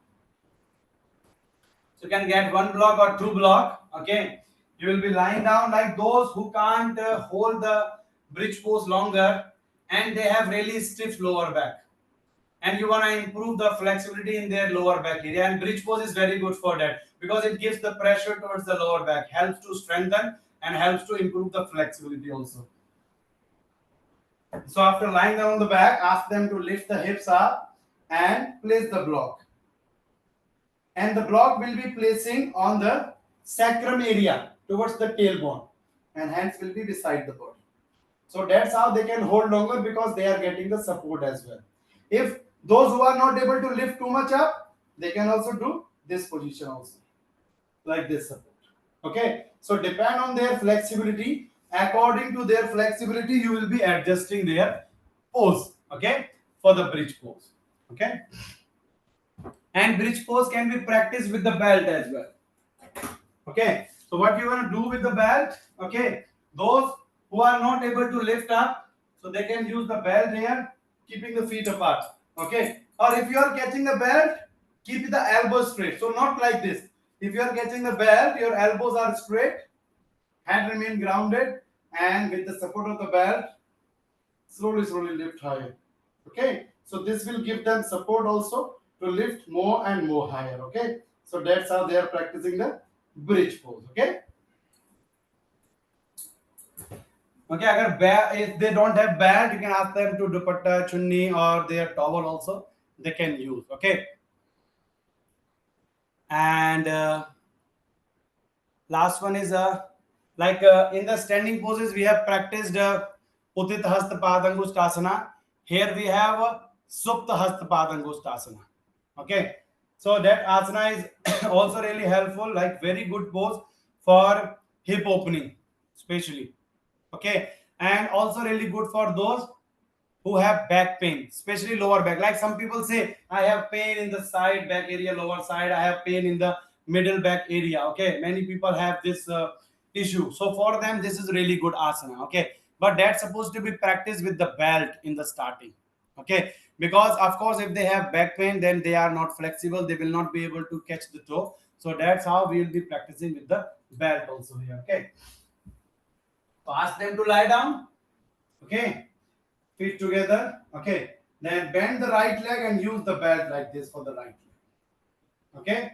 So you can get one block or two block. Okay, you will be lying down like those who can't hold the bridge pose longer and they have really stiff lower back, and you want to improve the flexibility in their lower back area, and bridge pose is very good for that because it gives the pressure towards the lower back, helps to strengthen and helps to improve the flexibility also. So after lying down on the back, ask them to lift the hips up and place the block, and the block will be placing on the sacrum area towards the tailbone, and hands will be beside the body. So that's how they can hold longer, because they are getting the support as well. If those who are not able to lift too much up, they can also do this position also, like this support. Okay, so depend on their flexibility. According to their flexibility, you will be adjusting their pose. Okay, for the bridge pose. Okay, and bridge pose can be practiced with the belt as well. Okay, so what you want to do with the belt? Okay, those who are not able to lift up, so they can use the belt here, keeping the feet apart. Okay, or if you are catching the belt, keep the elbows straight. So not like this. If you are catching the belt, your elbows are straight, hand remain grounded, and with the support of the belt, slowly lift higher. Okay, so this will give them support also to lift more and more higher. Okay, so that's how they are practicing the bridge pose. Okay. Okay, if they don't have belt, you can ask them to dupatta, chunni, or their towel also they can use. Okay. And last one is in the standing poses we have practiced Utthita Hasta Padangustasana. Here we have Supta Hasta Padangustasana. Okay, so that asana is also really helpful, like very good pose for hip opening, especially. Okay, and also really good for those who have back pain, especially lower back. Like some people say, I have pain in the side back area, lower side. I have pain in the middle back area. Okay, many people have this issue. So for them, this is really good asana. Okay, but that's supposed to be practiced with the belt in the starting. Okay, because of course, if they have back pain, then they are not flexible. They will not be able to catch the toe. So that's how we will be practicing with the belt also here. Okay, so ask them to lie down. Okay, feet together. Okay, then bend the right leg and use the belt like this for the right leg. Okay,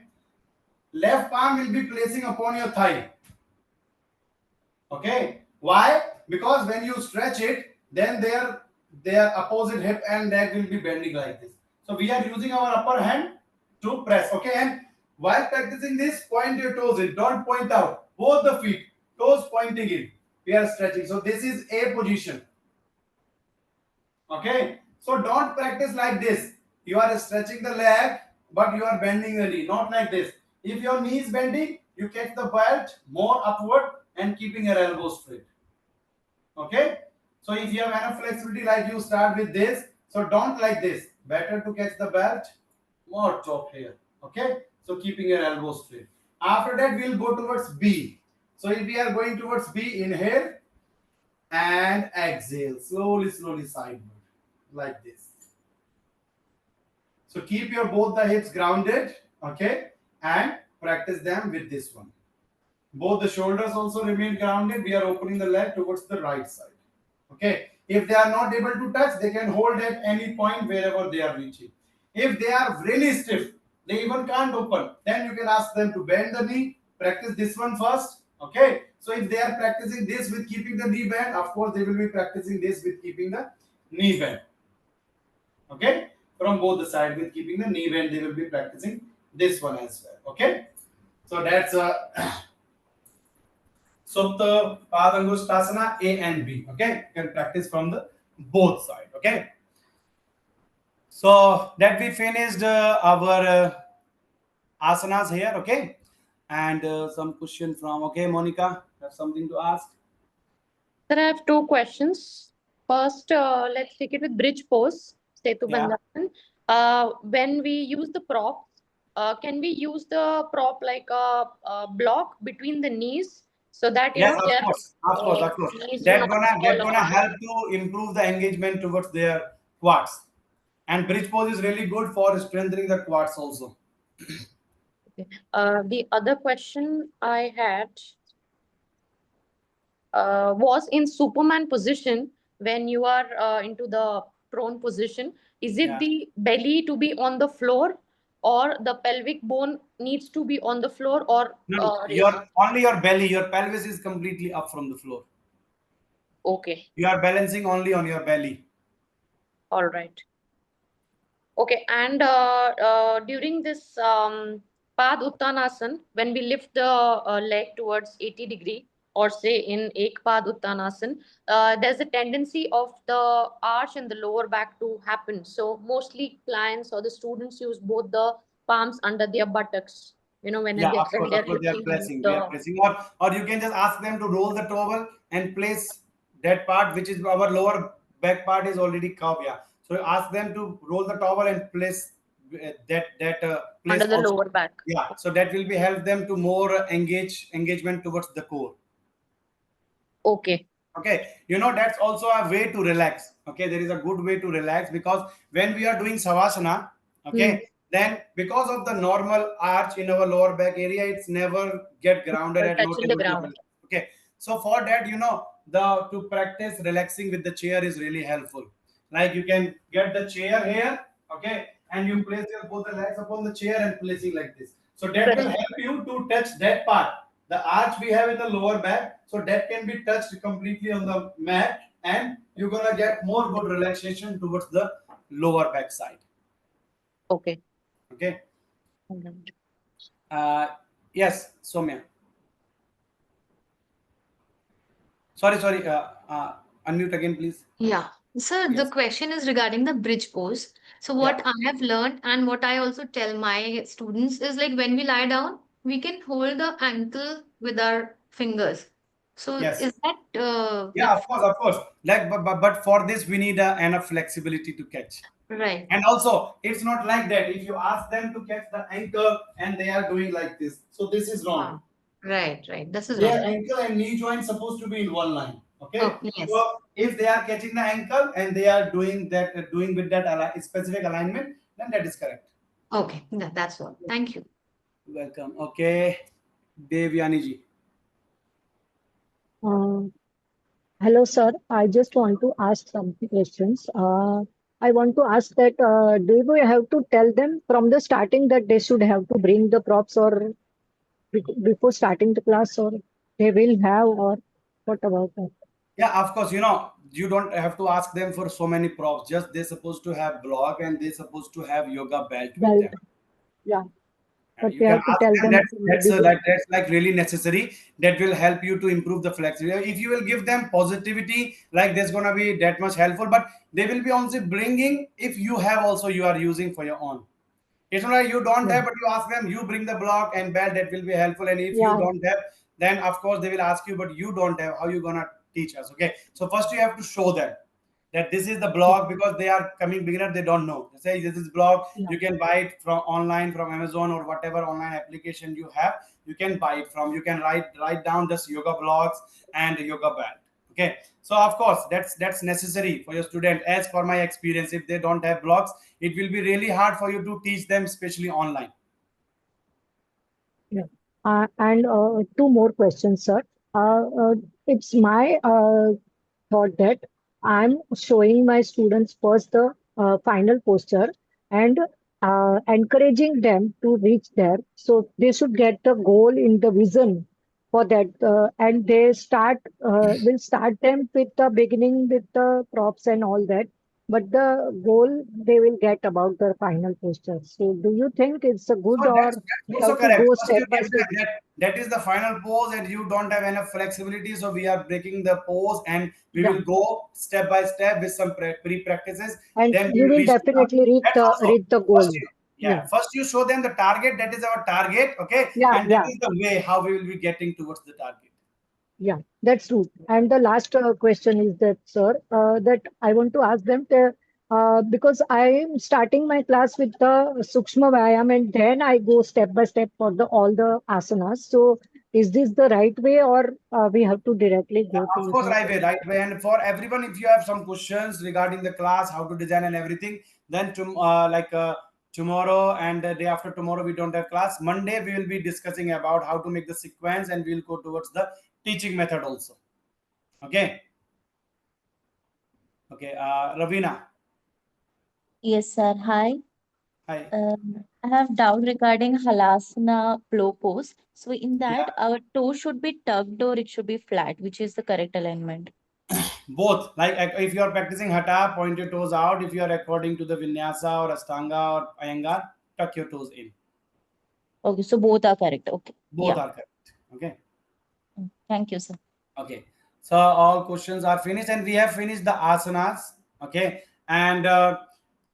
left palm will be placing upon your thigh. Okay, why? Because when you stretch it, then their opposite hip and leg will be bending like this. So we are using our upper hand to press. Okay, and while practicing this, point your toes in. Don't point out. Both the feet, toes pointing in. We are stretching. So this is a position. Okay, so don't practice like this. You are stretching the leg, but you are bending the knee, not like this. If your knee is bending, you catch the belt more upward and keeping your elbows straight. Okay, so if you have enough flexibility, like you start with this, so don't like this. Better to catch the belt more top here. Okay, so keeping your elbows straight. After that, we'll go towards B. So if we are going towards B, inhale and exhale, slowly sideward, like this. So keep your both the hips grounded, okay, and practice them with this one. Both the shoulders also remain grounded. We are opening the leg towards the right side. Okay. If they are not able to touch, they can hold at any point wherever they are reaching. If they are really stiff, they even can't open, then you can ask them to bend the knee. Practice this one first. Okay. So if they are practicing this with keeping the knee bent, of course they will be practicing this with keeping the knee bent. Okay, from both the side with keeping the knee bent, they will be practicing this one as well. Okay, so that's Supta Padangustasana A and B. Okay, you can practice from the both side. Okay, so that we finished our asanas here. Okay, and some question from Monica, have something to ask? Sir, I have two questions. First, let's take it with bridge pose, Setu Yeah. Bandhan. When we use the prop, can we use the prop like a block between the knees so that Yes, of their course, of course, of course. knees do That not gonna fall that gonna apart? help to improve the engagement towards their quads. And bridge pose is really good for strengthening the quads also. Okay. The other question I had was in Superman position when you are into the prone position. Is it Yeah. the belly to be on the floor, or the pelvic bone needs to be on the floor, or No, no, raised? only your belly, your pelvis is completely up from the floor. Okay, You are balancing only on your belly. all right. Okay, and during this Pad Uttanasana, when we lift the leg towards 80 degree, or say in Ek Pad Uttanasana, there's a tendency of the arch and the lower back to happen. So mostly clients or the students use both the palms under their buttocks. Yeah, When of they're course, they are lifting pressing. We are the pressing, or you can just ask them to roll the towel and place that part, which is our lower back part, is already curved. Yeah, so ask them to roll the towel and place that place under the also. lower back. Yeah, so that will be help them to more engagement towards the core. Okay. Okay, that's also a way to relax. Okay, there is a good way to relax, because when we are doing savasana, Hmm. okay, then because of the normal arch in our lower back area, it's never get grounded and not Touching the able to ground. relax. Okay, so for that, the to practice relaxing with the chair is really helpful. Like you can get the chair here, okay, and you place your both the legs upon the chair and placing like this. So that will Correct. help you to touch that part, the arch we have in the lower back, so that can be touched completely on the mat, and you're gonna get more good relaxation towards the lower back side. Okay. Okay, All right. Uh, yes, Somya. Sorry. Unmute again, please. Yeah. So the Yes. question is regarding the bridge pose. So Yeah. what I have learned and what I also tell my students is like when we lie down, we can hold the ankle with our fingers. So Yes. is that Yeah, like of course. Like, but for this, we need enough flexibility to catch. right? And also, it's not like that. If you ask them to catch the ankle and they are doing like this, so this is wrong. Ah, right, right. This is Their wrong. ankle and knee joint supposed to be in one line. Oh, Okay. yes. So if they are catching the ankle and they are doing that, doing with that specific alignment, then that is correct. Okay, that's all. Thank you. Welcome. Okay, Devyani ji. Uh, Hello, sir. I just want to ask some questions. I want to ask that do we have to tell them from the starting that they should have to bring the props or before starting the class, or they will have, or what about that? Yeah, of course. You don't have to ask them for so many props. Just they're supposed to have block and they're supposed to have yoga belt with Belt, them. yeah. But You we can have to ask tell them. them That's from the that's beginning. like that's like really necessary. That will help you to improve the flexibility. If you will give them positivity, like there's gonna be that much helpful. But they will be also bringing if you have also you are using for your own. It's not like you don't Yeah, have, but you ask them, you bring the block and belt, that will be helpful. And if you yeah, don't have, then of course they will ask you, but you don't have, how you gonna teach us? Okay. So first you have to show them that this is the block because they are coming beginner, they don't know. They say this is block, yeah, you can buy it from online from Amazon or whatever online application you have, you can buy it from. You can write down this yoga blocks and yoga belt. Okay. So of course that's necessary for your student. As for my experience, if they don't have blocks, it will be really hard for you to teach them, especially online. yeah. And two more questions, sir. It's my thought that I'm showing my students first the final posture and encouraging them to reach there. So they should get the goal in the vision for that, and they will start them with the beginning with the props and all that. But the goal they will get about the final posture. So do you think it's a So good that's, or that's we also have to correct. go First, you step by give step? them that is the final pose, and you don't have enough flexibility. So we are breaking the pose, and we Yeah, will go step by step with some pre practices. and Then we you will will reach to the. definitely That's also reach the first. goal. Yeah, Yeah, first you show them the target. That is our target. Okay, yeah, and that yeah. is the way how we will be getting towards the target. Yeah, that's true. And the last question is that, sir, that I want to ask them to, because I am starting my class with the Sukshma Vyayam and then I go step by step for the all the asanas. So is this the right way or we have to directly Yeah, go of to course, the, right way, right way. And for everyone, if you have some questions regarding the class, how to design and everything, then tomorrow and the day after tomorrow we don't have class. Monday we will be discussing about how to make the sequence, and we'll go towards the teaching method also. Okay, okay. Ravina, Yes, sir. Hi. hi. I have doubt regarding halasana flow pose. So in Yeah, that, our toe should be tucked or it should be flat, which is the correct alignment. both. Like if you are practicing hatha, point your toes out. If you are according to the vinyasa or Astanga or Iyengar, tuck your toes in. Okay, so both are correct. Okay. Both Yeah. are correct. Okay. Thank you, sir. Okay, so all questions are finished, and we have finished the asanas. Okay, and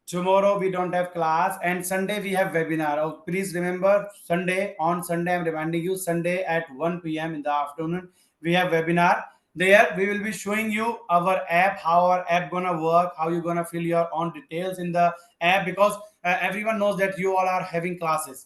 tomorrow we don't have class, and Sunday we have webinar. Oh, please remember Sunday. On Sunday, I'm reminding you, Sunday at 1 p.m. in the afternoon we have webinar. There we will be showing you our app, how our app gonna work, how you gonna fill your own details in the app, because everyone knows that you all are having classes,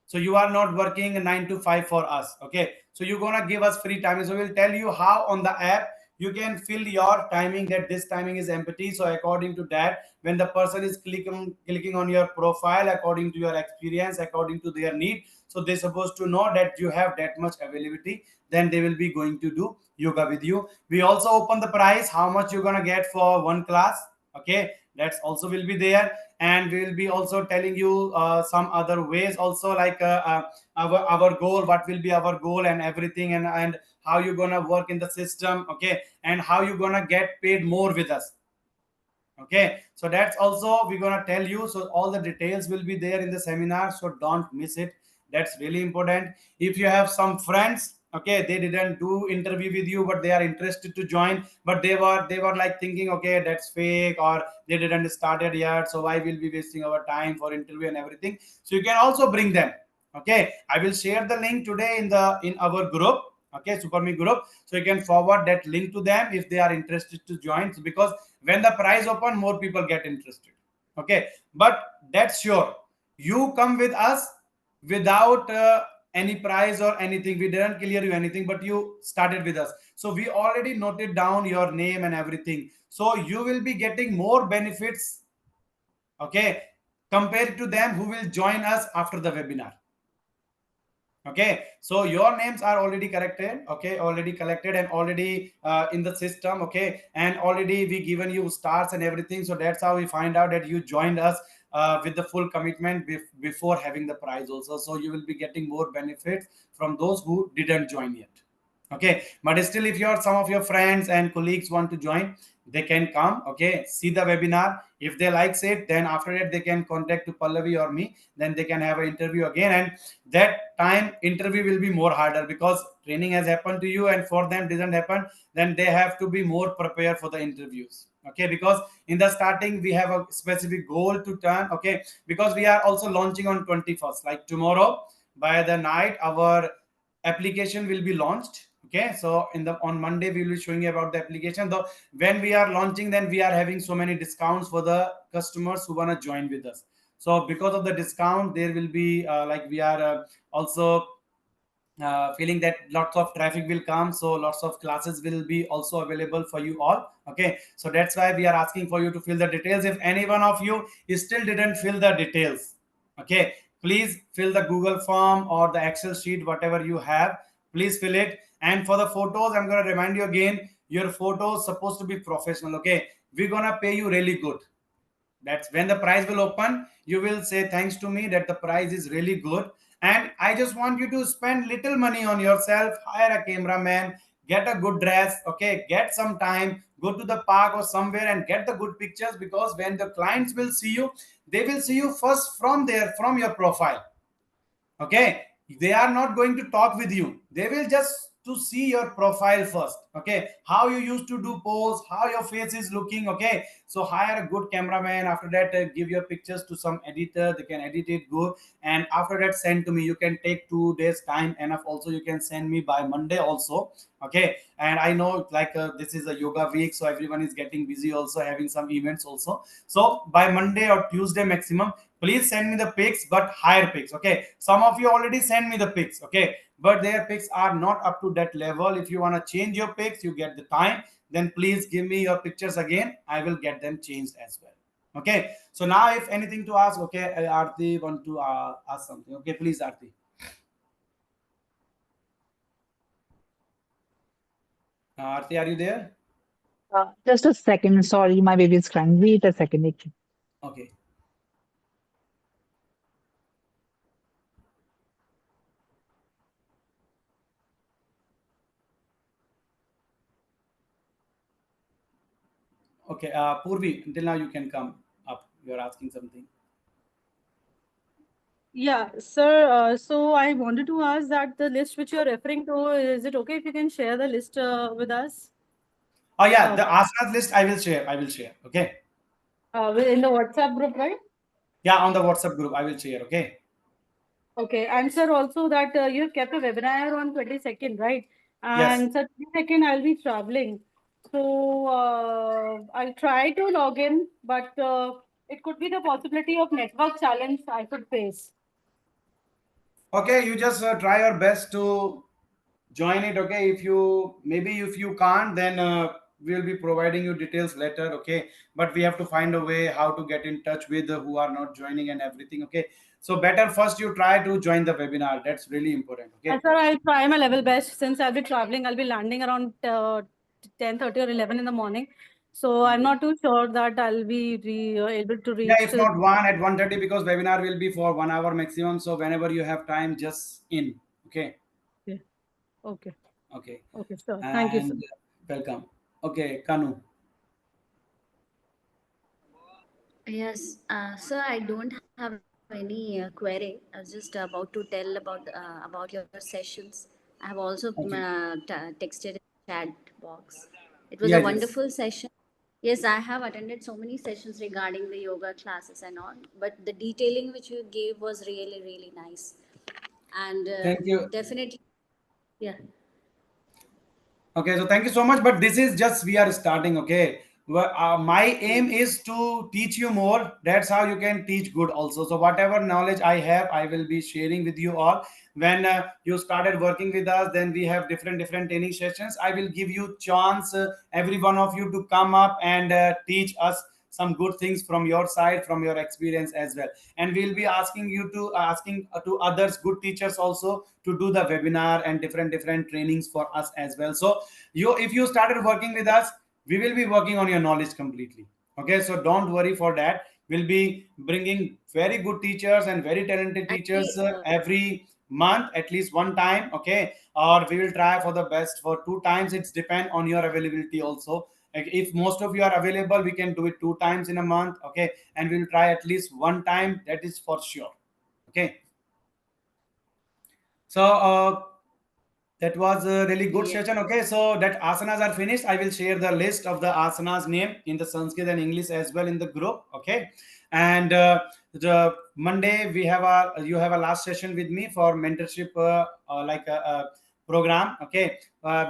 so you are not working 9 to 5 for us. Okay, so you're gonna give us free timing, so we'll tell you how on the app you can fill your timing, that this timing is empty. So according to that, when the person is clicking on your profile, according to your experience, according to their need, so they're supposed to know that you have that much availability, then they will be going to do yoga with you. We also open the price, how much you're gonna get for one class. Okay, that's also will be there, and we will be also telling you some other ways also, like our goal, what will be our goal and everything, and how you gonna work in the system. Okay, and how you gonna get paid more with us. Okay, so that's also we're gonna tell you. So all the details will be there in the seminar, so don't miss it. That's really important. If you have some friends, okay, they didn't do interview with you, but they are interested to join, but they were like thinking, okay, that's fake, or they didn't started yet, so why will be wasting our time for interview and everything. So you can also bring them. Okay, I will share the link today in our group, okay, SuperMe group, so you can forward that link to them if they are interested to join. So because when the prize open, more people get interested. Okay, but that's sure, you come with us without any prize or anything. We didn't clear you anything, but you started with us, so we already noted down your name and everything, so you will be getting more benefits, okay, compared to them who will join us after the webinar. Okay, so your names are already corrected, okay, already collected and already in the system, okay, and already we given you stars and everything. So that's how we find out that you joined us with the full commitment before having the prize also. So you will be getting more benefits from those who didn't join yet. Okay, but still, if your some of your friends and colleagues want to join, they can come, okay, see the webinar. If they likes it, then after that they can contact to Pallavi or me, then they can have an interview again. And that time interview will be more harder because training has happened to you, and for them didn't happen, then they have to be more prepared for the interviews. Okay, because in the starting we have a specific goal to turn, okay, because we are also launching on 21st, like tomorrow by the night our application will be launched. Okay, so in the on Monday we will be showing you about the application. Though when we are launching, then we are having so many discounts for the customers who want to join with us. So because of the discount, there will be like we are also feeling that lots of traffic will come, so lots of classes will be also available for you all. Okay, so that's why we are asking for you to fill the details. If any one of you still didn't fill the details, okay, please fill the Google form or the Excel sheet, whatever you have, please fill it. And for the photos, I'm going to remind you again, your photos supposed to be professional. Okay, we're going to pay you really good. That's when the prize will open, you will say thanks to me that the prize is really good. And I just want you to spend little money on yourself, hire a cameraman, get a good dress, okay, get some time, go to the park or somewhere and get the good pictures, because when the clients will see you, they will see you first from there, from your profile. Okay, they are not going to talk with you, they will just to see your profile first. Okay, how you used to do pose, how your face is looking. Okay, so hire a good cameraman. After that, give your pictures to some editor, they can edit it good, and after that send to me. You can take 2 days time enough, also you can send me by Monday also. Okay, and I know like this is a yoga week, so everyone is getting busy, also having some events also. So by Monday or Tuesday maximum, please send me the pics, but higher pics. Okay, some of you already send me the pics, okay, but their pics are not up to that level. If you want to change your pics, you get the time, then please give me your pictures again, I will get them changed as well. Okay, so now if anything to ask, okay, Aarti want to ask something. Okay, please, Aarti. Aarti, are you there? Just a second. Sorry, my baby is crying. Wait a second. Okay. Okay, Purvi, until now you can come up. You're asking something. Yeah, sir. So I wanted to ask that the list which you're referring to, is it okay if you can share the list with us? Oh yeah, the asanas list I will share. I will share. Okay. In the WhatsApp group, right? Yeah, on the WhatsApp group I will share. Okay. Okay, and sir, also that you have kept a webinar on 22nd, right? Yes. And sir, 22nd I'll be traveling. So I'll try to log in, but it could be the possibility of network challenge I could face. Okay, you just try your best to join it. Okay, if you maybe if you can't, then we'll be providing you details later. Okay, but we have to find a way how to get in touch with who are not joining and everything. Okay, so better first you try to join the webinar. That's really important. Okay. Sir, I'll try my level best. Since I'll be traveling, I'll be landing around 10:30 or 11 in the morning. So I'm not too sure that I'll be able to Yeah, reach if to. not one at 1:30, because webinar will be for 1 hour maximum. So whenever you have time, just in. Okay. Okay. Okay. Okay. Okay, sir. Thank you, sir. And welcome. Okay, Kanu. Yes, sir, I don't have any query. I was just about to tell about your sessions. I have also Okay. texted in the chat box. It was a Yes, yes. wonderful session. Yes, I have attended so many sessions regarding the yoga classes and all, but the detailing which you gave was really, really nice. And Thank you. definitely, yeah. Okay, so thank you so much. But this is just we are starting. Okay, my aim is to teach you more. That's how you can teach good also. So whatever knowledge I have, I will be sharing with you all. When you started working with us, then we have different training sessions. I will give you chance, every one of you to come up and teach us some good things from your side, from your experience as well. And we'll be asking you to asking to others, good teachers also, to do the webinar and different trainings for us as well. So you, if you started working with us, we will be working on your knowledge completely. Okay, so don't worry for that. We'll be bringing very good teachers and very talented teachers Actually, every month, at least one time. Okay, or we will try for the best for two times. It's depend on your availability also. Like if most of you are available, we can do it two times in a month. Okay, and we'll try at least one time, that is for sure. Okay, so that was a really good yeah. session. Okay, so that asanas are finished. I will share the list of the asanas name in the Sanskrit and English as well in the group. Okay, and the Monday we have a, you have a last session with me for mentorship, like a program. Okay,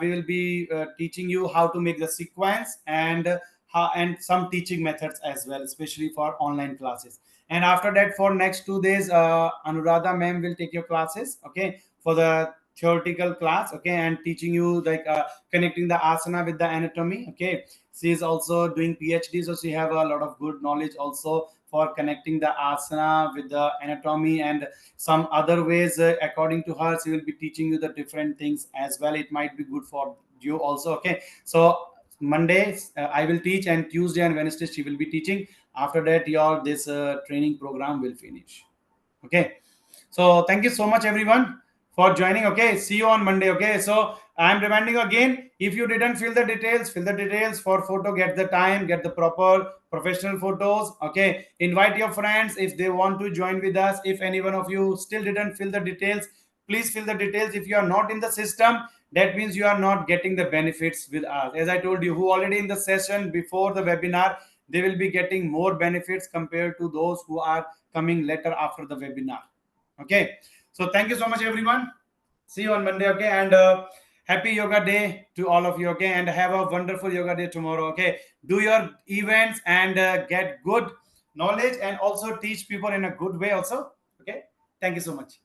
we will be teaching you how to make the sequence and how, and some teaching methods as well, especially for online classes. And after that, for next 2 days, Anuradha ma'am will take your classes. Okay, for the theoretical class. Okay, and teaching you like connecting the asana with the anatomy. Okay, she is also doing PhD, so she have a lot of good knowledge also for connecting the asana with the anatomy and some other ways. According to her, she will be teaching you the different things as well. It might be good for you also. Okay, so Mondays I will teach, and Tuesday and Wednesday she will be teaching. After that, your this training program will finish. Okay, so thank you so much everyone for joining. Okay, see you on Monday. Okay, so I'm reminding you again, if you didn't fill the details for photo, get the time, get the proper professional photos. Okay, invite your friends if they want to join with us. If any one of you still didn't fill the details, please fill the details. If you are not in the system, that means you are not getting the benefits with us. As I told you, who already in the session before the webinar, they will be getting more benefits compared to those who are coming later after the webinar. Okay, so thank you so much everyone. See you on Monday. Okay, and happy yoga day to all of you. Okay, and have a wonderful yoga day tomorrow. Okay, do your events and get good knowledge, and also teach people in a good way also. Okay, thank you so much.